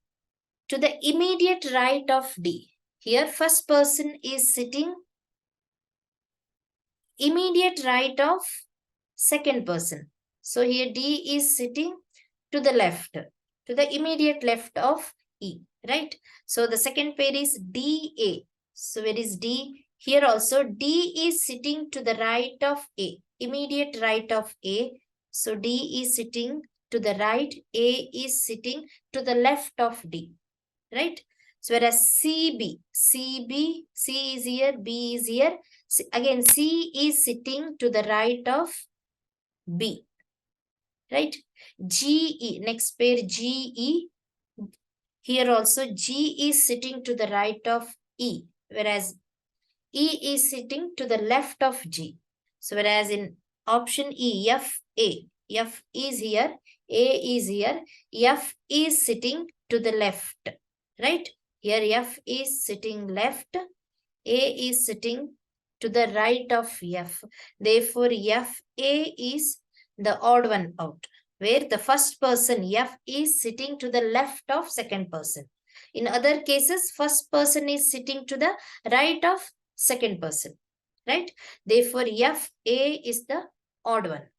to the immediate right of D. Here first person is sitting immediate right of second person. So here D is sitting to the left, to the immediate left of E, right? So the second pair is DA. So where is D? Here also D is sitting to the right of A, immediate right of A. So D is sitting to the right, A is sitting to the left of D, right? So whereas C is here, B is here. Again, C is sitting to the right of B, right? GE, next pair GE. Here also G is sitting to the right of E, whereas E is sitting to the left of G. So whereas in option E, F is here, A is here, F is sitting to the left, right? Here F is sitting left, A is sitting to the right of F. Therefore, FA is the odd one out, where the first person F is sitting to the left of second person. In other cases, first person is sitting to the right of second person, right? Therefore, FA is the odd one.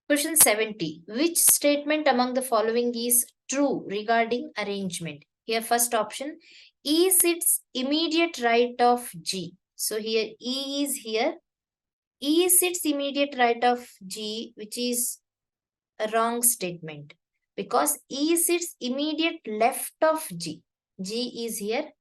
Question 70. Which statement among the following is true regarding arrangement? Here, first option, E sits immediate right of G. So here E is here. E sits immediate right of G, which is a wrong statement because E sits immediate left of G. G is here,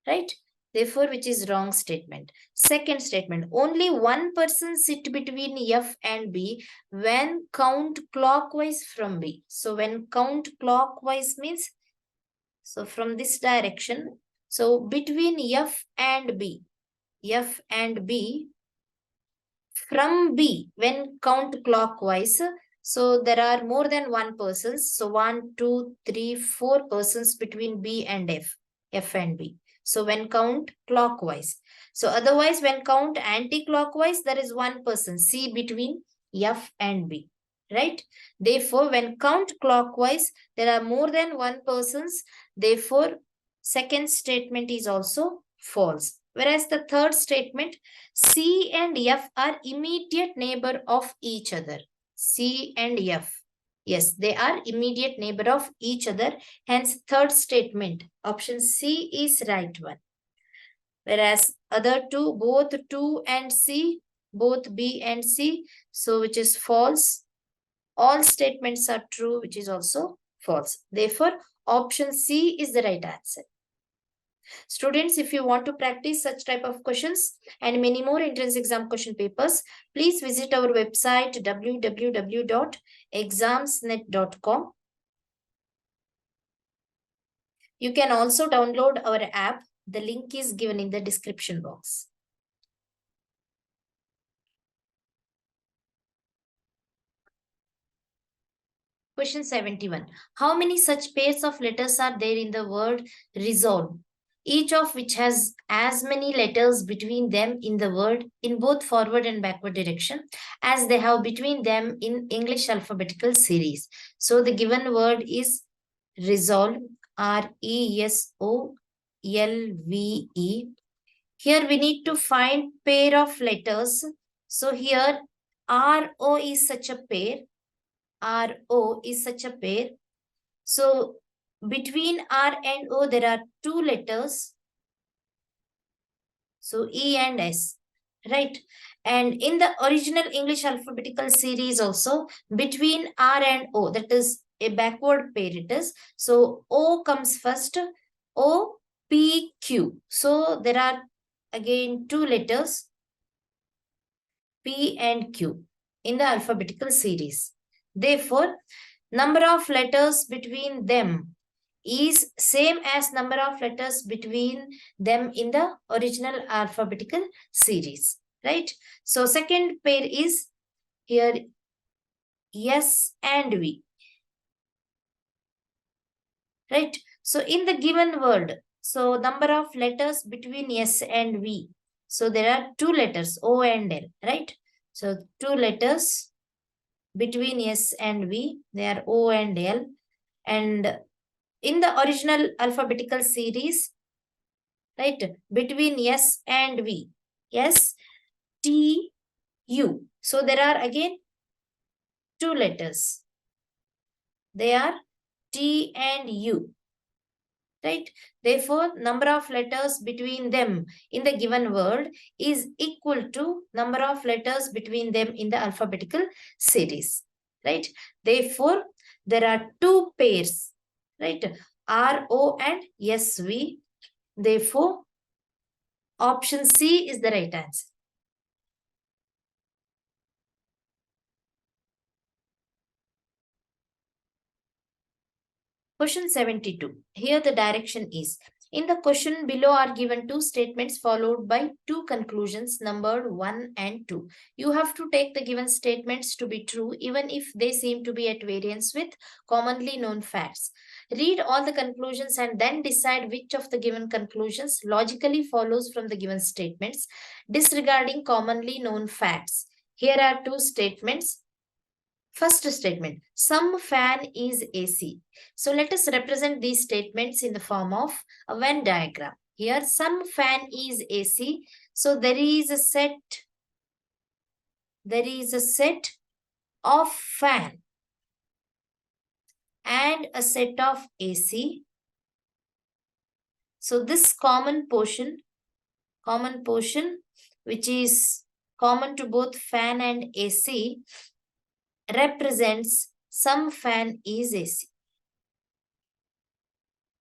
right? Therefore, which is wrong statement. Second statement, only one person sit between F and B when count clockwise from B. So when count clockwise means, so from this direction, so between F and B, from B, when count clockwise, so there are more than one persons. So 1, 2, 3, 4 persons between B and F and B. So when count clockwise. So otherwise, when count anti-clockwise, there is one person, C between F and B, right? Therefore, when count clockwise, there are more than one persons. Therefore, second statement is also false. Whereas the third statement, C and F are immediate neighbor of each other. C and F. Yes, they are immediate neighbor of each other. Hence, third statement, option C is right one. Whereas other two, both 2 and C, both B and C, so which is false. All statements are true, which is also false. Therefore, option C is the right answer. Students, if you want to practice such type of questions and many more entrance exam question papers, please visit our website www.examsnet.com. You can also download our app. The link is given in the description box. Question 71. How many such pairs of letters are there in the word resolve? Each of which has as many letters between them in the word in both forward and backward direction as they have between them in English alphabetical series. So the given word is resolve, Resolve. Here we need to find pair of letters. So here RO is such a pair. RO is such a pair. So between R and O there are two letters. So E and S, right? And in the original English alphabetical series also, between R and O, that is a backward pair it is. So O comes first, O, P, Q. So there are again two letters, P and Q, in the alphabetical series. Therefore, number of letters between them is same as number of letters between them in the original alphabetical series, right? So second pair is here S and V, right? So in the given word, so number of letters between S and V. So there are two letters O and L, right? So two letters between S and V, they are O and L. And in the original alphabetical series, right, between S and V, S, T, U. So there are again two letters. They are T and U, right? Therefore, number of letters between them in the given word is equal to number of letters between them in the alphabetical series, right? Therefore, there are two pairs, right? RO and SV. Therefore, option C is the right answer. Question 72. Here the direction is. In the question below are given two statements followed by two conclusions numbered 1 and 2. You have to take the given statements to be true even if they seem to be at variance with commonly known facts. Read all the conclusions and then decide which of the given conclusions logically follows from the given statements, disregarding commonly known facts. Here are two statements. First statement, some fan is AC. So let us represent these statements in the form of a Venn diagram. Here, some fan is AC. So there is a set of fan and a set of AC. So this common portion, which is common to both fan and AC, represents some fan is AC.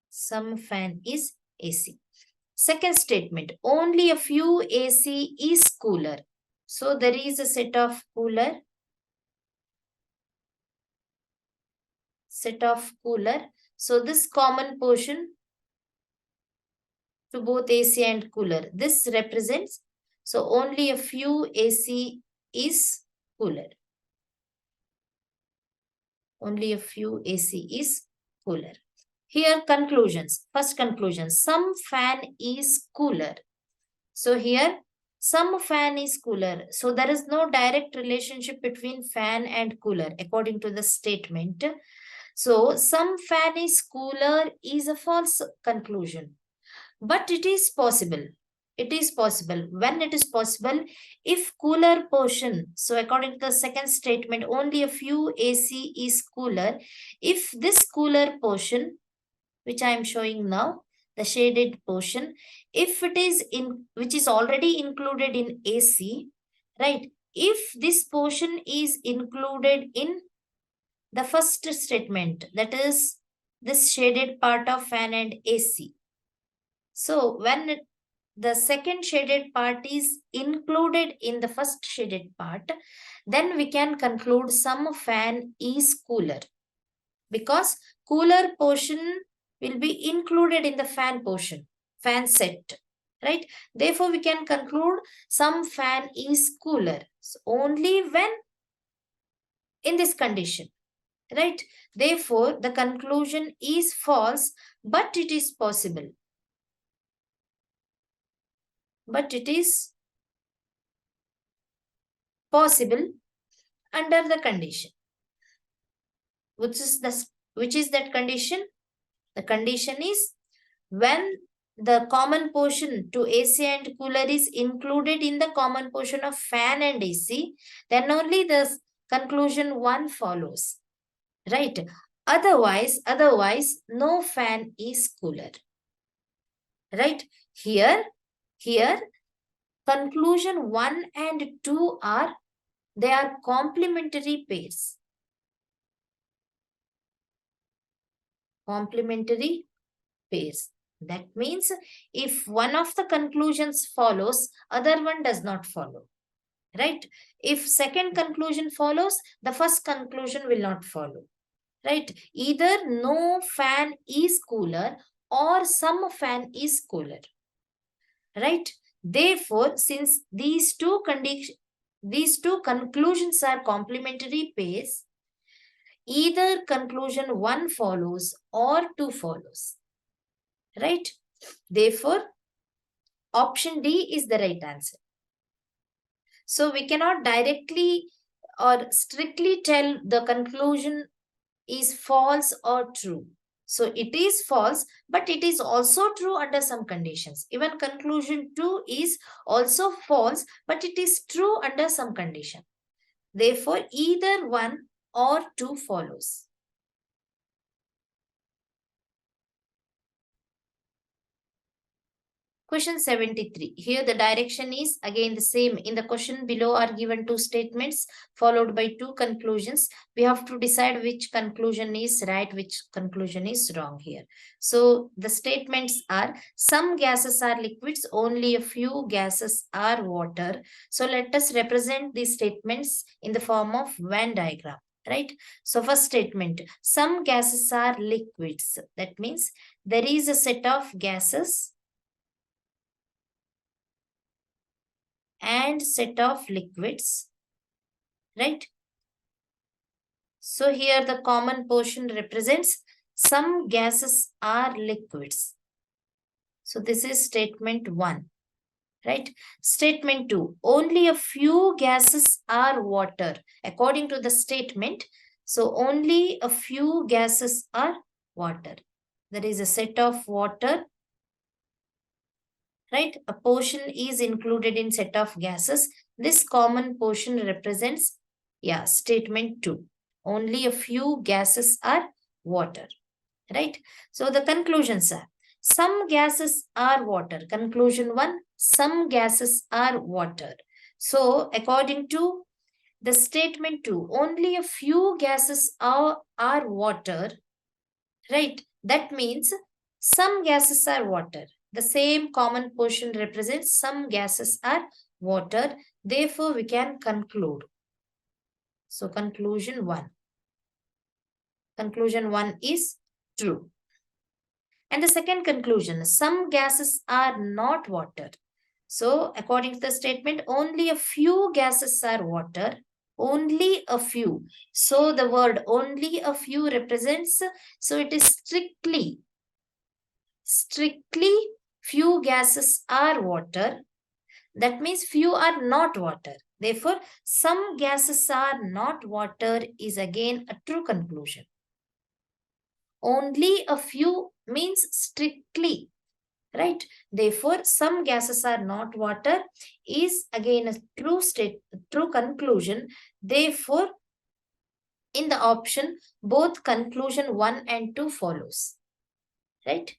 Some fan is AC. Second statement, only a few AC is cooler. So there is a set of cooler. So this common portion to both AC and cooler, this represents, so only a few AC is cooler. Only a few AC is cooler. Here conclusions. First conclusion, some fan is cooler. So here some fan is cooler. So there is no direct relationship between fan and cooler according to the statement. So some fan is cooler is a false conclusion. But it is possible. It is possible. When it is possible, if cooler portion, so according to the second statement, only a few AC is cooler. If this cooler portion, which I am showing now, the shaded portion, if it is in, which is already included in AC, right? If this portion is included in the first statement, that is this shaded part of fan and AC. So when the second shaded part is included in the first shaded part, then we can conclude some fan is cooler, because cooler portion will be included in the fan portion, fan set, right? Therefore, we can conclude some fan is cooler. So only when in this condition. right? Therefore, the conclusion is false, but it is possible. But it is possible under the condition. Which is that condition? The condition is when the common portion to AC and cooler is included in the common portion of fan and AC, then only the conclusion 1 follows, right? Otherwise, no fan is cooler, right? Here, conclusion 1 and 2 they are complementary pairs. Complementary pairs. That means if one of the conclusions follows, other one does not follow, right? If second conclusion follows, the first conclusion will not follow, right? Either no fan is cooler or some fan is cooler, right? Therefore, since these two conclusions are complementary pairs, either conclusion 1 follows or 2 follows, right? Therefore, option D is the right answer. So we cannot directly or strictly tell the conclusion is false or true. So it is false, but it is also true under some conditions. Even conclusion 2 is also false, but it is true under some condition. Therefore, either 1 or 2 follows. Question 73. Here the direction is again the same. In the question below are given 2 statements followed by 2 conclusions. We have to decide which conclusion is right, which conclusion is wrong here. So the statements are some gases are liquids, only a few gases are water. So let us represent these statements in the form of Venn diagram, right? So first statement, some gases are liquids. That means there is a set of gases and set of liquids, right? So here the common portion represents some gases are liquids. So this is statement 1, right? Statement 2, only a few gases are water. According to the statement, so only a few gases are water. There is a set of water, right? A portion is included in set of gases. This common portion represents, statement 2. Only a few gases are water, right? So the conclusions are, some gases are water. Conclusion 1, some gases are water. So according to the statement 2, only a few gases are water, right? That means some gases are water. The same common portion represents some gases are water. Therefore, we can conclude. So, conclusion 1. Conclusion 1 is true. And the second conclusion, some gases are not water. So, according to the statement, only a few gases are water. Only a few. So, the word only a few represents, so it is strictly few gases are water. That means few are not water. Therefore, some gases are not water is again a true conclusion. Only a few means strictly, right? Therefore, some gases are not water is again a true conclusion. Therefore, in the option, both conclusion 1 and 2 follows, right?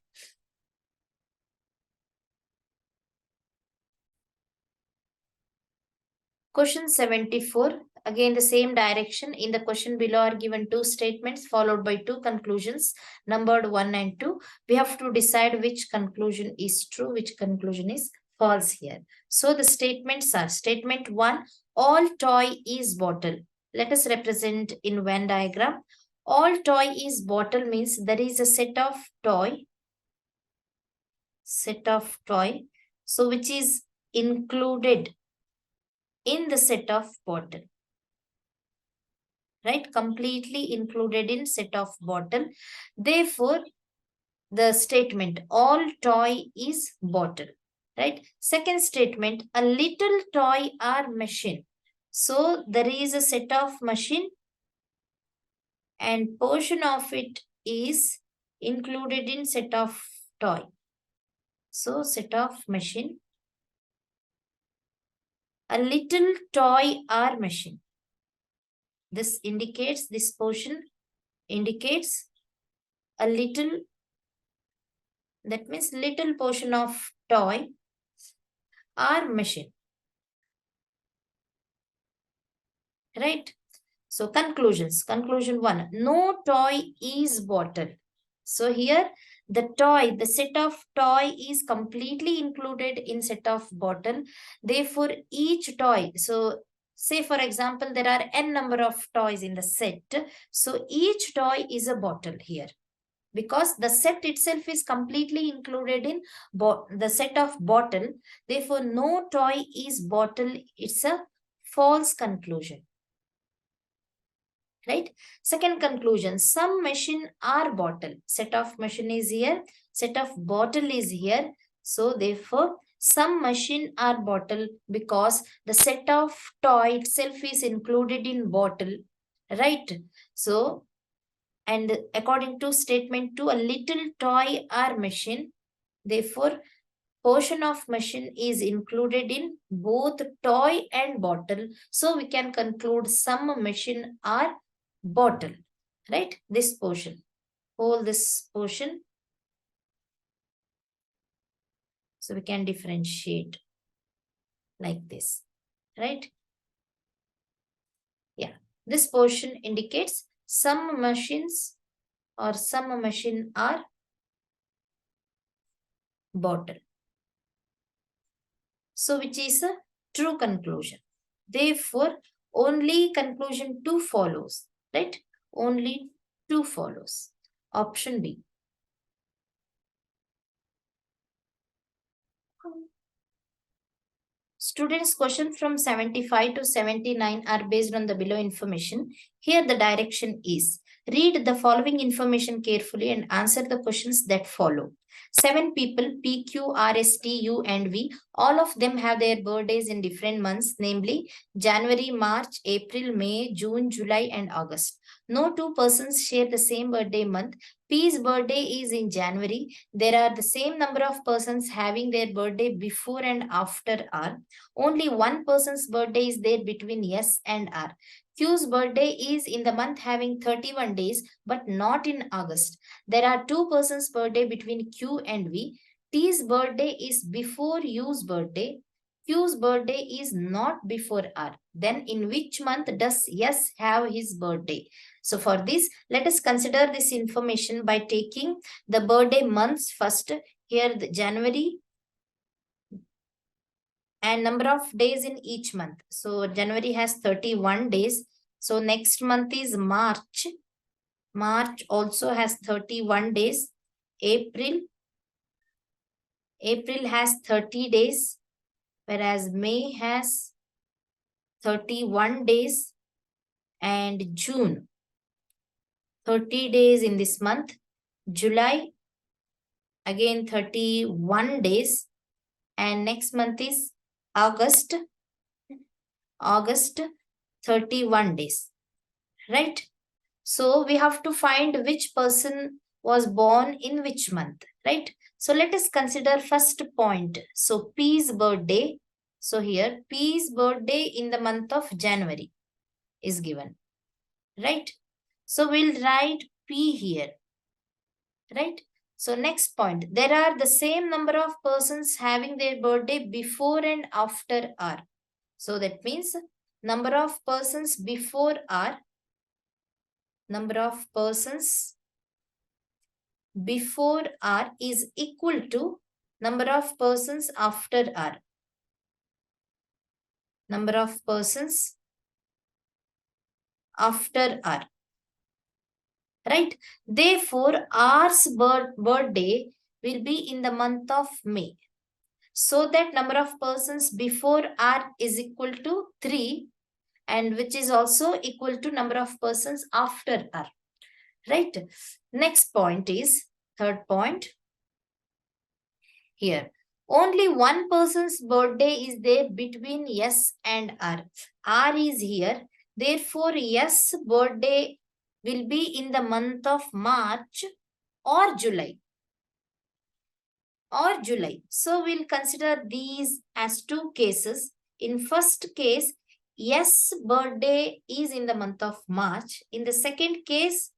Question 74, again the same direction. In the question below are given 2 statements followed by 2 conclusions numbered 1 and 2. We have to decide which conclusion is true, which conclusion is false here. So the statements are, statement 1, all toy is bottle. Let us represent in Venn diagram. All toy is bottle means there is a set of toy, so which is included in the set of bottle, right? Completely included in set of bottle. Therefore, the statement all toy is bottle, right? Second statement, a little toy or machine. So there is a set of machine and portion of it is included in set of toy. So set of machine, a little toy or machine. This indicates, this portion indicates a little, that means little portion of toy or machine, right? So conclusions. Conclusion 1. No toy is bottle. So here the toy, the set of toy is completely included in set of bottle. Therefore each toy, so say for example there are n number of toys in the set. So each toy is a bottle here, because the set itself is completely included in the set of bottle. Therefore no toy is bottle. It's a false conclusion, right? Second conclusion, some machine are bottle. Set of machine is here, set of bottle is here. So therefore some machine are bottle because the set of toy itself is included in bottle, right? So, and according to statement 2, a little toy or machine, therefore portion of machine is included in both toy and bottle. So we can conclude some machine are bottle, right? This portion, whole this portion. So we can differentiate like this, right? Yeah, this portion indicates some machines or some machine are bottle. So which is a true conclusion. Therefore, only conclusion 2 follows, right? Only 2 follows. Option B. Students' questions from 75 to 79 are based on the below information. Here the direction is, read the following information carefully and answer the questions that follow. 7 people, P, Q, R, S, T, U, and V, all of them have their birthdays in different months, namely January, March, April, May, June, July, and August. No two persons share the same birthday month. P's birthday is in January. There are the same number of persons having their birthday before and after R. Only one person's birthday is there between S and R. Q's birthday is in the month having 31 days, but not in August. There are two persons' birthday between Q and V. T's birthday is before U's birthday. Q's birthday is not before R. Then in which month does S have his birthday? So for this, let us consider this information by taking the birthday months first. Here the January and number of days in each month. So January has 31 days. So next month is March. March also has 31 days. April has 30 days, whereas May has 31 days, and June 30 days in this month. July again 31 days, and next month is August 31 days, right? So we have to find which person was born in which month, right? So let us consider first point. So P's birthday. So here P's birthday in the month of January is given, right? So we'll write P here, right? So next point, there are the same number of persons having their birthday before and after R. So that means number of persons before R, number of persons before R is equal to number of persons after R. Number of persons after R, right? Therefore, R's birthday will be in the month of May. So that number of persons before R is equal to 3. and which is also equal to number of persons after R. Right? Next point is, third point here. Only one person's birthday is there between S and R. R is here. Therefore, S birthday will be in the month of March or July. So we'll consider these as two cases. In first case, S birthday is in the month of March. In the second case,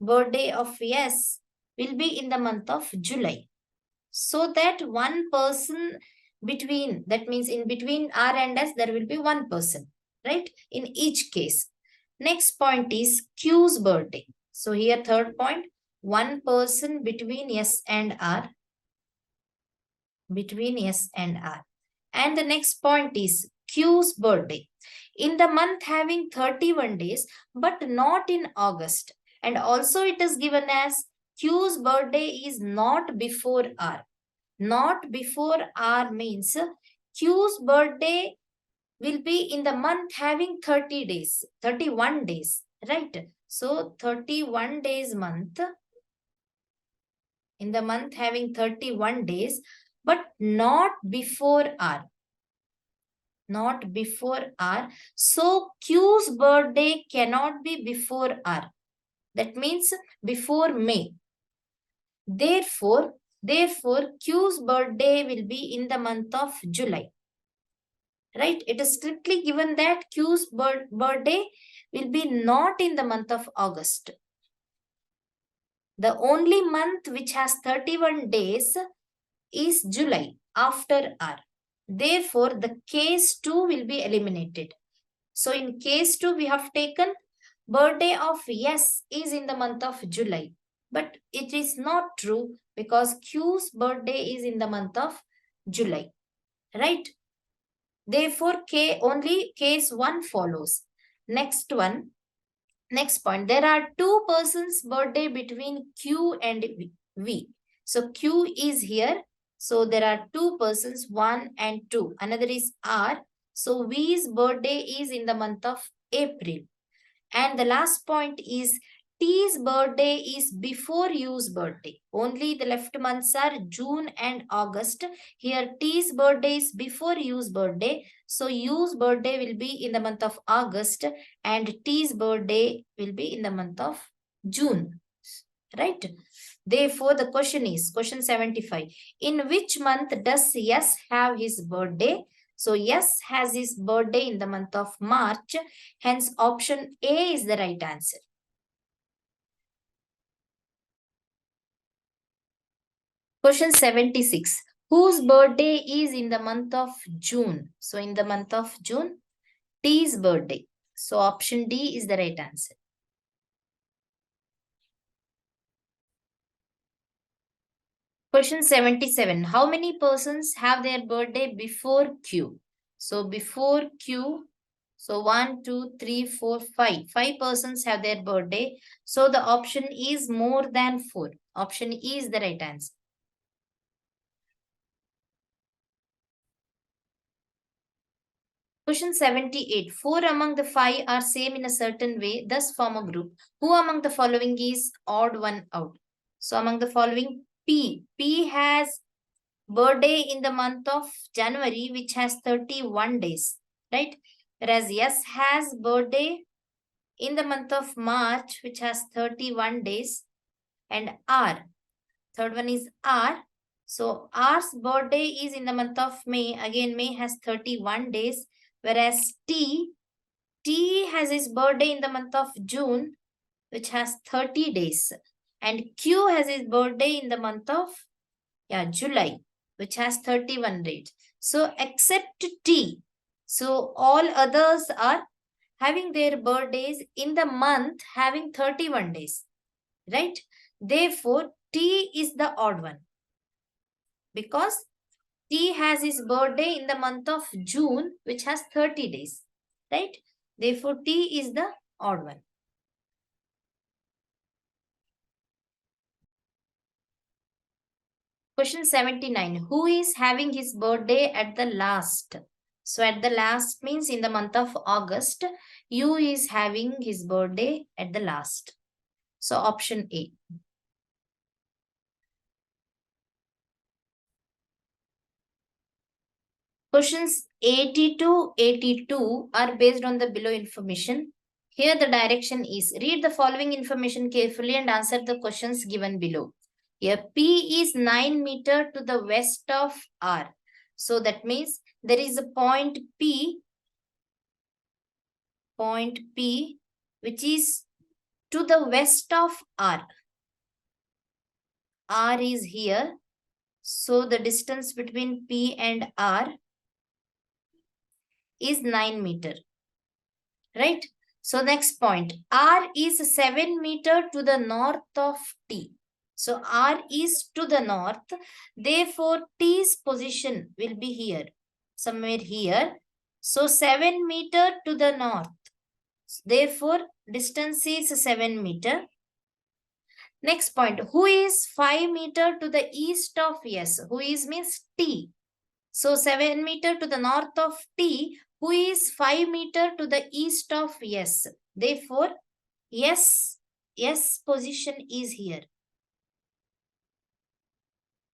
birthday of S will be in the month of July. So that one person between, that means in between R and S, there will be one person, right? In each case. Next point is Q's birthday. So here third point, one person between S and R. And the next point is Q's birthday. In the month having 31 days, but not in August. And also it is given as Q's birthday is not before R. Not before R means Q's birthday will be in the month having 30 days, 31 days, right? So 31 days month, in the month having 31 days, but not before R. Not before R. So Q's birthday cannot be before R. That means before May. Therefore, Q's birthday will be in the month of July. Right? It is strictly given that Q's birthday will be not in the month of August. The only month which has 31 days is July after R. Therefore, the case 2 will be eliminated. So in case 2, we have taken birthday of S is in the month of July. But it is not true because Q's birthday is in the month of July. Right? Therefore, only case 1 follows. Next point. There are two persons' birthday between Q and V. So Q is here. So there are two persons, 1 and 2. Another is R. So V's birthday is in the month of April. And the last point is T's birthday is before U's birthday. Only the left months are June and August. Here T's birthday is before U's birthday. So U's birthday will be in the month of August and T's birthday will be in the month of June. Right? Therefore, the question is, question 75. In which month does S have his birthday? So S has his birthday in the month of March. Hence, option A is the right answer. Question 76. Whose birthday is in the month of June? So in the month of June, T's birthday. So option D is the right answer. Question 77. How many persons have their birthday before Q? So before Q, so 1, 2, 3, 4, 5. 5 persons have their birthday. So the option is more than 4. Option E is the right answer. Question 78. 4 among the 5 are same in a certain way, thus form a group. Who among the following is odd one out? So among the following, P. P has birthday in the month of January, which has 31 days, right? Whereas S has birthday in the month of March, which has 31 days. And R, third one is R. So R's birthday is in the month of May. Again, May has 31 days. Whereas T has his birthday in the month of June, which has 30 days. And Q has his birthday in the month of July, which has 31 days. So except T, so all others are having their birthdays in the month having 31 days, right? Therefore, T is the odd one because T has his birthday in the month of June, which has 30 days, right? Therefore, T is the odd one. Question 79. Who is having his birthday at the last? So at the last means in the month of August, U is having his birthday at the last. So option A. Questions 80 to 82 are based on the below information. Here the direction is read the following information carefully and answer the questions given below. Here P is 9 meter to the west of R. So that means there is a point P which is to the west of R. R is here. So the distance between P and R is 9 meter. Right? So next point, R is 7 meter to the north of T. So R is to the north. Therefore, T's position will be here, somewhere here. So 7 meter to the north. Therefore, distance is 7 meter. Next point, who is 5 meter to the east of S? Who is means T. So 7 meter to the north of T, who is 5 meter to the east of S. Therefore, S position is here.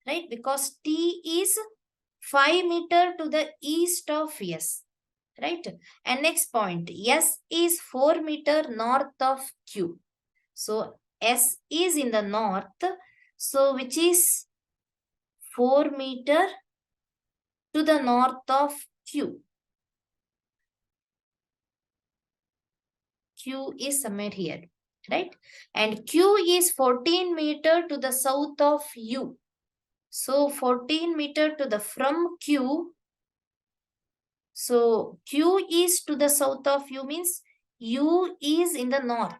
Right? Because T is 5 meter to the east of S. Right? And next point, S is 4 meter north of Q. So S is in the north. So which is 4 meter to the north of Q. Q is somewhere here, right? And Q is 14 meter to the south of U. So 14 meter to the from Q. So Q is to the south of U means U is in the north,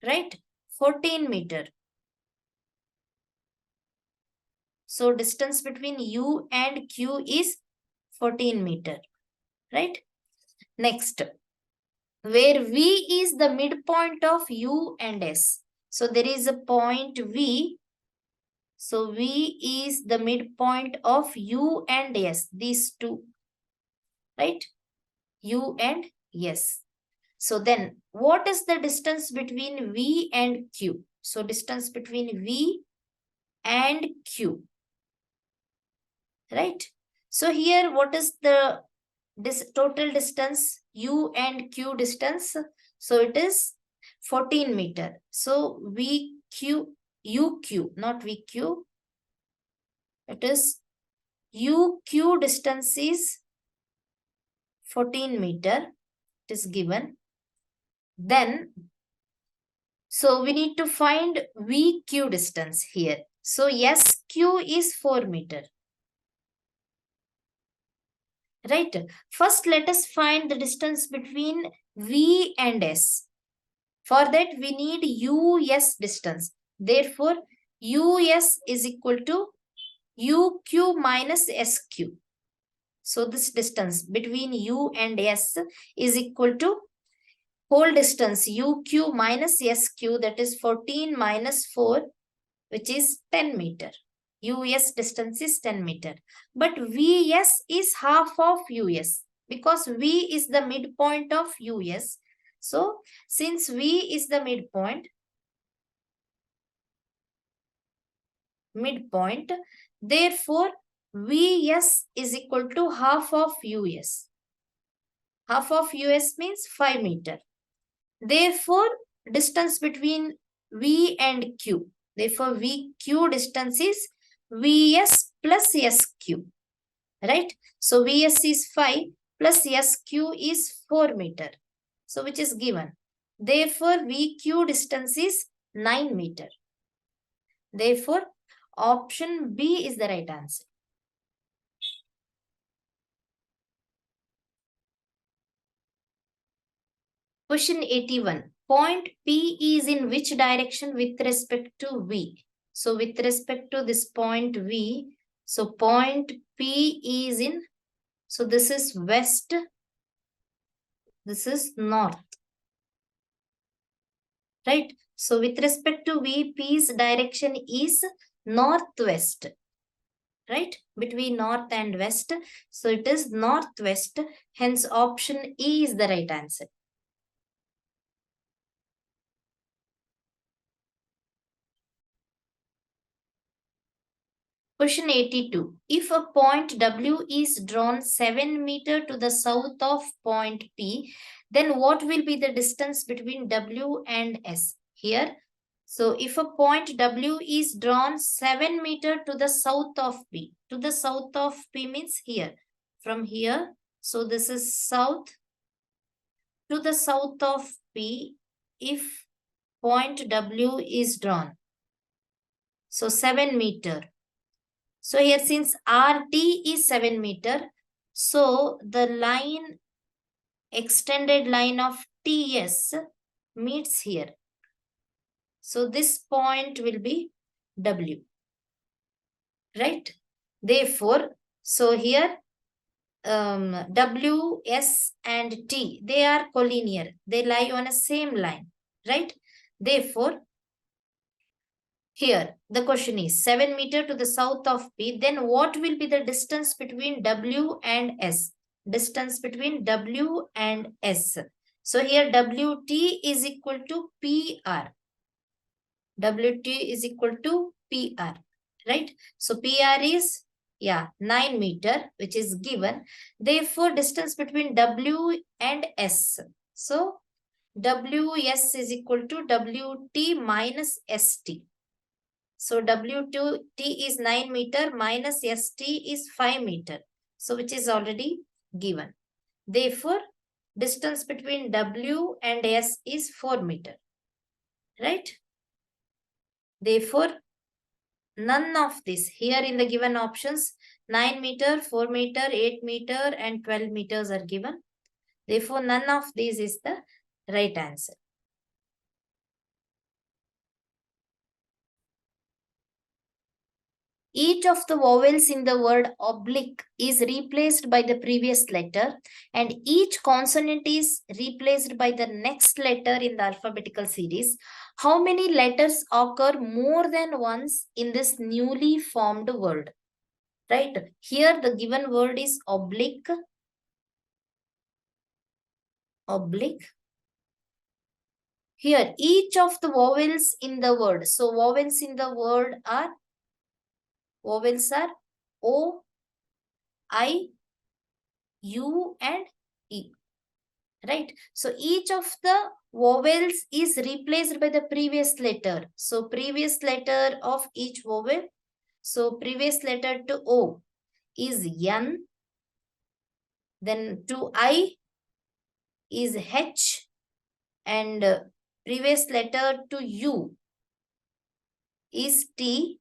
right? 14 meter. So distance between U and Q is 14 meter, right? Next, where V is the midpoint of U and S. So there is a point V. So V is the midpoint of U and S, these two, right? U and S. So then what is the distance between V and Q? So distance between V and Q, right? So here what is the total distance U and Q distance? So it is 14 meter. So UQ, not VQ. It is UQ distance is 14 meter. It is given. Then, so we need to find VQ distance here. So SQ is 4 meter. Right. First, let us find the distance between V and S. For that, we need US distance. Therefore, US is equal to UQ minus SQ. So this distance between U and S is equal to whole distance UQ minus SQ, that is 14 minus 4, which is 10 meter. US distance is 10 meter. But VS is half of US because V is the midpoint of US. So since V is the midpoint, therefore VS is equal to half of US. Half of US means 5 meter. Therefore, distance between V and Q. Therefore, VQ distance is VS plus SQ. Right? So, VS is 5 plus SQ is 4 meter. So, which is given. Therefore, VQ distance is 9 meter. Therefore, option B is the right answer. Question 81. Point P is in which direction with respect to V? So with respect to this point V, so point P is in, so this is west, this is north, right? So with respect to V, P's direction is northwest. right? Between north and west. So it is northwest. Hence option E is the right answer. Question 82. If a point W is drawn 7 meter to the south of point P, then what will be the distance between W and S? Here, so if a point W is drawn 7 meter to the south of P, to the south of P means here, from here, so this is south, to the south of P, if point W is drawn, so 7 meter. So here since RT is 7 meter, so the line, extended line of TS meets here. So this point will be W, right? Therefore, so here W, S and T, they are collinear. They lie on a same line, right? Therefore, here, the question is 7 meter to the south of P, then what will be the distance between W and S? Distance between W and S. So here WT is equal to PR. WT is equal to PR, right? So PR is, 9 meter, which is given. Therefore, distance between W and S. So WS is equal to WT minus ST. So W2T is 9 meter minus ST is 5 meter. So which is already given. Therefore, distance between W and S is 4 meter. Right? Therefore, none of this here in the given options, 9 meter, 4 meter, 8 meter and 12 meters are given. Therefore, none of these is the right answer. Each of the vowels in the word oblique is replaced by the previous letter and each consonant is replaced by the next letter in the alphabetical series. How many letters occur more than once in this newly formed word? Right? Here the given word is oblique. Oblique. Here each of the vowels in the word. So vowels in the word are O, I, U and E, right? So each of the vowels is replaced by the previous letter. So previous letter of each vowel. So previous letter to O is N. Then to I is H. And previous letter to U is T.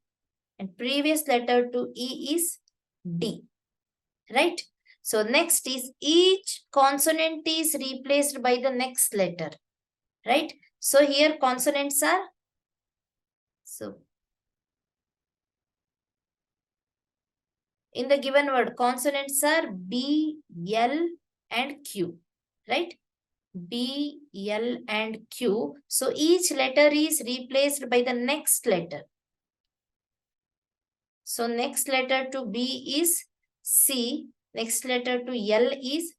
And previous letter to E is D, right? So next is each consonant is replaced by the next letter, right? So here consonants are, so in the given word, consonants are B, L and Q, right? B, L and Q. So each letter is replaced by the next letter. So next letter to B is C. Next letter to L is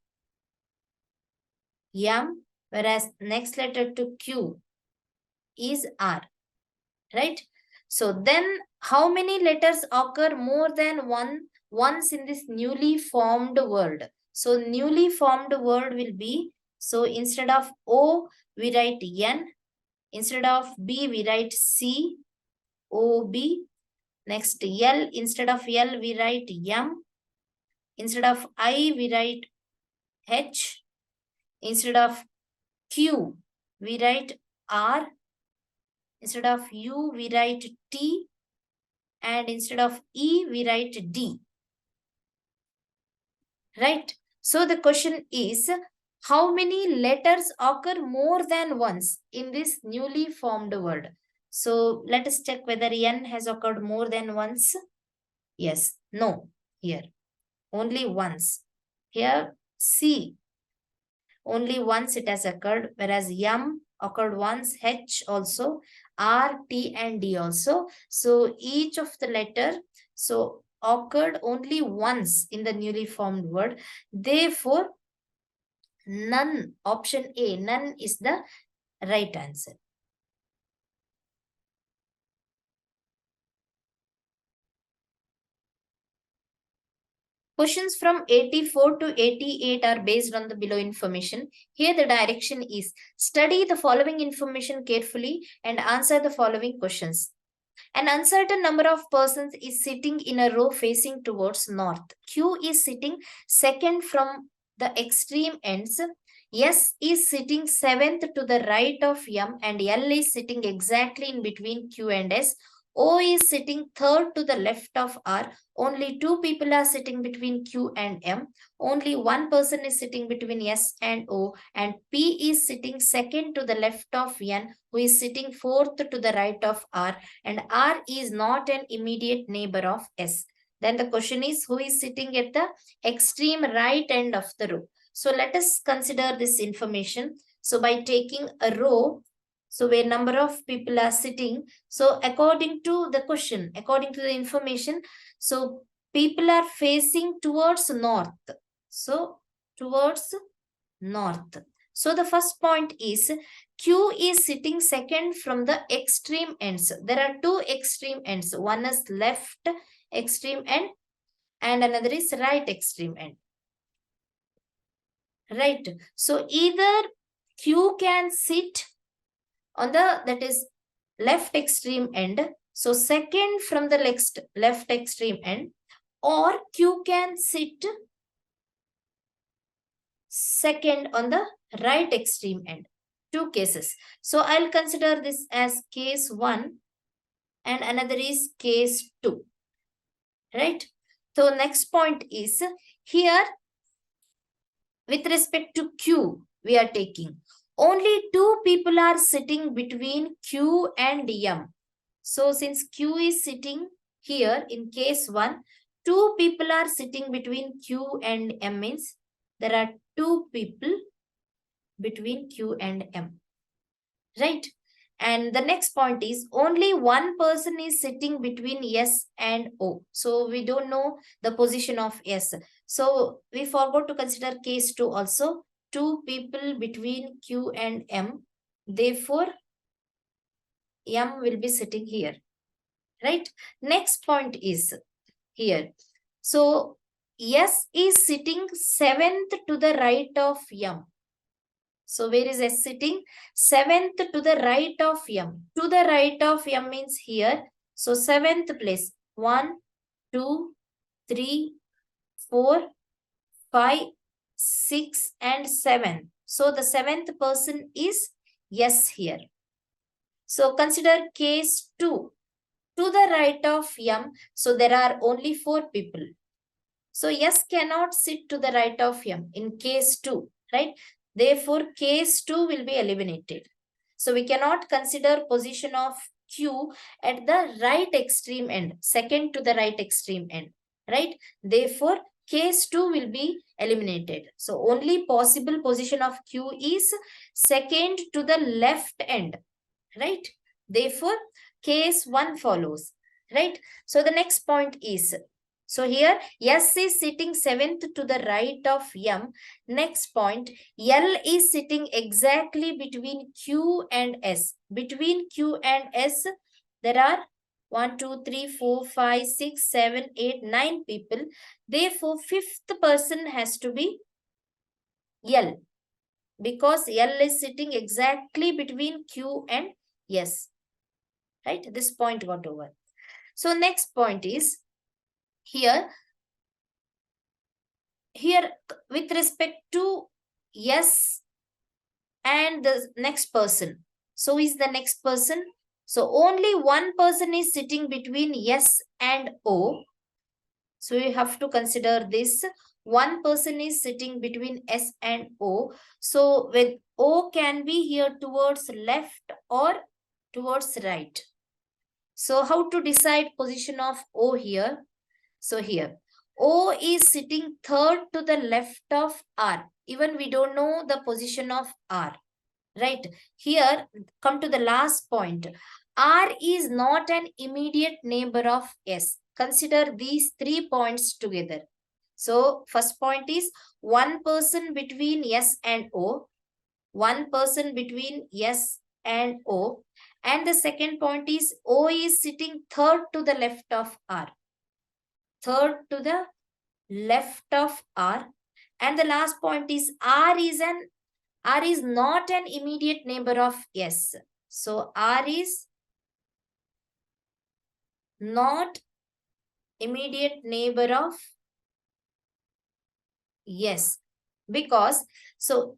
M. Whereas next letter to Q is R. Right? So then how many letters occur more than once in this newly formed word? So newly formed word will be, so instead of O, we write N. Instead of B, we write C, O, B. Next L, instead of L, we write M. Instead of I, we write H. Instead of Q, we write R. Instead of U, we write T. And instead of E, we write D. Right? So the question is, how many letters occur more than once in this newly formed word? So let us check whether N has occurred more than once. Yes, no, here. Only once. Here, C. Only once it has occurred, whereas M occurred once, H also, R, T and D also. So each of the letter, so occurred only once in the newly formed word. Therefore, none, option A, none is the right answer. Questions from 84 to 88 are based on the below information. Here the direction is study the following information carefully and answer the following questions. An uncertain number of persons is sitting in a row facing towards north. Q is sitting second from the extreme ends. S is sitting seventh to the right of M and L is sitting exactly in between Q and S. O is sitting third to the left of R. Only two people are sitting between Q and M. Only one person is sitting between S and O. And P is sitting second to the left of N, who is sitting fourth to the right of R. And R is not an immediate neighbor of S. Then the question is, who is sitting at the extreme right end of the row? So let us consider this information. So by taking a row, so where number of people are sitting, so according to the question, according to the information, so people are facing towards north. So towards north. So the first point is Q is sitting second from the extreme ends. There are two extreme ends. One is left extreme end and another is right extreme end. Right. So either Q can sit on the, that is left extreme end. So second from the left extreme end, or Q can sit second on the right extreme end. Two cases. So I'll consider this as case 1 and another is case 2. Right. So next point is here with respect to Q we are taking. Only two people are sitting between Q and M. So since Q is sitting here in case 1, two people are sitting between Q and M means there are two people between Q and M. Right? And the next point is only one person is sitting between S and O. So we don't know the position of S. So we forgot to consider case 2 also. Two people between Q and M. Therefore, M will be sitting here. Right? Next point is here. So S is sitting 7th to the right of M. So where is S sitting? 7th to the right of M. To the right of M means here. So 7th place. 1, 2, 3, 4, 5, 6 and 7. So the 7th person is S here. So consider case 2. To the right of M. So there are only 4 people. So S cannot sit to the right of M in case 2. Right? Therefore, case 2 will be eliminated. So we cannot consider position of Q at the right extreme end, second to the right extreme end, right? Therefore, case 2 will be eliminated. So only possible position of Q is second to the left end, right? Therefore, case 1 follows, right? So the next point is, so here S is sitting 7th to the right of M. Next point, L is sitting exactly between Q and S. Between Q and S, there are 1, 2, 3, 4, 5, 6, 7, 8, 9 people. Therefore, fifth person has to be L, because L is sitting exactly between Q and S. Right? This point got over. So next point is, here with respect to S and the next person. So is the next person. So only one person is sitting between S and O. So you have to consider this. One person is sitting between S and O. So with O can be here towards left or towards right. So how to decide position of O here? So here, O is sitting third to the left of R. Even we don't know the position of R, right? Here, come to the last point. R is not an immediate neighbor of S. consider these 3 points together. So first point is one person between S and O, one person between S and O, and the second point is O is sitting third to the left of R. Third to the left of R. And the last point is R is not an immediate neighbor of S. So R is not immediate neighbor of yes, because so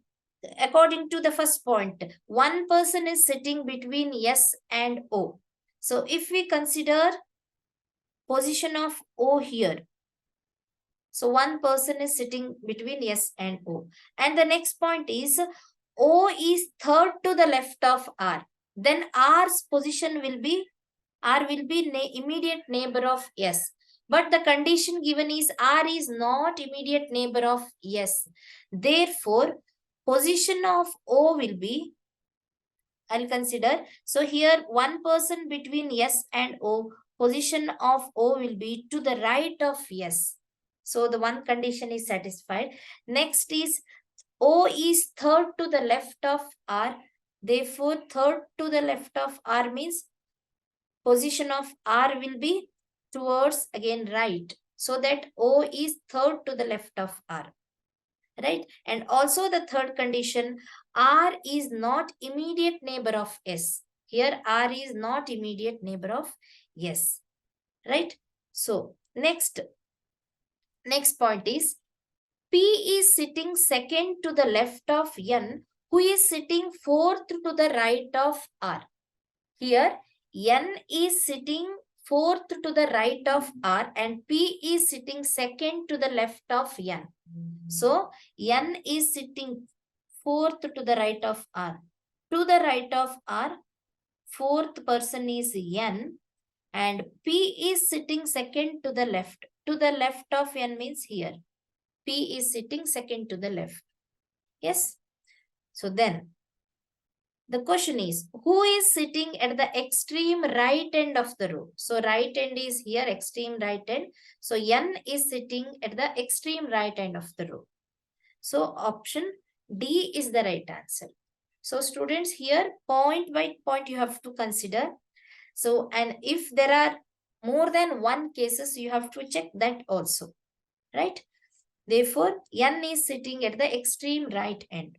according to the first point, one person is sitting between S and O. So if we consider position of O here, so one person is sitting between S and O. And the next point is O is third to the left of R. Then R's position will be R will be immediate neighbor of S. But the condition given is R is not immediate neighbor of S. Therefore, position of O will be, I'll consider. So here one person between S and O, position of O will be to the right of S. So the one condition is satisfied. Next is O is third to the left of R. Therefore, third to the left of R means position of R will be towards again right. So that O is third to the left of R. Right? And also the third condition, R is not immediate neighbor of S. Here R is not immediate neighbor of S. Right? So next point is P is sitting second to the left of N, who is sitting fourth to the right of R. Here N is sitting fourth to the right of R and P is sitting second to the left of N. So N is sitting fourth to the right of R. To the right of R, fourth person is N and P is sitting second to the left. To the left of N means here. P is sitting second to the left. Yes. So then the question is, who is sitting at the extreme right end of the row? So right end is here, extreme right end. So N is sitting at the extreme right end of the row. So option D is the right answer. So students, here point by point you have to consider. So, and if there are more than one cases, you have to check that also, right? Therefore, N is sitting at the extreme right end.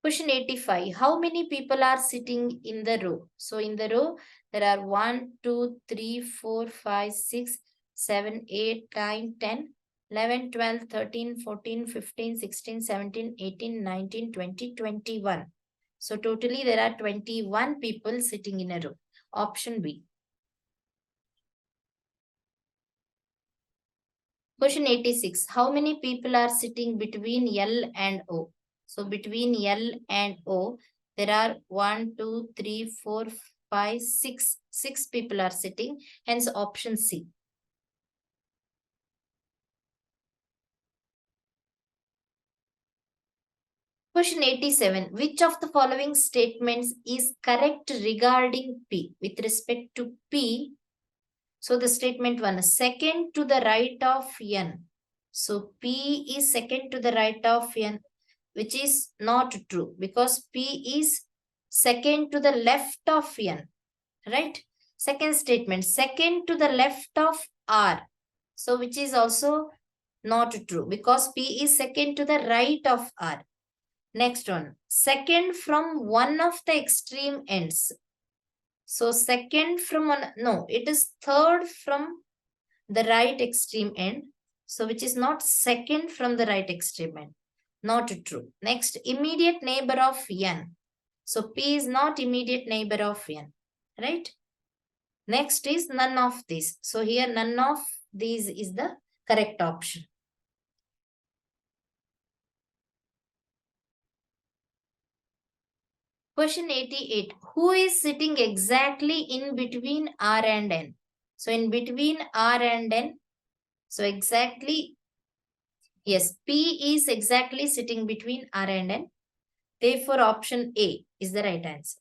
Question 85. How many people are sitting in the row? So in the row, there are 1, 2, 3, 4, 5, 6, 7, 8, 9, 10, 11, 12, 13, 14, 15, 16, 17, 18, 19, 20, 21. So totally there are 21 people sitting in a row. Option B. Question 86. How many people are sitting between L and O? So between L and O, there are 1, 2, 3, 4, 5, 6. 6 people are sitting. Hence option C. Question 87. Which of the following statements is correct regarding P? With respect to P, so the statement 1, second to the right of N. So P is second to the right of N, which is not true because P is second to the left of N, right? Second statement, second to the left of R. So which is also not true because P is second to the right of R. Next one, second from one of the extreme ends. So second from one, no, it is third from the right extreme end. So which is not second from the right extreme end. Not true. Next, immediate neighbor of N. So P is not immediate neighbor of N. Right? Next is none of these. So here none of these is the correct option. Question 88. Who is sitting exactly in between R and N? So in between R and N, so exactly, yes, P is exactly sitting between R and N. Therefore, option A is the right answer.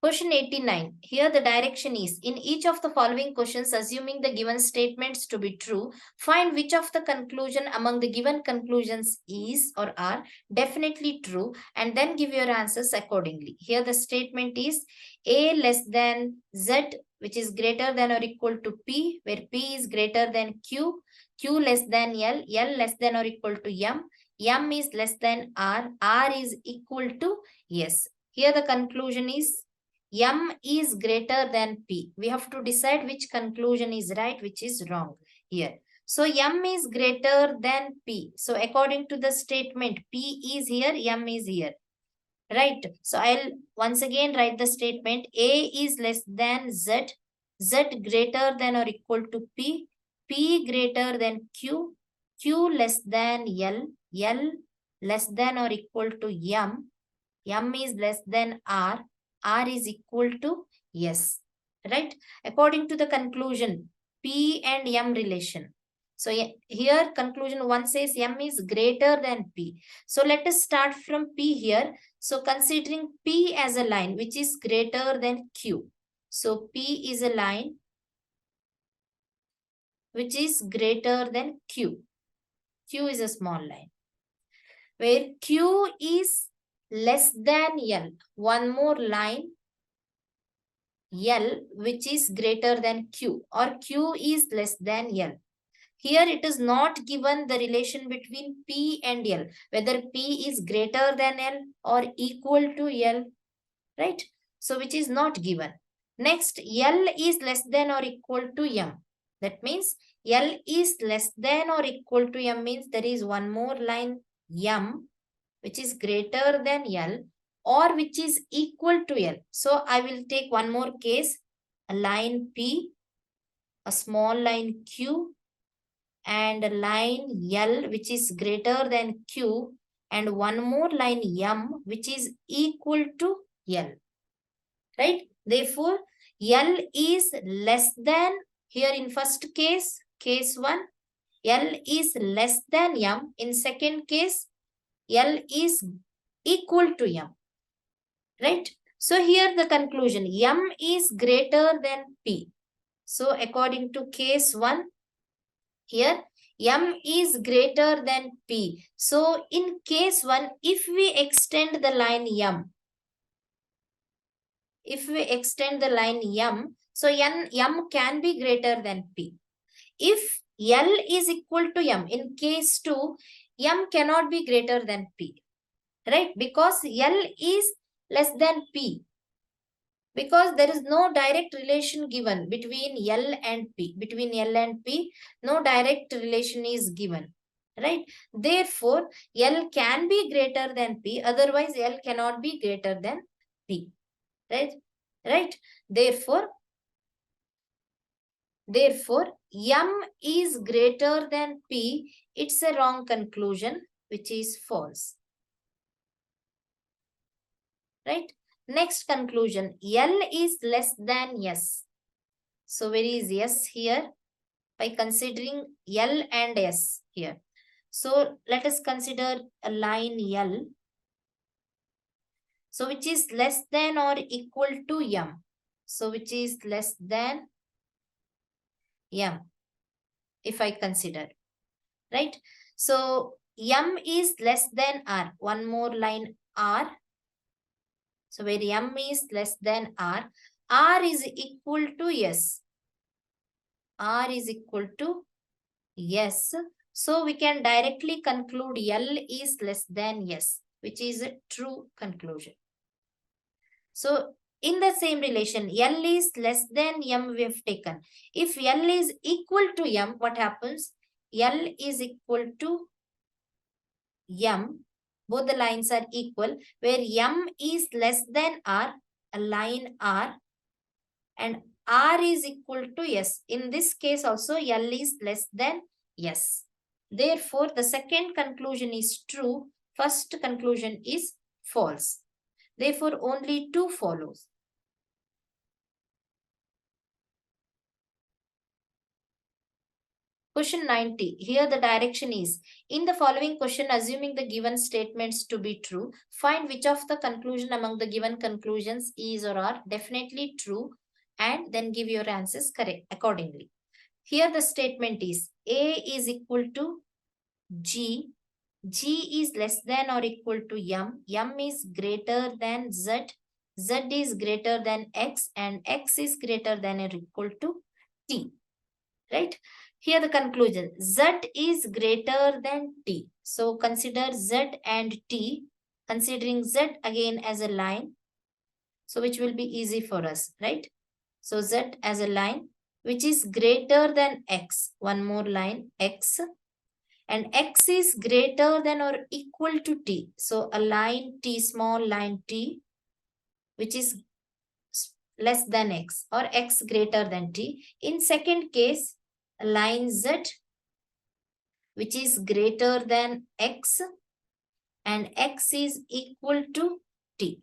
Question 89. Here the direction is, in each of the following questions, assuming the given statements to be true, find which of the conclusion among the given conclusions is or are definitely true, and then give your answers accordingly. Here the statement is A less than Z, which is greater than or equal to P, where P is greater than Q, Q less than L, L less than or equal to M is less than R is equal to S. Here the conclusion is M is greater than P. We have to decide which conclusion is right, which is wrong here. So M is greater than P. So according to the statement, P is here, M is here. Right. So I'll once again write the statement. A is less than Z. Z greater than or equal to P. P greater than Q. Q less than L. L less than or equal to M. M is less than R is equal to S, right? According to the conclusion, P and M relation. So here conclusion 1 says M is greater than P. So let us start from P here. So considering P as a line which is greater than Q. So P is a line which is greater than Q. Q is a small line. Where Q is less than L. One more line L which is greater than Q, or Q is less than L. Here it is not given the relation between P and L, whether P is greater than L or equal to L, right? So which is not given. Next, L is less than or equal to M. That means L is less than or equal to M means there is one more line M which is greater than L or which is equal to L. So I will take one more case, a line P, a small line Q, and a line L which is greater than Q, and one more line M which is equal to L. Right? Therefore, L is less than, here in first case, case 1, L is less than M. In second case, L is equal to M. Right? So here the conclusion, M is greater than P. So according to case 1, here M is greater than P. So in case 1, if we extend the line M, so M can be greater than P. If L is equal to M, in case 2, M cannot be greater than P. Right? Because L is less than P. Because there is no direct relation given between L and P. Between L and P, no direct relation is given. Right? Therefore, L can be greater than P. Otherwise, L cannot be greater than P. Right? Right? Therefore, M is greater than P. It's a wrong conclusion, which is false. Right? Next conclusion, L is less than S. So where is S here? By considering L and S here. So let us consider a line L. So which is less than or equal to M. So which is less than M, if I consider. Right? So M is less than R. One more line R. So where M is less than R is equal to S. R is equal to S. So we can directly conclude L is less than S, which is a true conclusion. So in the same relation, L is less than M we have taken. If L is equal to M, what happens? L is equal to M. Both the lines are equal, where M is less than R, a line R, and R is equal to S. In this case also, L is less than S. Therefore, the second conclusion is true. First conclusion is false. Therefore, only 2 follows. Question 90. Here the direction is, in the following question, assuming the given statements to be true, find which of the conclusion among the given conclusions is or are definitely true, and then give your answers correct accordingly. Here the statement is A is equal to G, G is less than or equal to M is greater than Z, Z is greater than X, and X is greater than or equal to T. Right? Here the conclusion, Z is greater than T. So consider Z and T, considering Z again as a line. So which will be easy for us, right? So Z as a line, which is greater than X. One more line, X. And X is greater than or equal to T. So a line T, small line T, which is less than X, or X greater than T. In second case, a line Z, which is greater than X, and X is equal to T,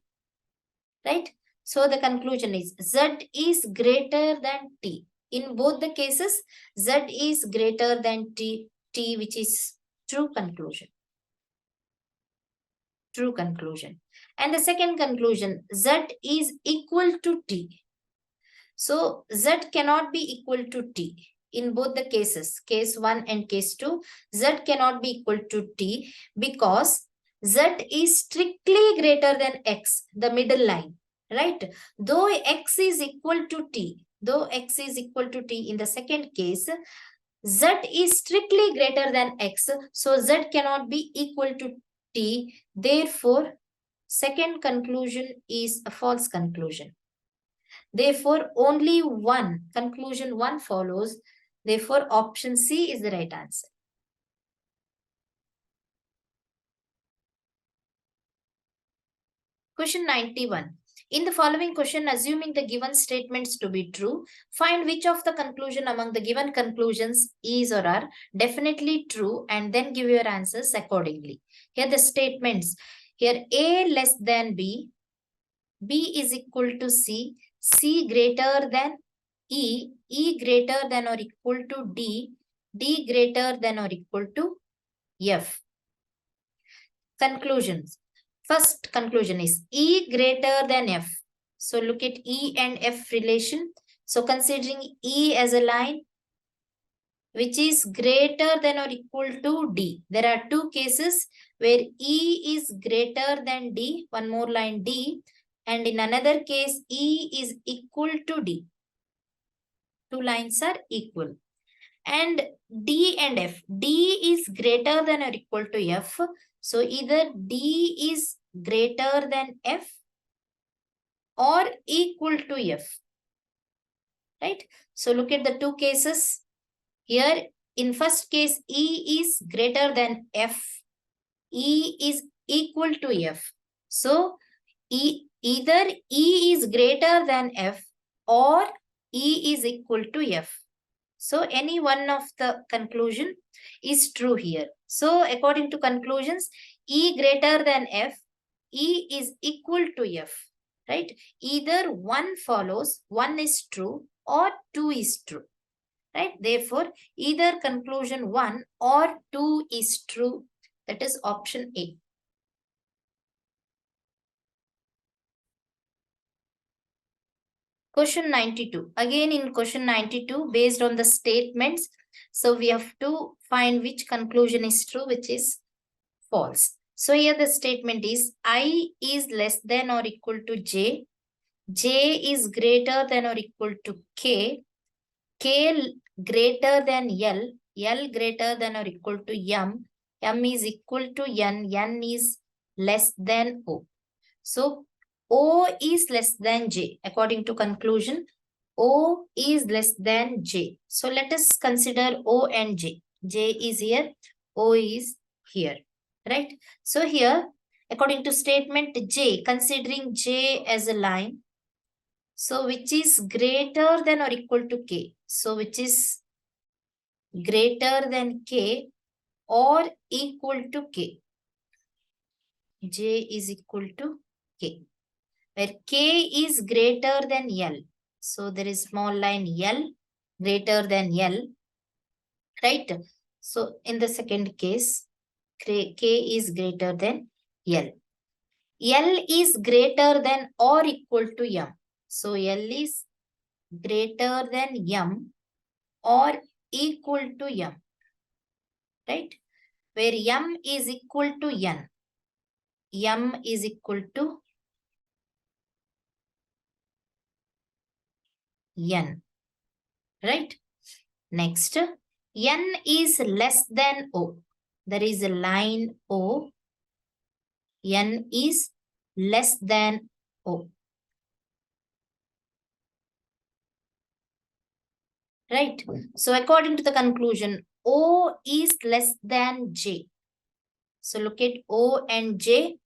right? So the conclusion is Z is greater than T. In both the cases, Z is greater than T, which is true conclusion. True conclusion. And the second conclusion, Z is equal to T. So Z cannot be equal to T. In both the cases, case 1 and case 2, Z cannot be equal to T because Z is strictly greater than X, the middle line, right? Though X is equal to T, in the second case, Z is strictly greater than X, so Z cannot be equal to T. Therefore, second conclusion is a false conclusion. Therefore, only conclusion 1 follows. Therefore, option C is the right answer. Question 91. In the following question, assuming the given statements to be true, find which of the conclusion among the given conclusions is or are definitely true, and then give your answers accordingly. Here the statements. Here A less than B, B is equal to C, C greater than E, E greater than or equal to D, D greater than or equal to F. Conclusions. First conclusion is E greater than F. So look at E and F relation. So considering E as a line which is greater than or equal to D. There are two cases where E is greater than D, one more line D, and in another case E is equal to D. Two lines are equal. And D and F. D is greater than or equal to F. So either D is greater than F or equal to F. Right? So look at the two cases. Here in first case, E is greater than F. E is equal to F. So either E is greater than F or E is equal to F. So any one of the conclusion is true here. So according to conclusions, E greater than F, E is equal to F, right? Either one follows, one is true or two is true, right? Therefore, either conclusion 1 or 2 is true. That is option A. Question 92. Again in question 92, based on the statements, so we have to find which conclusion is true, which is false. So here the statement is I is less than or equal to J. J is greater than or equal to K. K greater than L. L greater than or equal to M. M is equal to N. N is less than O. So O is less than J. According to conclusion, O is less than J. So let us consider O and J. J is here, O is here, right? So here, according to statement J, considering J as a line, so which is greater than or equal to K. So which is greater than K or equal to K. J is equal to K, where K is greater than L. So there is small line L greater than L. right? So in the second case, K is greater than L. L is greater than or equal to M. So L is greater than M or equal to M, right? Where M is equal to N. M is equal to N, right? Next, N is less than O. There is a line O. N is less than O. Right? So according to the conclusion, O is less than J. So look at O and J,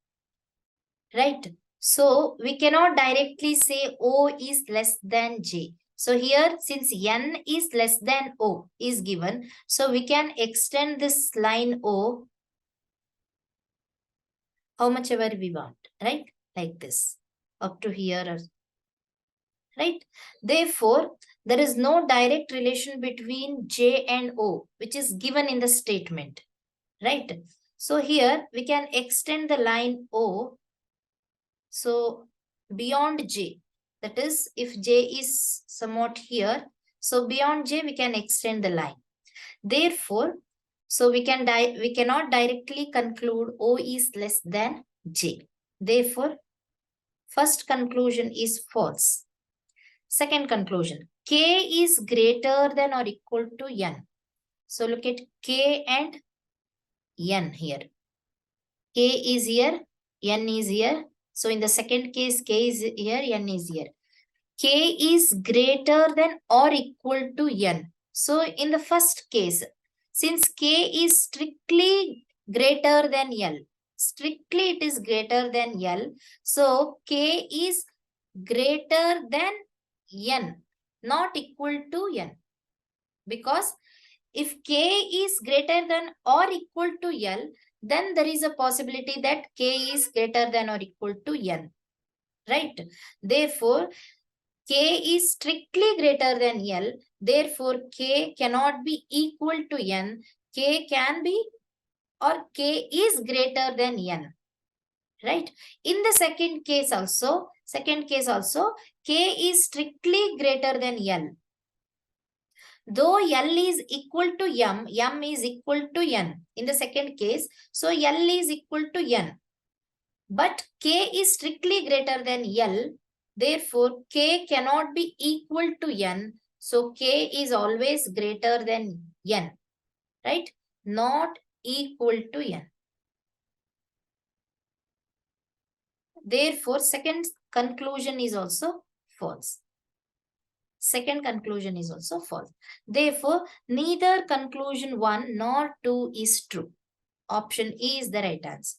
right? So we cannot directly say O is less than J. So here, since N is less than O is given, so we can extend this line O how much ever we want, right? Like this, up to here, right? Therefore, there is no direct relation between J and O, which is given in the statement, right? So here we can extend the line O. So beyond J, that is if J is somewhat here, so beyond J we can extend the line. Therefore, so we cannot directly conclude O is less than J. Therefore, first conclusion is false. Second conclusion, K is greater than or equal to N. So look at K and N here. K is here, N is here. So in the second case, K is here, N is here. K is greater than or equal to N. So in the first case, since K is strictly greater than L, strictly it is greater than L. So K is greater than N, not equal to N. Because if K is greater than or equal to L, then there is a possibility that K is greater than or equal to N, right? Therefore, K is strictly greater than L. Therefore, K cannot be equal to N. K can be or K is greater than N, right? In the second case also, K is strictly greater than L. Though L is equal to M, M is equal to N. In the second case, so L is equal to N. But K is strictly greater than L. Therefore, K cannot be equal to N. So, K is always greater than N, right? Not equal to N. Therefore, second conclusion is also false. Second conclusion is also false. Therefore, neither conclusion 1 nor 2 is true. Option E is the right answer.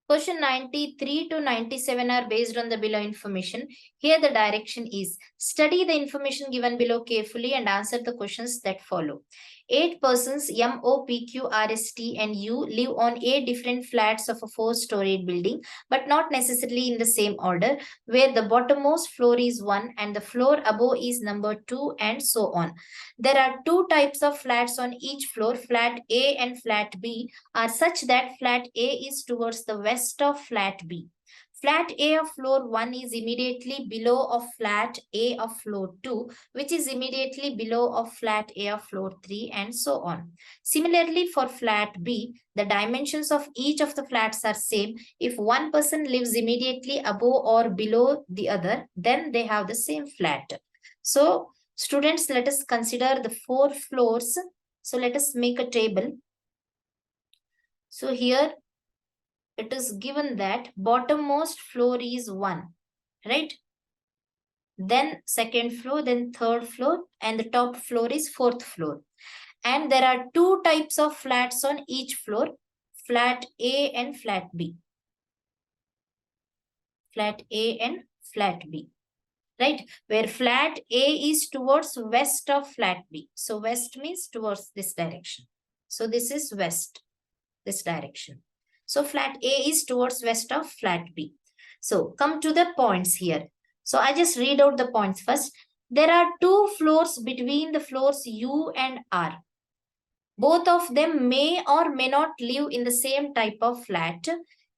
Question 93 to 97 are based on the below information. Here the direction is study the information given below carefully and answer the questions that follow. 8 persons M, O, P, Q, R, S, T and U live on 8 different flats of a 4-storied building, but not necessarily in the same order, where the bottommost floor is 1 and the floor above is number 2 and so on. There are 2 types of flats on each floor, flat A and flat B are such that flat A is towards the west of flat B. Flat A of floor 1 is immediately below of flat A of floor 2, which is immediately below of flat A of floor 3 and so on. Similarly, for flat B, the dimensions of each of the flats are same. If one person lives immediately above or below the other, then they have the same flat. So, students, let us consider the 4 floors. So, let us make a table. So, here it is given that bottommost floor is 1, right? Then second floor, then third floor, and the top floor is 4th floor. And there are 2 types of flats on each floor, flat A and flat B. Flat A and flat B, right? Where flat A is towards west of flat B. So west means towards this direction. So this is west, this direction. So flat A is towards west of flat B. So come to the points here. So I just read out the points first. There are two floors between the floors U and R. Both of them may or may not live in the same type of flat.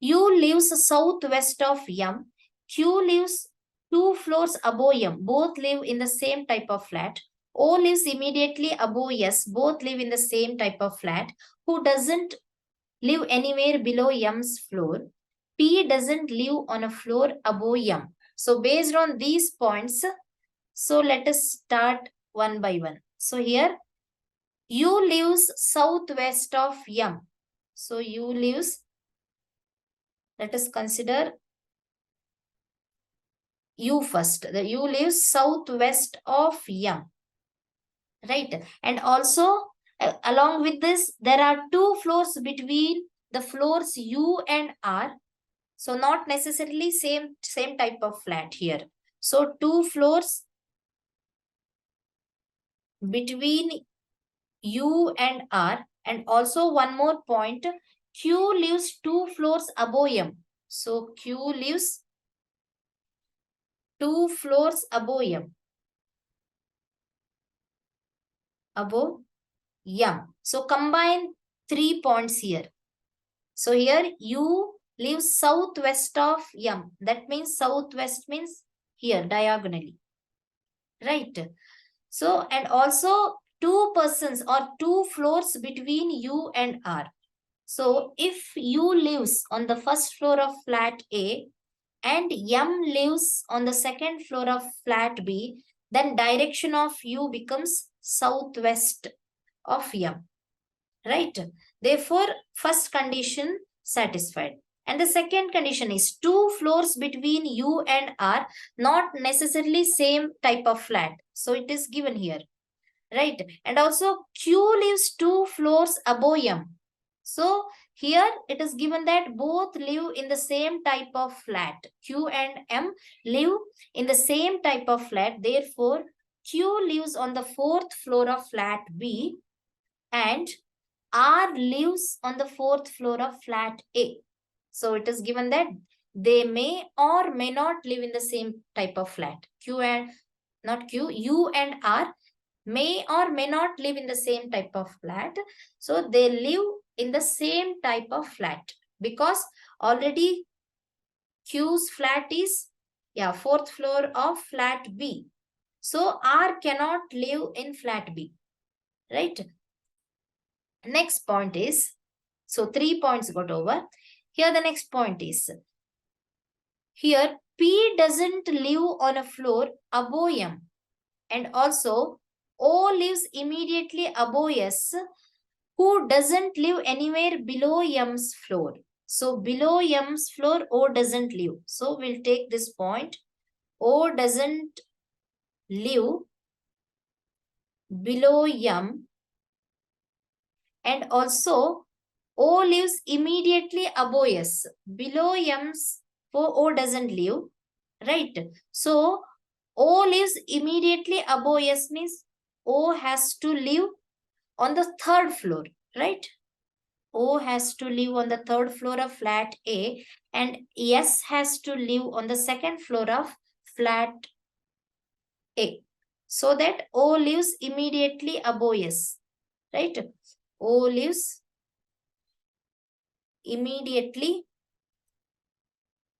U lives southwest of M. Q lives two floors above M. Both live in the same type of flat. O lives immediately above S. Both live in the same type of flat. Who doesn't live anywhere below M's floor? P doesn't live on a floor above M. So based on these points, so let us start one by one. So here, U lives southwest of M. So U lives, let us consider U first. The U lives southwest of M. Right. And also, along with this, there are two floors between the floors U and R. So not necessarily same type of flat here. So two floors between U and R, and also one more point, Q lives two floors above M. So Q lives two floors above M. Above M. So combine 3 points here. So here U lives southwest of M. That means southwest means here diagonally. Right. So and also two persons or two floors between U and R. So if U lives on the first floor of flat A and M lives on the second floor of flat B, then direction of U becomes southwest of M. Right? Therefore, first condition satisfied. And the second condition is two floors between U and R, not necessarily same type of flat. So it is given here. Right? And also Q lives two floors above M. So here it is given that both live in the same type of flat. Q and M live in the same type of flat. Therefore, Q lives on the fourth floor of flat B and R lives on the fourth floor of flat A. So it is given that they may or may not live in the same type of flat. U and R may or may not live in the same type of flat. So they live in the same type of flat because already Q's flat is fourth floor of flat B. So R cannot live in flat B. Right? Next point is, so 3 points got over. Here the next point is, here P doesn't live on a floor above M. And also O lives immediately above S, who doesn't live anywhere below M's floor. So below M's floor, O doesn't live. So we'll take this point. O doesn't live below M. And also O lives immediately above S. Below M's, O doesn't live. Right. So O lives immediately above S means O has to live on the third floor. Right. O has to live on the third floor of flat A and S has to live on the second floor of flat A. So that O lives immediately above S. Right? O lives immediately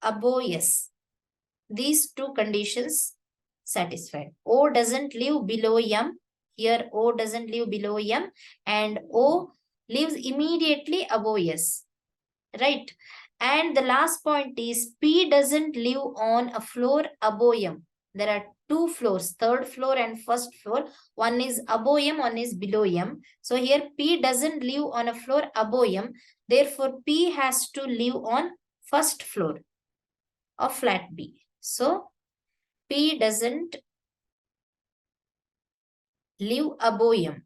above S. These two conditions satisfied. O doesn't live below M. Here O doesn't live below M and O lives immediately above S. Right? And the last point is P doesn't live on a floor above M. There are two floors, third floor and first floor. One is above M, one is below M. So here P doesn't live on a floor above M. Therefore, P has to live on first floor of flat B. So P doesn't live above M.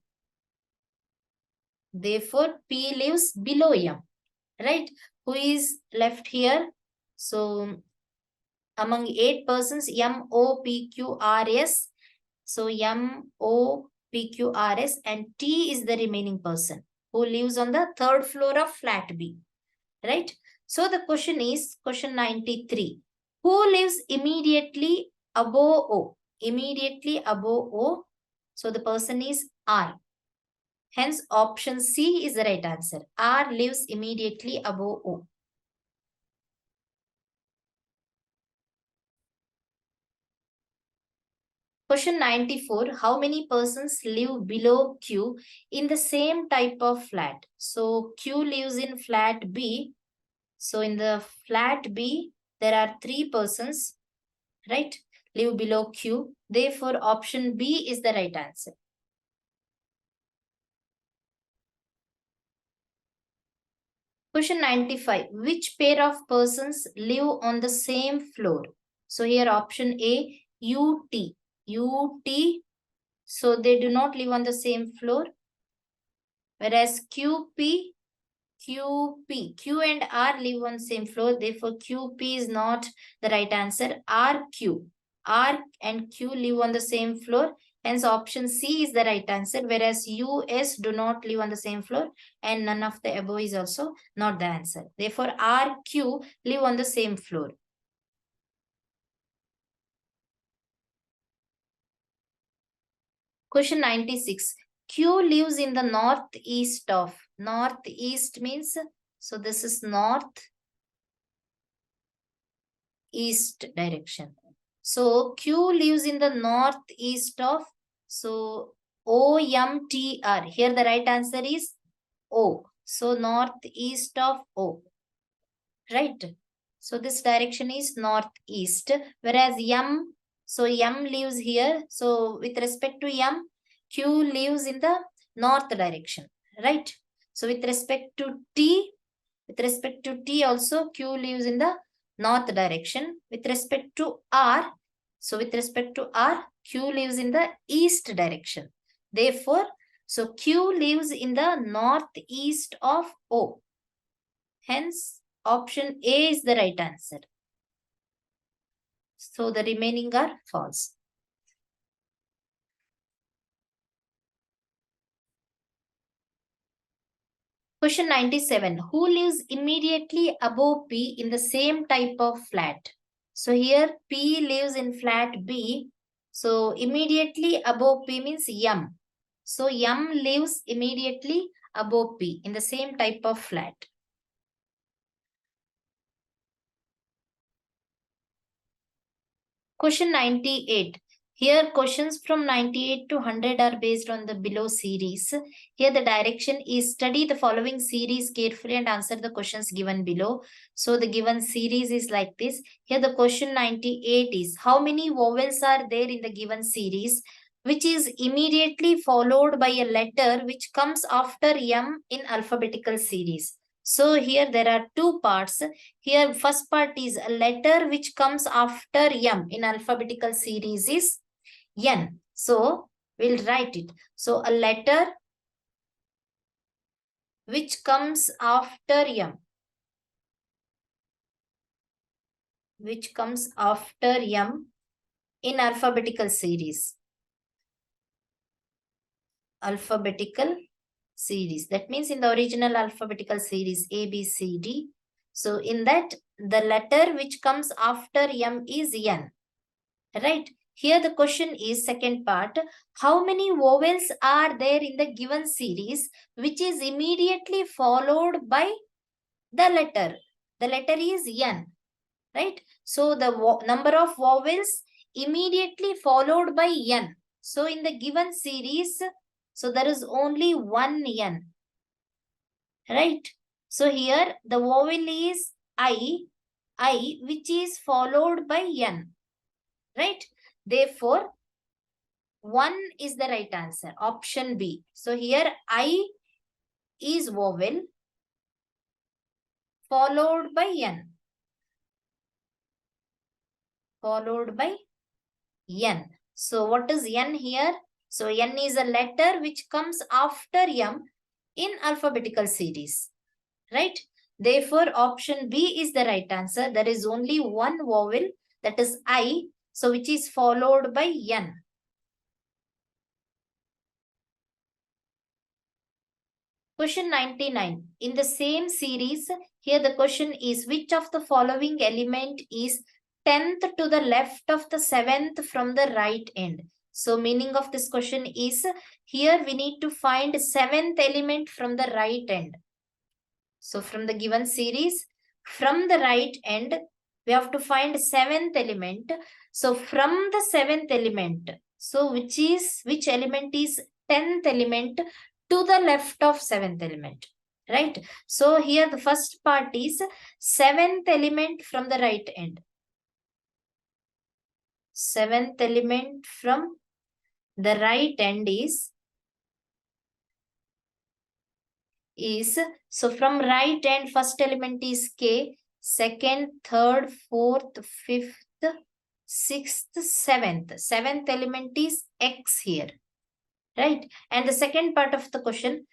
Therefore, P lives below M. Right? Who is left here? So among 8 persons, M, O, P, Q, R, S. So M, O, P, Q, R, S and T is the remaining person who lives on the third floor of flat B. Right? So the question is, question 93. Who lives immediately above O. Immediately above O. So the person is R. Hence, option C is the right answer. R lives immediately above O. Question 94. How many persons live below Q in the same type of flat? So, Q lives in flat B. So, in the flat B, there are 3 persons, right? Live below Q. Therefore, option B is the right answer. Question 95. Which pair of persons live on the same floor? So, here option A, UT. UT. So, they do not live on the same floor. Whereas QP, Q and R live on same floor. Therefore, QP is not the right answer. RQ. R and Q live on the same floor. Hence, option C is the right answer. Whereas US do not live on the same floor. And none of the above is also not the answer. Therefore, RQ live on the same floor. Question 96. Q lives in the northeast of. Northeast means, so this is north east direction. So Q lives in the northeast of, so OMTR. Here the right answer is O. So northeast of O. Right. So this direction is northeast. Whereas M, so M lives here. So with respect to M, Q lives in the north direction. Right. So with respect to T also, Q lives in the north direction. With respect to R, so with respect to R, Q lives in the east direction. Therefore, so Q lives in the northeast of O. Hence, option A is the right answer. So the remaining are false. Question 97. Who lives immediately above P in the same type of flat? So here P lives in flat B. So immediately above P means M. So M lives immediately above P in the same type of flat. Question 98. Here questions from 98 to 100 are based on the below series. Here the direction is study the following series carefully and answer the questions given below. So the given series is like this. Here the question 98 is how many vowels are there in the given series which is immediately followed by a letter which comes after M in alphabetical series. So here there are 2 parts. Here first part is a letter which comes after M in alphabetical series is N. So we'll write it. So a letter which comes after M. Which comes after M in alphabetical series. Alphabetical series. That means in the original alphabetical series A, B, C, D. So in that the letter which comes after M is N. Right. Here the question is second part. How many vowels are there in the given series which is immediately followed by the letter? The letter is N. Right. So the number of vowels immediately followed by N. So in the given series, so there is only one N. Right. So here the vowel is I which is followed by N. Right. Therefore, 1 is the right answer. Option B. So here I is vowel followed by N. Followed by N. So what is N here? So N is a letter which comes after M in alphabetical series. Right? Therefore, option B is the right answer. There is only one vowel, that is I, so which is followed by N. Question 99. In the same series, here the question is which of the following element is 10th to the left of the 7th from the right end. So meaning of this question is, here we need to find 7th element from the right end. So from the given series, from the right end, we have to find 7th element. So from the 7th element, so which element is 10th element to the left of 7th element, right? So here the first part is 7th element from the right end. 7th element from the right end is so from right end, first element is K, second, third, fourth, fifth, sixth, seventh. Seventh element is X here, right? And the second part of the question,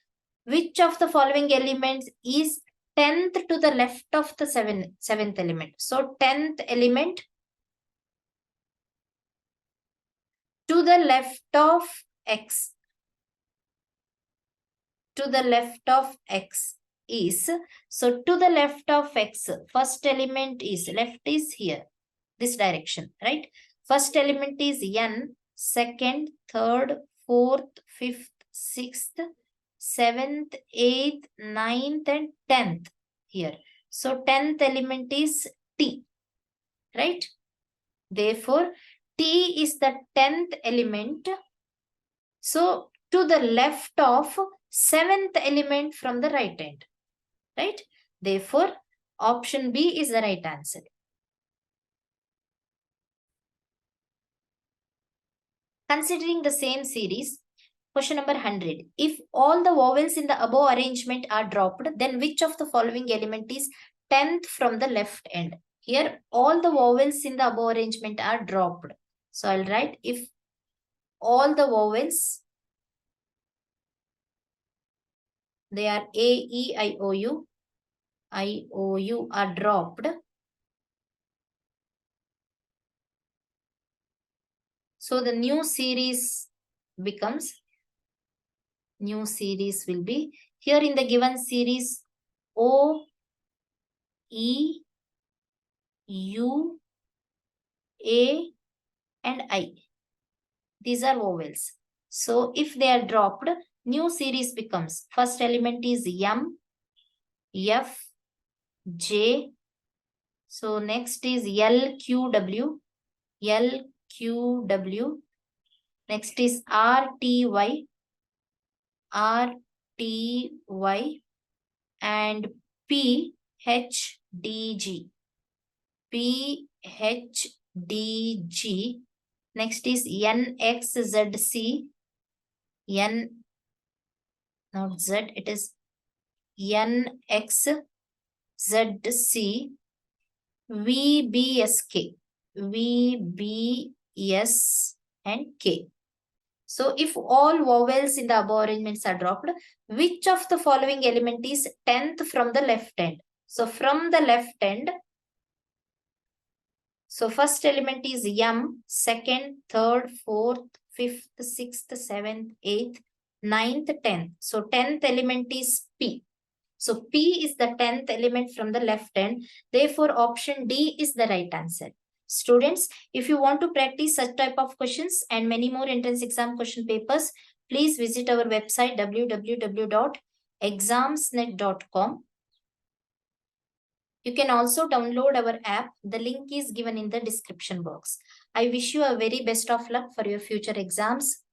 which of the following elements is 10th to the left of the seventh element? So 10th element to the left of X. To the left of X is, so to the left of X, first element is, left is here, this direction, right? First element is N, second, third, fourth, fifth, sixth, seventh, eighth, ninth, and 10th here. So 10th element is T, right? Therefore, T is the 10th element. So to the left of 7th element from the right end, right? Therefore, option B is the right answer. Considering the same series, question number 100. If all the vowels in the above arrangement are dropped, then which of the following element is 10th from the left end? Here, all the vowels in the above arrangement are dropped. So I'll write, if all the vowels, they are A, E, I, O, U are dropped. So the new series becomes, new series will be, here in the given series, O, E, U, A, and I. These are vowels. So if they are dropped, new series becomes, first element is M, F, J. So next is L, Q, W, L, Q, W. Next is R, T, Y, R, T, Y, and P, H, D, G. P, H, D, G. Next is N, X, Z, C. N, not Z, it is N, X, Z, C. V, B, S, K. V, B, S, and K. So if all vowels in the above arrangements are dropped, which of the following element is 10th from the left end? So from the left end, so first element is M, second, third, fourth, fifth, sixth, seventh, eighth, ninth, 10th. So 10th element is P. So P is the 10th element from the left end. Therefore, option D is the right answer. Students, if you want to practice such type of questions and many more entrance exam question papers, please visit our website www.examsnet.com. You can also download our app. The link is given in the description box. I wish you a very best of luck for your future exams.